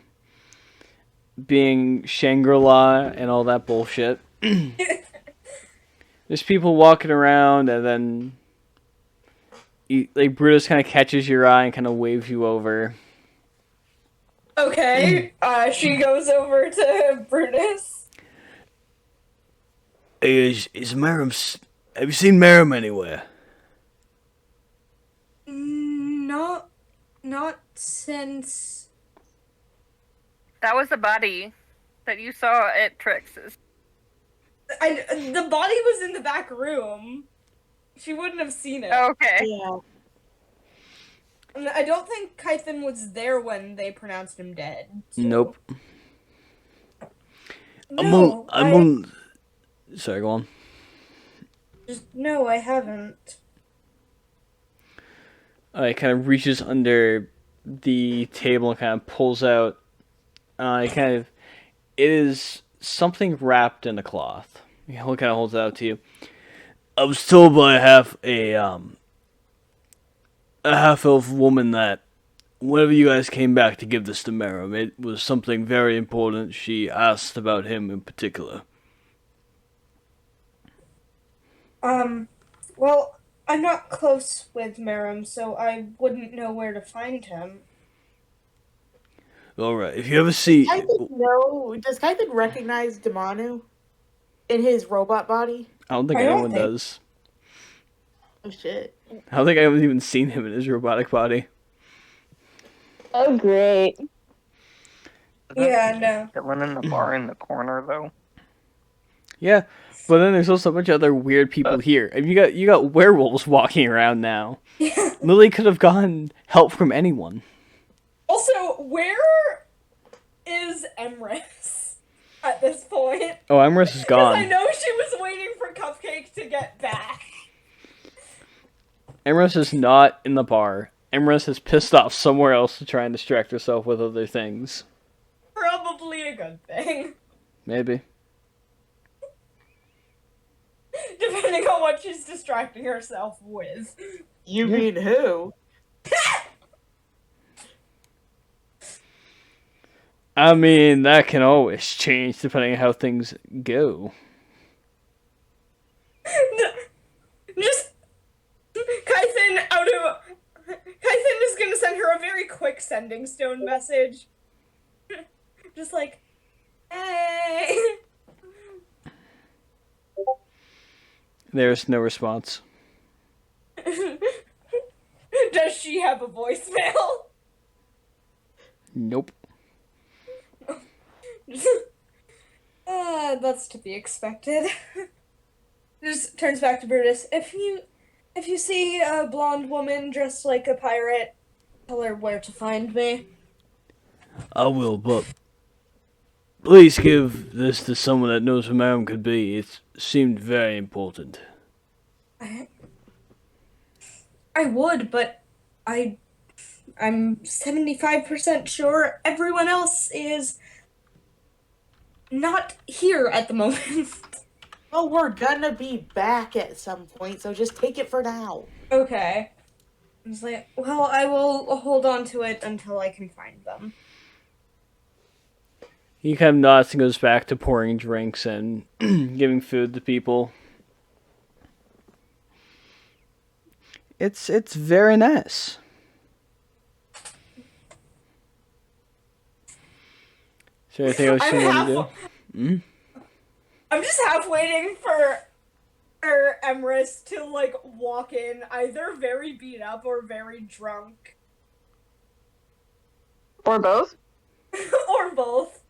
being Shangri-La and all that bullshit. There's people walking around, and then Brutus kind of catches your eye and kind of waves you over. Okay, she goes over to Brutus. Hey, is Merrim? Have you seen Merrim anywhere? Not since. That was the body that you saw at Trix's. The body was in the back room. She wouldn't have seen it. Okay. Yeah. And I don't think Kaithen was there when they pronounced him dead. So. Nope. No, Sorry, go on. No, I haven't. It kind of reaches under the table and kind of pulls out. It is something wrapped in a cloth. He kind of holds it out to you. I was told by a half-elf woman that whenever you guys came back to give this to Merrim, it was something very important. She asked about him in particular. Well, I'm not close with Merrim, so I wouldn't know where to find him. All right, if you ever see, Does Kaithen recognize Domanu? in his robot body? I don't think anyone does. Oh shit. I don't think I've even seen him in his robotic body. Oh, great. Yeah, no. Chilling in the bar in the corner, though. Yeah, but then there's also a bunch of other weird people here. I mean, you got werewolves walking around now. Yeah. Lilly could have gotten help from anyone. Also, where is Emrys at this point? Oh, Emrys is Because I gone. know she was waiting for Cupcake to get back. Emrys is not in the bar. Emrys is pissed off somewhere else to try and distract herself with other things. Probably a good thing. Maybe. Depending on what she's distracting herself with. You mean who? I mean, that can always change depending on how things go. Just Kaithen Kaithen is gonna send her a very quick sending stone message. Just like, hey. There's no response. Does she have a voicemail? Nope. That's to be expected. Just turns back to Brutus. If you see a blonde woman dressed like a pirate, tell her where to find me. I will, but please give this to someone that knows who Ma'am could be. It seemed very important. I would, but I'm 75% sure everyone else is not here at the moment. Oh, we're gonna be back at some point, so just take it for now. Okay. I was like, well, I will hold on to it until I can find them. He kind of nods and goes back to pouring drinks and giving food to people. It's very nice. Is there anything else you want to do? Hmm? I'm just half waiting for Emrys to, like, walk in either very beat up or very drunk. Or both? Or both.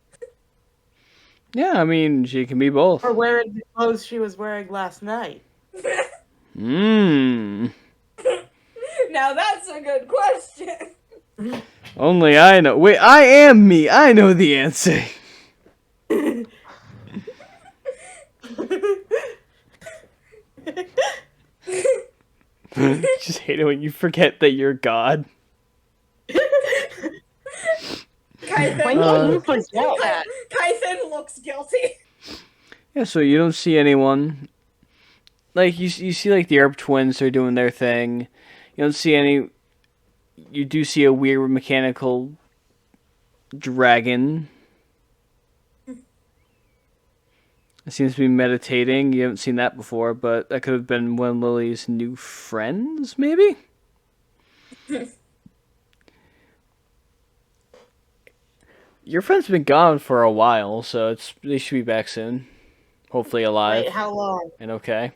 Yeah, I mean, she can be both. Or wearing the clothes she was wearing last night. Mmm. Now that's a good question. Only I know. Wait, I am me. I know the answer. Just hate it when you forget that you're God. Kaithen, you forget that? Kaithen looks guilty. Yeah, so you don't see anyone. Like, you see, like, the Herb twins are doing their thing. You don't see any. You do see a weird mechanical dragon. It seems to be meditating. You haven't seen that before, but that could have been one of Lily's new friends, maybe? Your friend's been gone for a while, so they should be back soon. Hopefully alive. Wait, how long? And okay.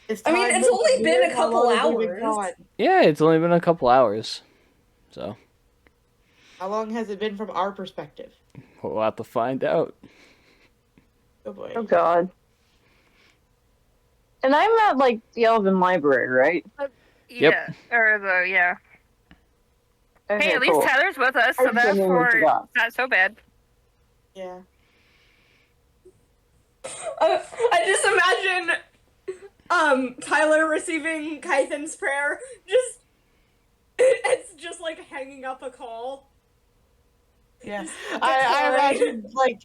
I mean, it's only been a couple hours. Yeah, it's only been a couple hours. So. How long has it been from our perspective? We'll have to find out. Oh boy. Oh god. And I'm at, like, the Elven Library, right? Yeah. Yeah. Okay, Hey, at least cool. Tyler's with us, so I genuinely therefore forgot. it's not so bad. Yeah. I just imagine Tyler receiving Kaithen's prayer. It's just like hanging up a call. Yeah. I imagine, like,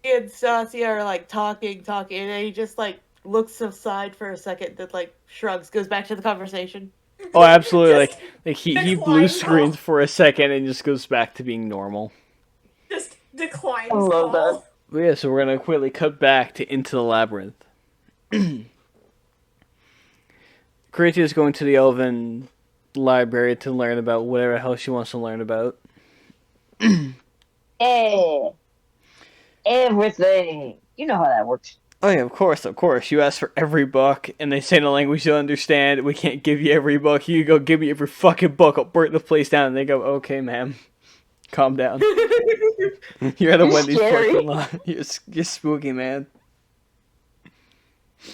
he and Stasia are, like, talking, and then he just, like, looks aside for a second, then, like, shrugs, goes back to the conversation. Oh, absolutely. Like he blue declines screens call. for a second and just goes back to being normal. Just declines I love call. that. But yeah, so we're gonna quickly cut back to Into the Labyrinth. Karate is going to the Elven library to learn about whatever the hell she wants to learn about. Hey. everything. You know how that works. Oh yeah, of course, of course. You ask for every book, and they say in a language you understand. We can't give you every book. You go give me every fucking book. I'll burn the place down. And they go, okay, ma'am, calm down. You're at a You're Wendy's scary. parking lot. You're spooky, man.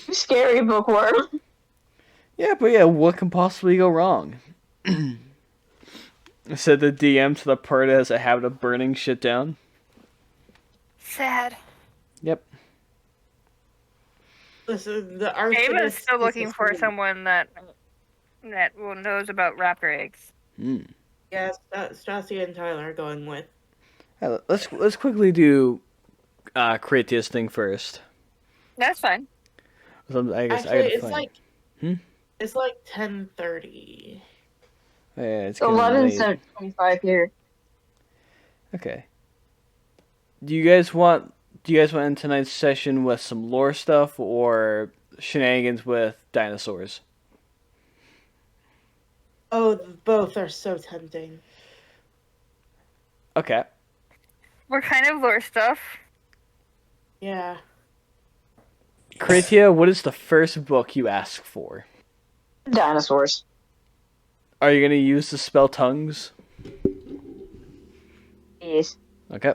You scary bookworm. Yeah, but yeah, what can possibly go wrong? Said the DM to the part that has a habit of burning shit down. Sad. Yep. Listen, the Ava is arsonist still is looking a for student. someone that knows about raptor eggs. Yes, Stassi and Tyler are going with. Let's quickly do Critias thing first. That's fine. So I guess Actually, I gotta it's find. like it's like 10:30. Yeah, it's getting late. 11:25 here. Okay. Do you guys want to end tonight's session with some lore stuff or shenanigans with dinosaurs? Oh, both are so tempting. Okay. What kind of lore stuff? Yeah. Kritia, what is the first book you ask for? Dinosaurs. Are you gonna use the spell tongues? Yes. Okay.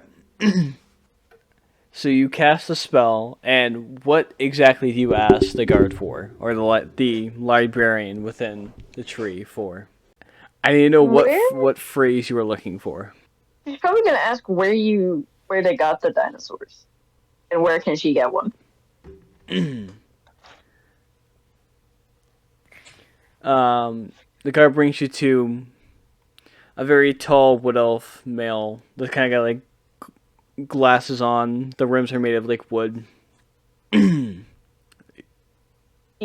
So you cast a spell, and what exactly do you ask the guard for, or the librarian within the tree for? I need to know what phrase you were looking for. She's probably gonna ask where they got the dinosaurs, and where can she get one. The guard brings you to a very tall wood elf male. The kind of got like glasses on. The rims are made of like wood. He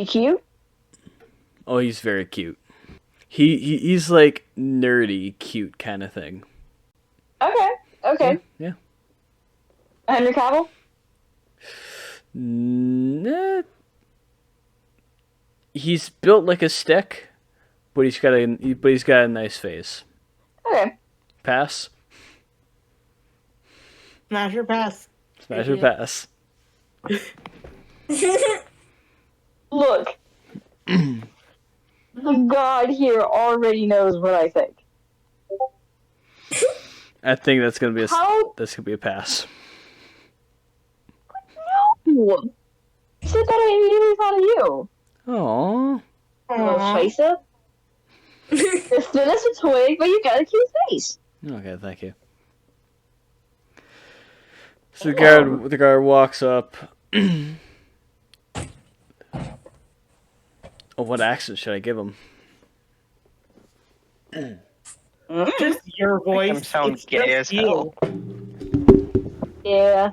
cute? Oh, he's very cute. He's like nerdy cute kind of thing. Okay. Yeah. Henry Cavill? Nah. He's built like a stick, but he's got a nice face. Okay. Pass. Smash or pass. Smash or pass. Look. The god here already knows what I think. I think that's gonna be How? that's gonna be a pass. No. You said that I immediately thought of you. Aww. Little chaser. You're thin as a twig, but you got a cute face. Okay, thank you. So the guard walks up. Oh, what accent should I give him? Just your voice. Him sound It's gay just as hell. Yeah.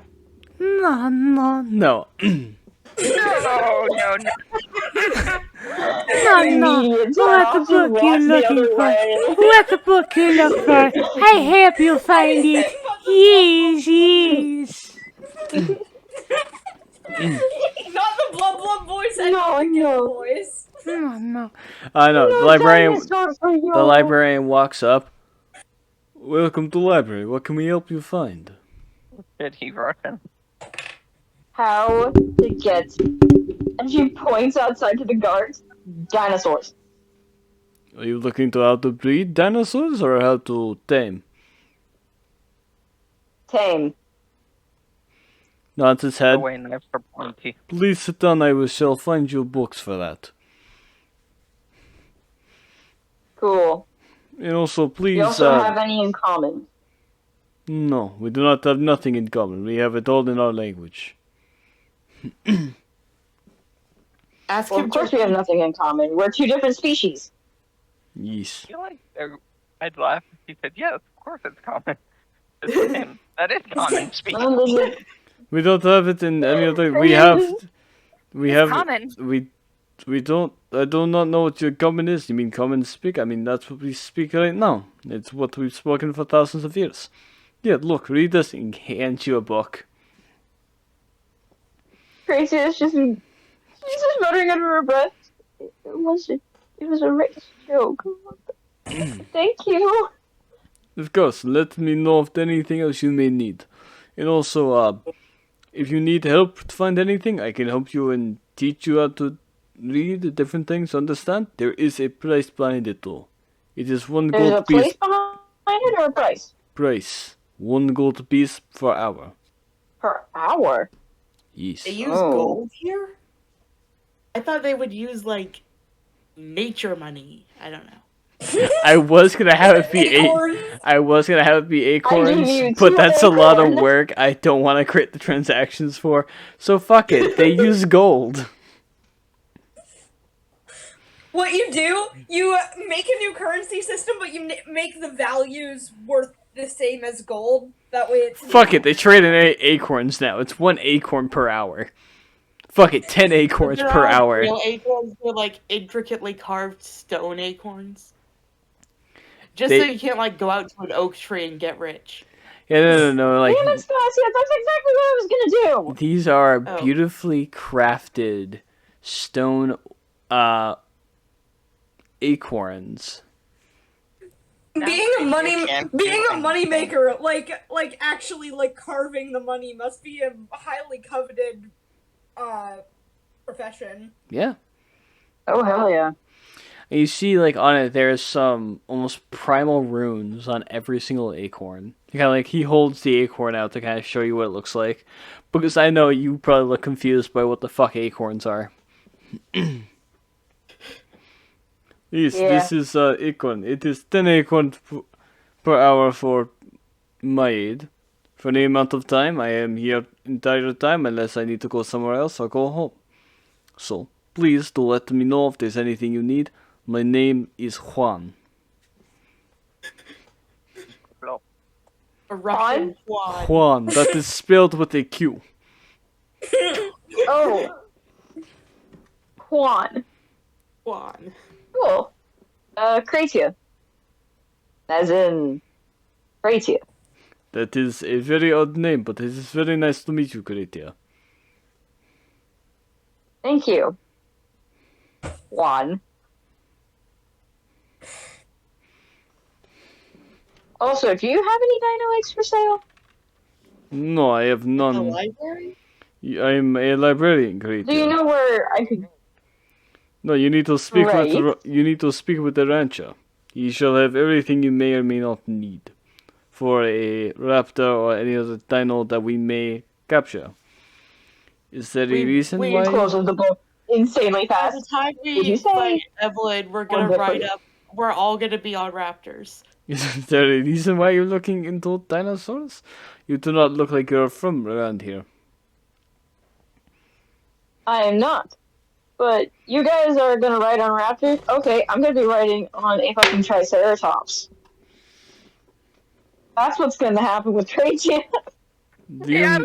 No. No. No. Immediate Let the toss and book walks you're the looking other for. way. Let the book you look for. I hope you'll find it. Yes. Not the blub blub voice, I No, want the no. voice. No. I know. No The librarian dinosaur for you. the librarian walks up. Welcome to the library. What can we help you find? Did he Russian? How to get, and she points outside to the guards, dinosaurs. Are you looking to how to breed dinosaurs or how to tame? Tame. Nods his head. Away knife for pointy. Please sit down. I shall find you books for that. Cool. And also, please. You also have any in common? No, we do not have nothing in common. We have it all in our language. Ask Well, him of course we have nothing in common. We're two different species. Yes. I feel like I'd laugh if he said, "Yes, of course it's common." It's him. That is common speech. We don't have it in any other. We have. Common. We don't. I do not know what your common is. You mean common speak? I mean that's what we speak right now. It's what we've spoken for thousands of years. Yeah, look, read this and hand you a book. Crazy is just she's just muttering under her breath. It was a racist joke. Thank you. Of course, let me know if anything else you may need. And also, if you need help to find anything, I can help you and teach you how to read different things. Understand? There is a price behind it, though. It is one There's a gold place piece. behind it or a price? Price 1 gold piece per hour. Per hour? Yes. They use gold here? I thought they would use, like, nature money. I don't know. I was gonna have it be Acorns. acorns, but that's a lot of work. I don't want to create the transactions for. So fuck it. They use gold. What you do, you make a new currency system, but you make the values worth the same as gold. That way it's... Fuck it. They trade in acorns now. It's 1 acorn per hour. Fuck it. 10 acorns They're per not hour. Real acorns, they're like intricately carved stone acorns. Just so you can't like go out to an oak tree and get rich. Yeah, no. Like Damn it, Stasia, that's exactly what I was gonna do! these are beautifully crafted stone acorns. Being a money maker, like actually like carving the money must be a highly coveted profession. Yeah. Oh hell yeah. And you see, like, on it, there's some almost primal runes on every single acorn. Kind of like, he holds the acorn out to kind of show you what it looks like. Because I know you probably look confused by what the fuck acorns are. This is acorn. It is 10 acorns per hour for my aid. For the amount of time, I am here entire time, unless I need to go somewhere else or go home. So, please do let me know if there's anything you need. My name is Juan. A Russian Juan. Juan, that is spelled with a Q. Oh. Juan. Juan. Cool. Kratia. As in... Kratia. That is a very odd name, but it is very nice to meet you, Kratia. Thank you. Juan. Also, do you have any dino eggs for sale? No, I have The none. library? I'm a librarian, Kratia. Do you know where I could... No, you need to speak Right. with the rancher. He shall have everything you may or may not need for a raptor or any other dino that we may capture. Is there a reason we why? close the book insanely By the fast? time Did you we say- fight Evelyn, we're gonna write up. We're all gonna be on raptors. Is there a reason why you're looking into dinosaurs? You do not look like you're from around here. I am not. But you guys are gonna ride on raptors? Okay, I'm gonna be riding on a fucking triceratops. That's what's gonna happen with Trajan. Do you, I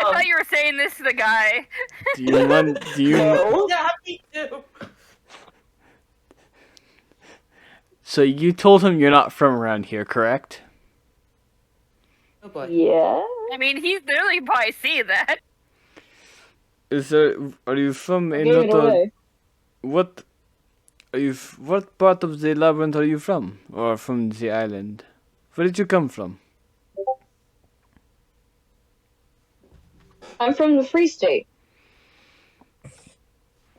thought you were saying this to the guy. do you want? Do you? No. Yeah, me too. So you told him you're not from around here, correct? Oh boy. Yeah. I mean, he's literally probably see that. Is there? Are you from Gave it another? away. What? Are you? What part of the labyrinth are you from, or from the island? Where did you come from? I'm from the Free State.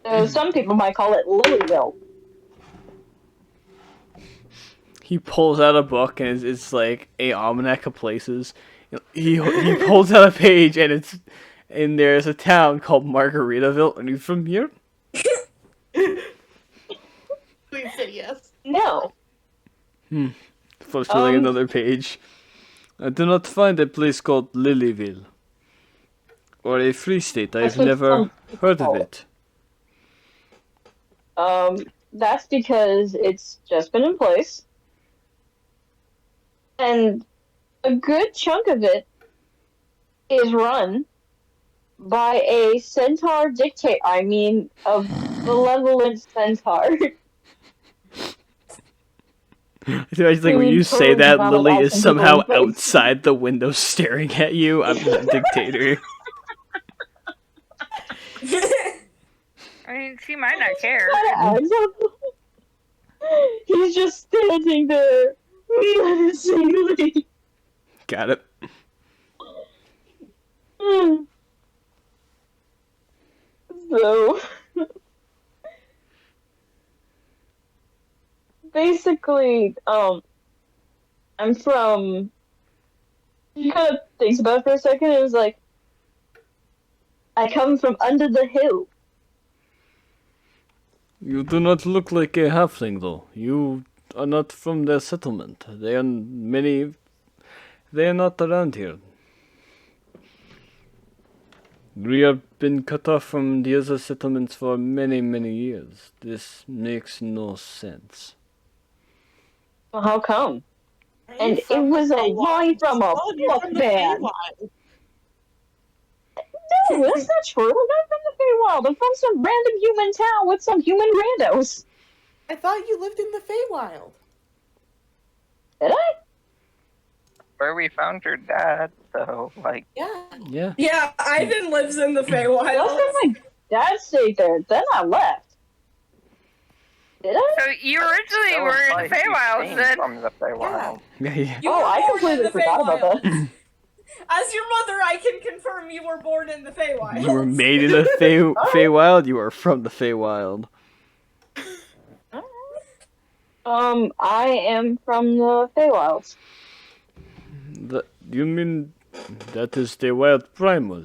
So some people might call it Lilyville. He pulls out a book and it's like a almanac of places. He pulls out a page and there's a town called Margaritaville. Are you from here? Please say yes. No. Flips to like another page. I do not find a place called Lilyville. Or a free state. I've That's what never some heard of call it. That's because it's just been in place. And a good chunk of it is run by a centaur dictator. I mean, a malevolent centaur. I think when you say totally that, found Lily out is some somehow people in place. outside the window staring at you. I'm the dictator. I mean, she might not care. He's just standing there menacingly. Got it. So, basically, I'm from. He kind of thinks about it for a second and is like, I come from under the hill. You do not look like a halfling, though. You are not from their settlement. They are not around here. We have been cut off from the other settlements for many, many years. This makes no sense. Well, how come? Are you And it from was the a Feywild? line from a Oh, you're book from the man. Feywild. No, that's not true. I'm not from the Feywild. I'm from some random human town with some human randos. I thought you lived in the Feywild. Did I? Where we found your dad, so like. Yeah. Yeah. Yeah, Ivan lives in the Feywild. Last time my dad stayed there, then I left. Did I? So you originally So were in like the he Feywild, came then? from the Feywild. Yeah. You Oh, were I born in completely the forgot about Feywild. that. As your mother, I can confirm you were born in the Feywild. You were made in the Feywild. You are from the Feywild. I am from the Feywilds. You mean that is the wild primal?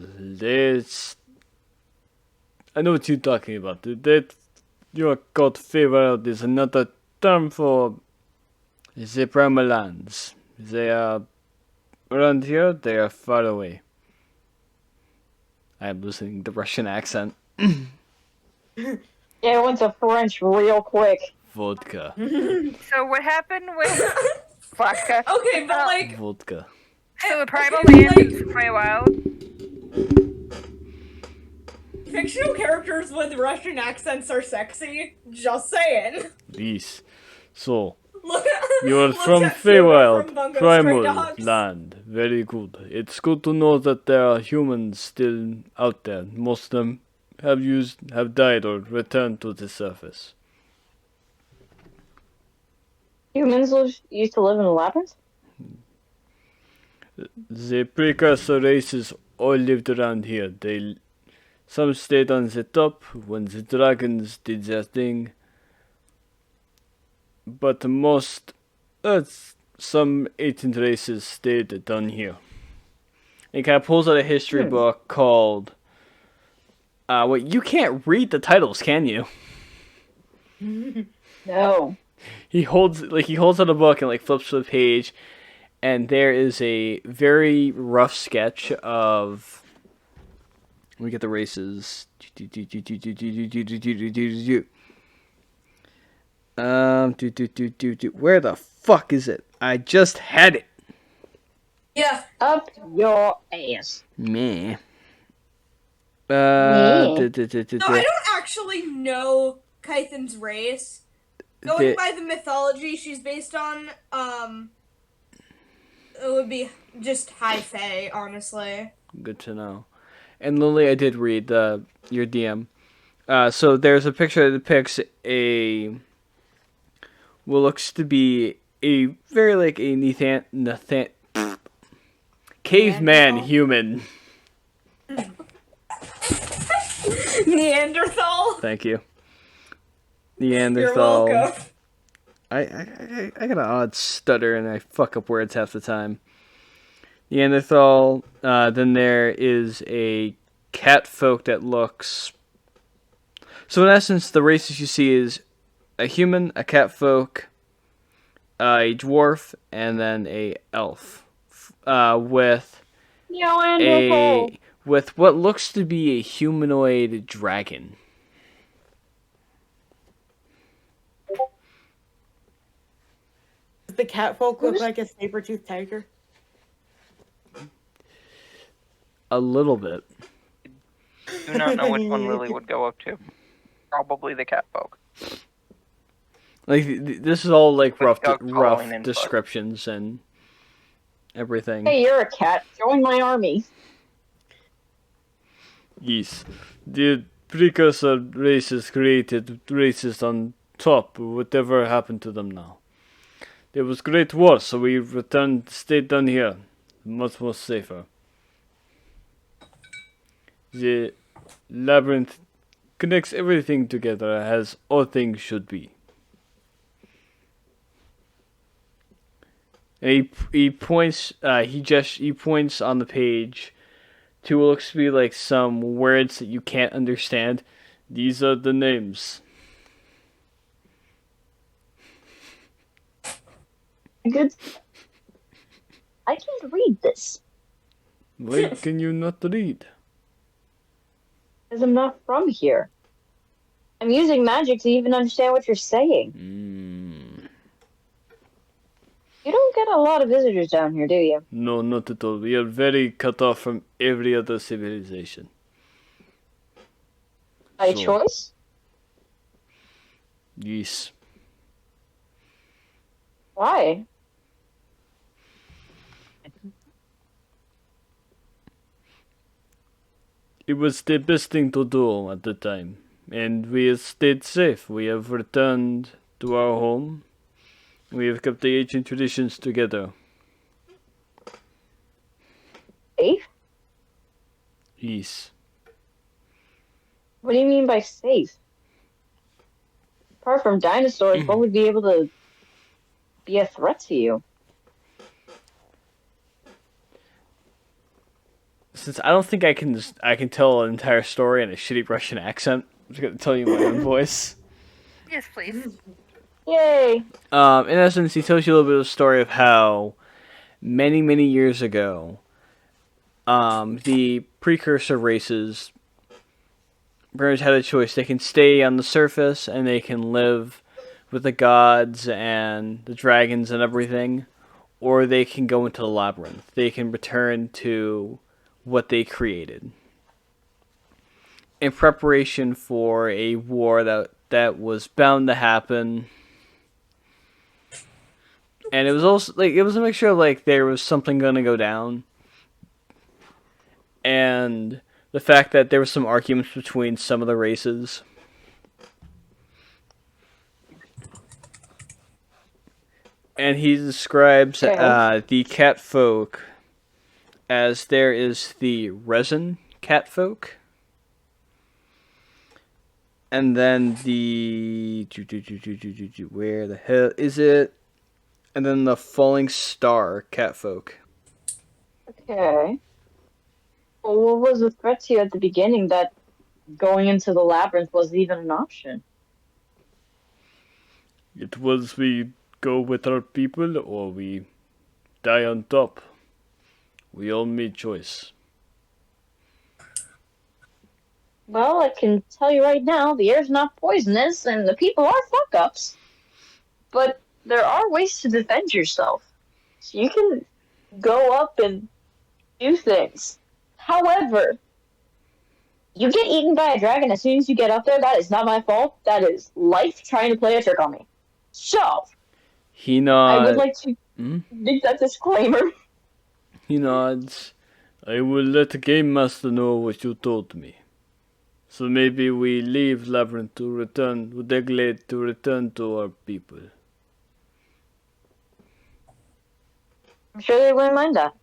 I know what you're talking about. That you are called Feywild is another term for the primal lands. They are around here. They are far away. I am losing the Russian accent. Yeah, it went to French real quick. Vodka. So what happened with vodka? Okay, but like, Vodka. So the primal okay, land like- is Feywild. fictional characters with Russian accents are sexy. Just saying. Yes. So, Look, you are look from at Fiona Feywild, from Bungo primal Stray Dogs. land. Very good. It's good to know that there are humans still out there. Most of them have died or returned to the surface. Humans used to live in the Labyrinth? The precursor races all lived around here. Some stayed on the top when the dragons did their thing. But some ancient races stayed down here. He kind of pulls out a history book called. Wait, you can't read the titles, can you? No. He holds out a book and flips to the page, and there is a very rough sketch of. Let me get the races. Where the fuck is it? I just had it. Yeah. Up your ass. Meh. No, I don't actually know Kaithen's race. Going by the mythology she's based on, it would be just high fae, honestly. Good to know. And Lilly, I did read your DM. So there's a picture that depicts what looks to be a very a caveman human. Neanderthal. Thank you. Neanderthal. You're welcome. I got an odd stutter and I fuck up words half the time. Neanderthal. Then there is a cat folk that looks. So in essence, the races you see is a human, a cat folk, a dwarf, and then a elf, with what looks to be a humanoid dragon. Does the catfolk look like a saber-toothed tiger? A little bit. Do not know which one Lily would go up to. Probably the cat folk. This is all rough calling input. descriptions and everything. Hey, you're a cat. Join my army. Yes. The precursor races created races on top. Whatever happened to them now? There was great war, so we stayed down here. Much more safer. The Labyrinth connects everything together as all things should be. And he points he points on the page to what looks to be like some words that you can't understand. These are the names. Good. I can't read this. Why can you not read? Because I'm not from here. I'm using magic to even understand what you're saying. You don't get a lot of visitors down here, do you? No, not at all. We are very cut off from every other civilization. By So- choice? Yes. Why? It was the best thing to do at the time, and we have stayed safe. We have returned to our home. We have kept the ancient traditions together. Safe? Yes. What do you mean by safe? Apart from dinosaurs, what would be able to be a threat to you? Since I don't think I can tell an entire story in a shitty Russian accent, I'm just gonna tell you my own voice. Yes, please. Yay! In essence, he tells you a little bit of a story of how many, many years ago, the precursor races pretty much had a choice. They can stay on the surface and they can live with the gods and the dragons and everything, or they can go into the labyrinth. They can return to what they created in preparation for a war that was bound to happen. And it was also like it was a mixture of like there was something gonna go down, and the fact that there was some arguments between some of the races. And he describes the cat folk as there is the resin cat folk, and then the where the hell is it? And then the falling star cat folk. Okay. Well, what was the threat to you at the beginning that going into the labyrinth was even an option? It was we go with our people or we die on top. We all made choice. Well, I can tell you right now, the air's not poisonous and the people are fuck-ups. But there are ways to defend yourself. So you can go up and do things. However, you get eaten by a dragon as soon as you get up there, that is not my fault. That is life trying to play a trick on me. So, He nods. I would like to make that disclaimer. He nods. I will let the game master know what you told me. So maybe we leave Labyrinth to return, Deglade to return to our people. I'm sure they wouldn't mind that.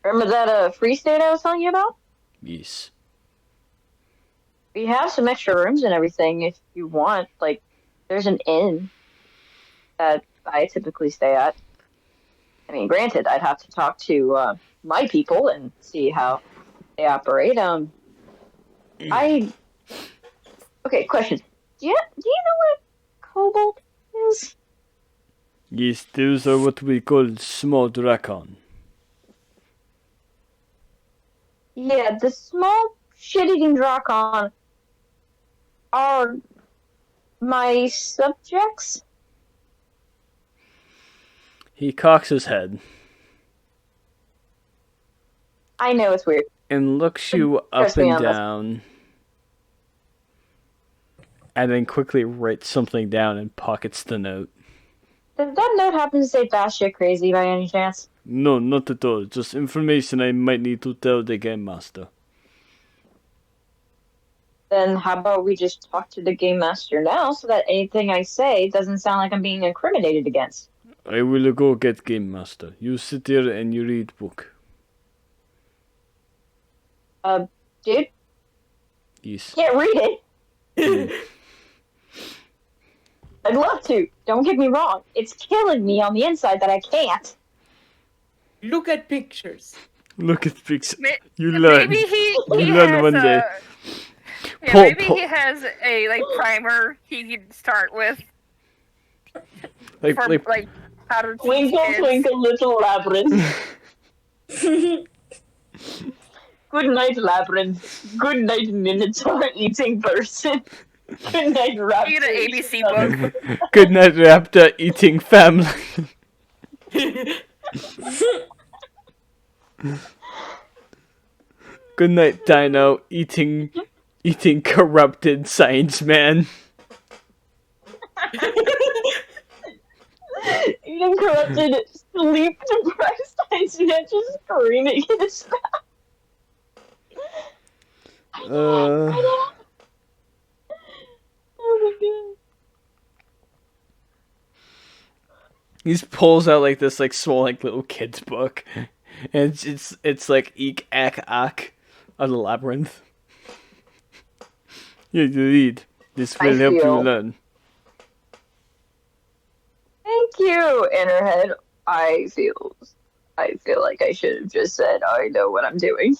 Remember that free state I was telling you about? Yes. We have some extra rooms and everything if you want. Like, there's an inn that I typically stay at. I mean, granted, I'd have to talk to my people and see how they operate. Okay, question. Do you know what cobalt is? Yes, those are what we call small dragon. Yeah, the small shit-eating Drakon are my subjects. He cocks his head I know it's weird. and looks you up Trust me and on this. down, and then quickly writes something down and pockets the note. Does that note happen to say batshit crazy by any chance? No, not at all. Just information I might need to tell the game master. Then how about we just talk to the game master now so that anything I say doesn't sound like I'm being incriminated against? I will go get game master. You sit here and you read book. Dude? Yes. Can't read it. I'd love to. Don't get me wrong. It's killing me on the inside that I can't. Look at pictures. Look at pictures. You Maybe learn. he You learn has one day. yeah, Pull- maybe pull- he has a primer he could start with Like, for like, how to teach Twinkle, kids. twinkle, little labyrinth. Good night, labyrinth. Good night, minotaur eating person. Good night, raptor. You get an ABC book. good night, raptor eating family. Good night, dino eating corrupted science man. Eating corrupted, sleep depressed, and just screaming in his Oh my god. He just pulls out like this like small like little kid's book, and it's like eek ack ack on the labyrinth. You read. This will help you feel- learn. Thank you, Innerhead. I feel like I should have just said I know what I'm doing.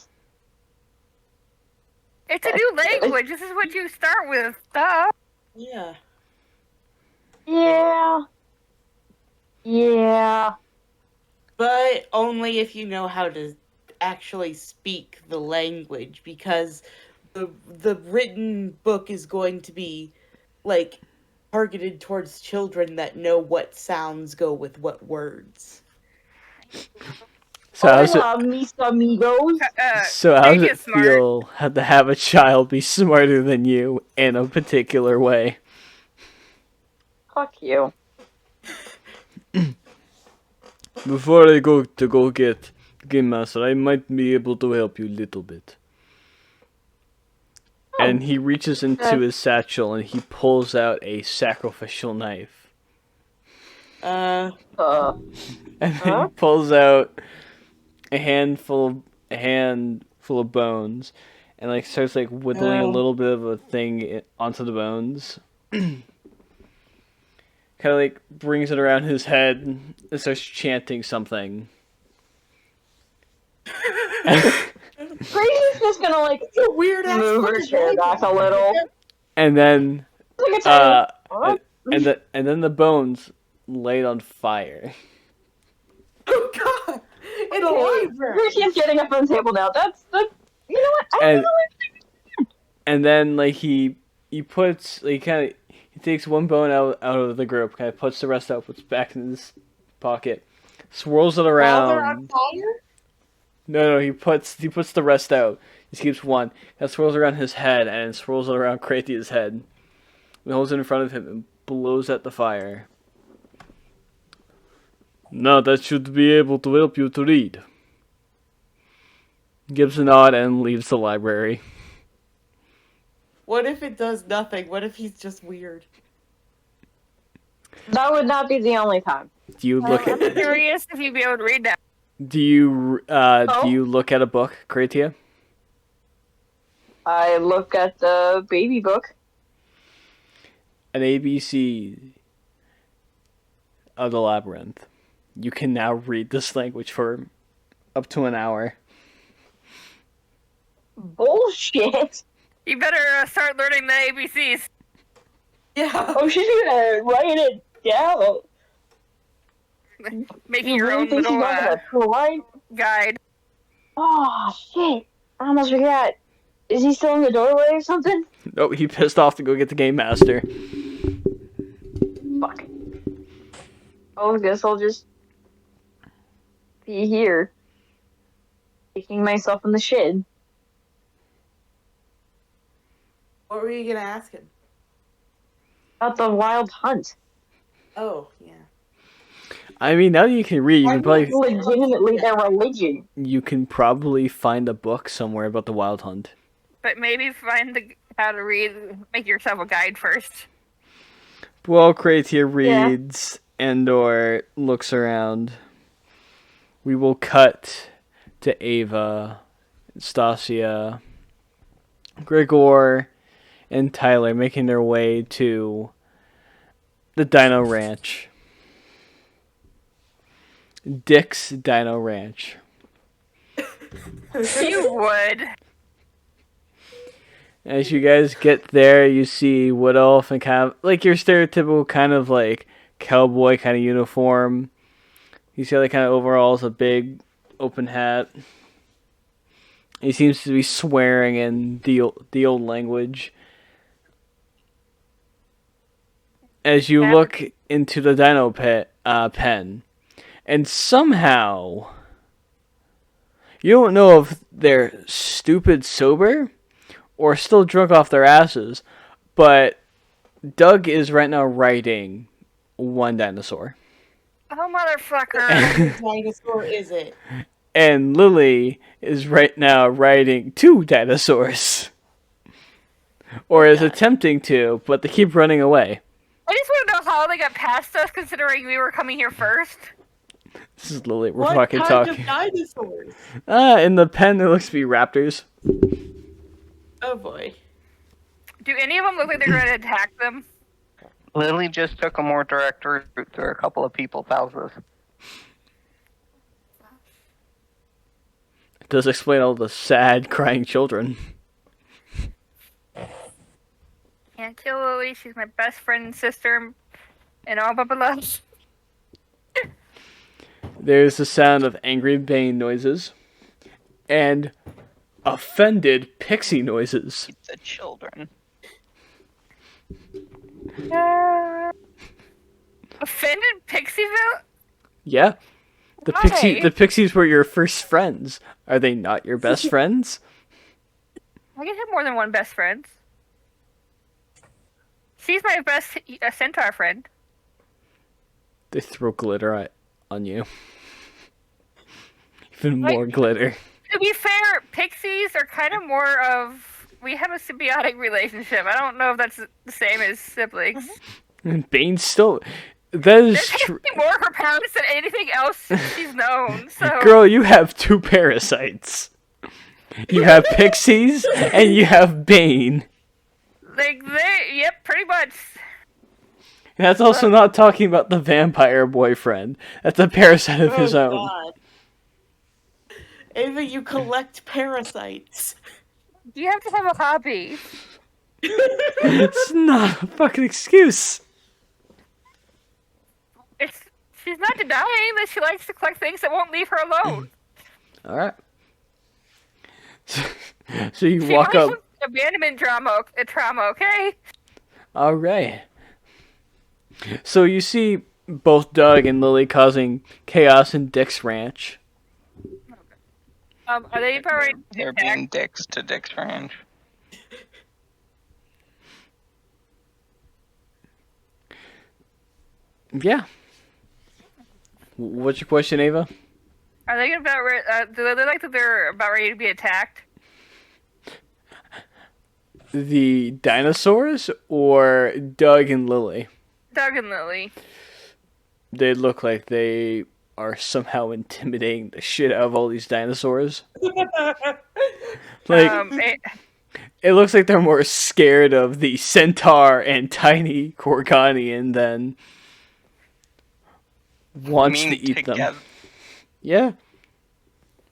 It's a new language. This is what you start with. Duh. Yeah. Yeah. Yeah. But only if you know how to actually speak the language, because the written book is going to be like targeted towards children that know what sounds go with what words. So how's it? Hola, mis amigos. So how does Maybe it it's smart. feel to have a child be smarter than you in a particular way? Fuck you. Before I go get Game Master, I might be able to help you a little bit. And he reaches into his satchel and he pulls out a sacrificial knife. And then he pulls out a handful of bones, and like starts like whittling a little bit of a thing onto the bones. Kind of like brings it around his head and starts chanting something. Gracie's just gonna like Weird ass move her fucking chair language. back a little. And then, Like a tiny- and then the bones laid on fire. Oh god! In a library! Gracie's getting up on the table now. That's you know what? I don't And know what and then like he puts like he takes one bone out of the group, kind of puts the rest out, puts it back in his pocket, swirls it While around. they're on fire? No, he puts the rest out. He keeps one. That swirls around his head and swirls it around Krathea's head. And holds it in front of him and blows at the fire. Now that should be able to help you to read. Gives a nod and leaves the library. What if it does nothing? What if he's just weird? That would not be the only time. Do you look I'm at curious if you'd be able to read that. do you look at a book, Krathea? I look at the baby book. An ABC of the Labyrinth. You can now read this language for up to an hour. Bullshit. You better start learning the ABCs. Yeah. Oh, she's gonna write it down. Making You your really own think she's little not gonna try? guide. Oh shit! I almost forgot. Is he still in the doorway or something? Oh, he pissed off to go get the Game Master. Fuck. Oh, I guess I'll just be here, kicking myself in the shin. What were you gonna ask him? About the wild hunt. Oh, yeah. I mean, now that you can read, Legitimately their religion. you can probably find a book somewhere about the Wild Hunt. But maybe find how to read, make yourself a guide first. Well, Krathea reads and/or looks around. We will cut to Ava, Stasia, Grigor and Tyler making their way to the Dino Ranch. Dick's Dino Ranch. You would. As you guys get there, you see Wood Elf and kind of like your stereotypical kind of like cowboy kind of uniform. You see like kind of overalls, a big open hat. He seems to be swearing in the old language. As you look into the dino pen, and somehow you don't know if they're stupid sober or still drunk off their asses, but Doug is right now riding one dinosaur. Oh, motherfucker. Which dinosaur is it? And Lilly is right now riding two dinosaurs. Or is attempting to, but they keep running away. I just want to know how they got past us, considering we were coming here first. This is Lilly. We're What fucking kind talking. of dinosaurs? In the pen, there looks to be raptors. Oh boy. Do any of them look like they're going to attack them? Lilly just took a more direct route through a couple of people's houses. It does explain all the sad, crying children. Can't kill Lily. She's my best friend and sister, and all but love. There's the sound of angry Bane noises. And offended pixie noises. It's the children. Offended Pixieville? Yeah. Why? The pixies were your first friends. Are they not your best friends? I can have more than one best friend. She's my best centaur friend. They throw glitter on you. Even more glitter. To be fair, pixies are kind of more of... We have a symbiotic relationship. I don't know if that's the same as siblings. And Bane still... That is true. More her parents than anything else she's known. So. Girl, you have two parasites. You have pixies and you have Bane. Yep, pretty much. And that's also not talking about the vampire boyfriend. That's a parasite of his own. God. Ava, you collect parasites. You have to have a hobby. It's not a fucking excuse. She's not denying that she likes to collect things that won't leave her alone. Alright. So you walk up. Abandonment trauma, okay? Alright. So you see both Doug and Lilly causing chaos in Dick's ranch. Are they already? They're being dicks to Dick's ranch. Yeah. What's your question, Ava? Are they about? Do they look like that they're about ready to be attacked? The dinosaurs or Doug and Lilly? Doug and Lilly. They look like they are somehow intimidating the shit out of all these dinosaurs. It looks like they're more scared of the centaur and tiny Gorgonian than wants to eat them. Yeah.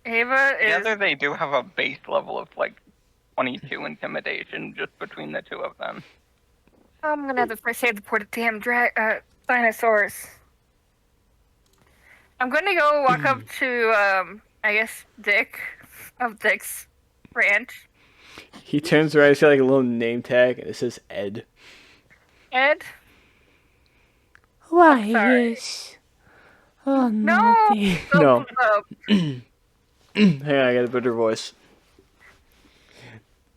Ava is... Together they do have a base level of 22 intimidation just between the two of them. I'm gonna have to first save the poor damn dinosaurs. I'm gonna go walk up to, I guess, Dick of Dick's ranch. He turns around, he's got a little name tag, and it says Ed. Ed? Why, yes. Oh, no. No. Hang on, I got a better voice.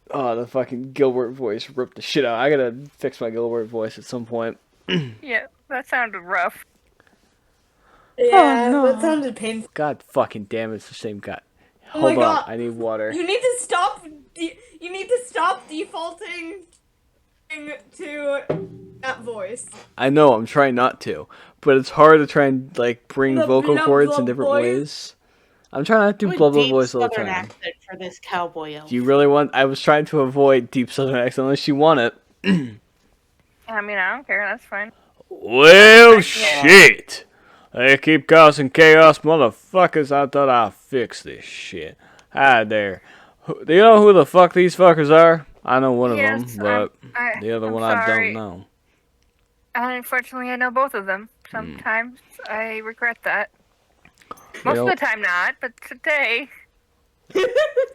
Oh, the fucking Gilbert voice ripped the shit out. I gotta fix my Gilbert voice at some point. Yeah, that sounded rough. Yeah, that sounded painful. God fucking damn it, it's the same guy. Oh Hold my on, God. I need water. You need to stop. You need to stop defaulting to that voice. I know, I'm trying not to, but it's hard to try and bring The vocal blah, cords blah in different voice. ways. I'm trying not to do Do a blah blah deep voice all the Southern time. accent for this cowboy elf. Do you really want? I was trying to avoid deep Southern accent unless you want it. I mean, I don't care. That's fine. Well, shit. They keep causing chaos, motherfuckers. I thought I'd fix this shit. Hi there. Do you know who the fuck these fuckers are? I know one of them, but the other one I don't know. Unfortunately, I know both of them. Sometimes I regret that. Most of the time not, but today...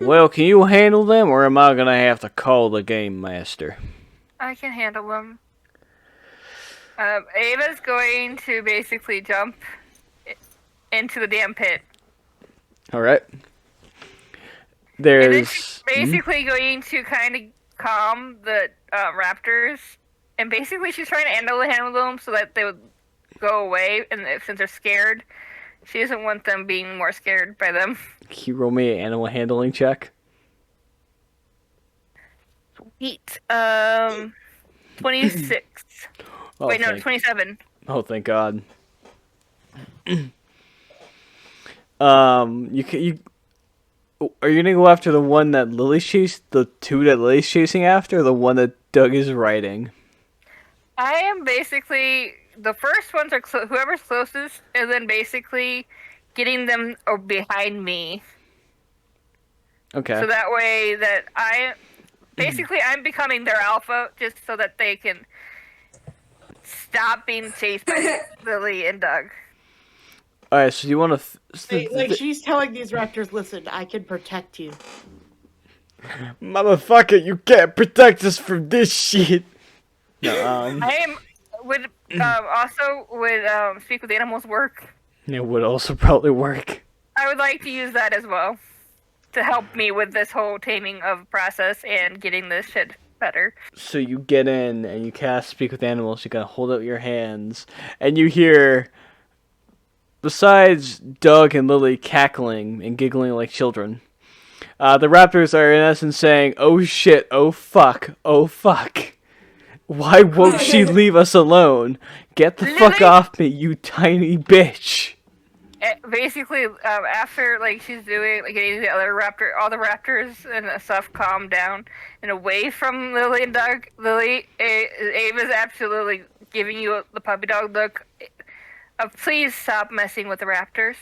Well, can you handle them, or am I gonna have to call the game master? I can handle them. Ava's going to basically jump into the damn pit. Alright. And then There's... she's basically going to kind of calm the raptors. And basically she's trying to handle them so that they would go away. And since they're scared, she doesn't want them being more scared by them. Can you roll me an animal handling check? Sweet. 26. Oh, Wait, no, 27. Oh, thank God. Are you gonna go after the one that Lilly's the two that Lily's chasing after, or the one that Doug is riding? I am basically, the first ones are whoever's closest, and then basically getting them behind me. Okay. So that way that I'm becoming their alpha, just so that they can stop being chased by Lilly and Doug. Alright, so you want Like she's telling these raptors, listen, I can protect you. Motherfucker, you can't protect us from this shit. No, would speak with animals work? It would also probably work. I would like to use that as well to help me with this whole taming of process and getting this shit better. So you get in and you cast Speak with Animals. You gotta hold out your hands, and you hear, besides Doug and Lilly cackling and giggling like children, the raptors are in essence saying, "Oh shit! Oh fuck! Oh fuck! Why won't she leave us alone? Get the fuck off me, you tiny bitch!" Basically, after she's doing getting the other all the raptors and stuff calm down and away from Lilly and Doug, Ava's absolutely giving you the puppy dog look. Please stop messing with the raptors.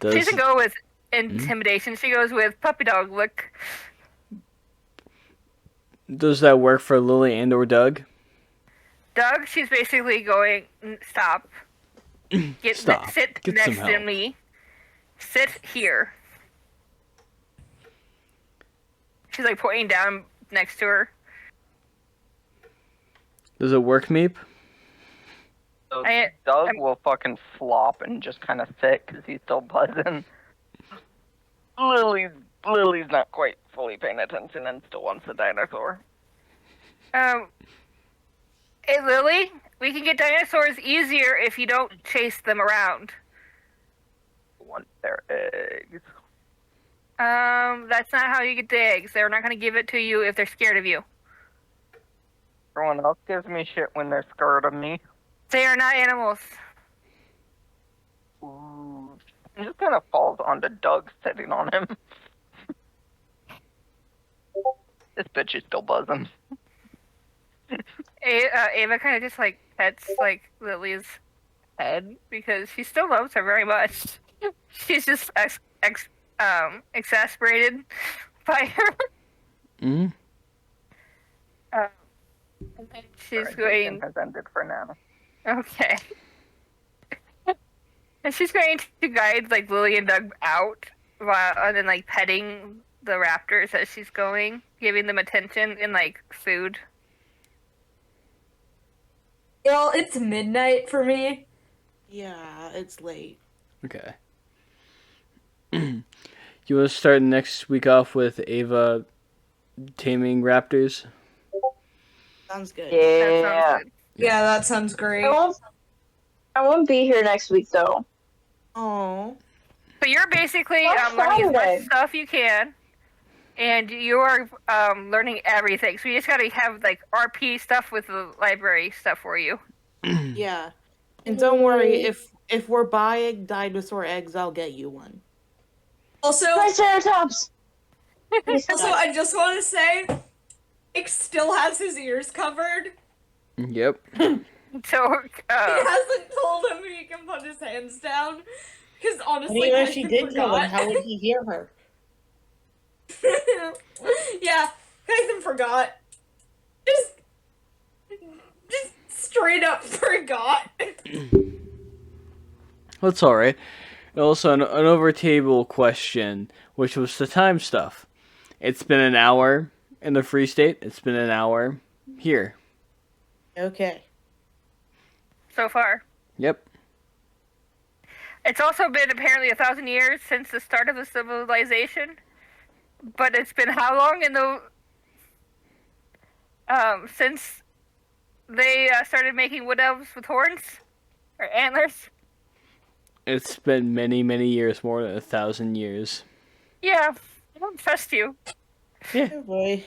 She doesn't go with intimidation. She goes with puppy dog look. Does that work for Lilly and or Doug? Doug, she's basically going, stop. Stop. Sit Get next some to help. me. Sit here. She's pointing down next to her. Does it work, Meep? So Doug will fucking flop and just kind of sit because he's still buzzing. Lily's not quite fully paying attention and still wants the dinosaur. Hey Lilly, we can get dinosaurs easier if you don't chase them around. Want their eggs. That's not how you get the eggs. They're not going to give it to you if they're scared of you. Everyone else gives me shit when they're scared of me. They are not animals. Ooh. He just kind of falls onto Doug sitting on him. This bitch is still buzzing. Ava kind of just pets Lily's head because she still loves her very much. She's just exasperated by her. Mm-hmm. And then she's going. Has ended for now. Okay. And she's going to guide Lilly and Doug out and then petting the raptors as she's going, giving them attention and food. Y'all, it's midnight for me. Yeah, it's late. Okay. You want to start next week off with Ava taming raptors? Sounds good. Yeah. That sounds good. Yeah, that sounds great. I won't be here next week though. Oh. So you're basically Well, learning as much Saturday. stuff you can, and you are learning everything. So you just gotta have RP stuff with the library stuff for you. Yeah. And don't worry, if if we're buying dinosaur eggs, I'll get you one. Also, Triceratops! I just want to say, Ix still has his ears covered. Yep. So, He hasn't told him he can put his hands down. Because And honestly, even if she Kaithen did tell him, forgot. how would he hear her? Yeah, Kaithen forgot. Just straight up forgot. That's alright. Also, an over-table question, which was the time stuff. It's been an hour in the Free State. It's been an hour here. Okay. so far. Yep. It's also been apparently 1,000 years since the start of the civilization. But it's been how long in the... since they started making wood elves with horns? Or antlers? It's been many, many years, more than 1,000 years. Yeah, I don't trust you. Oh boy.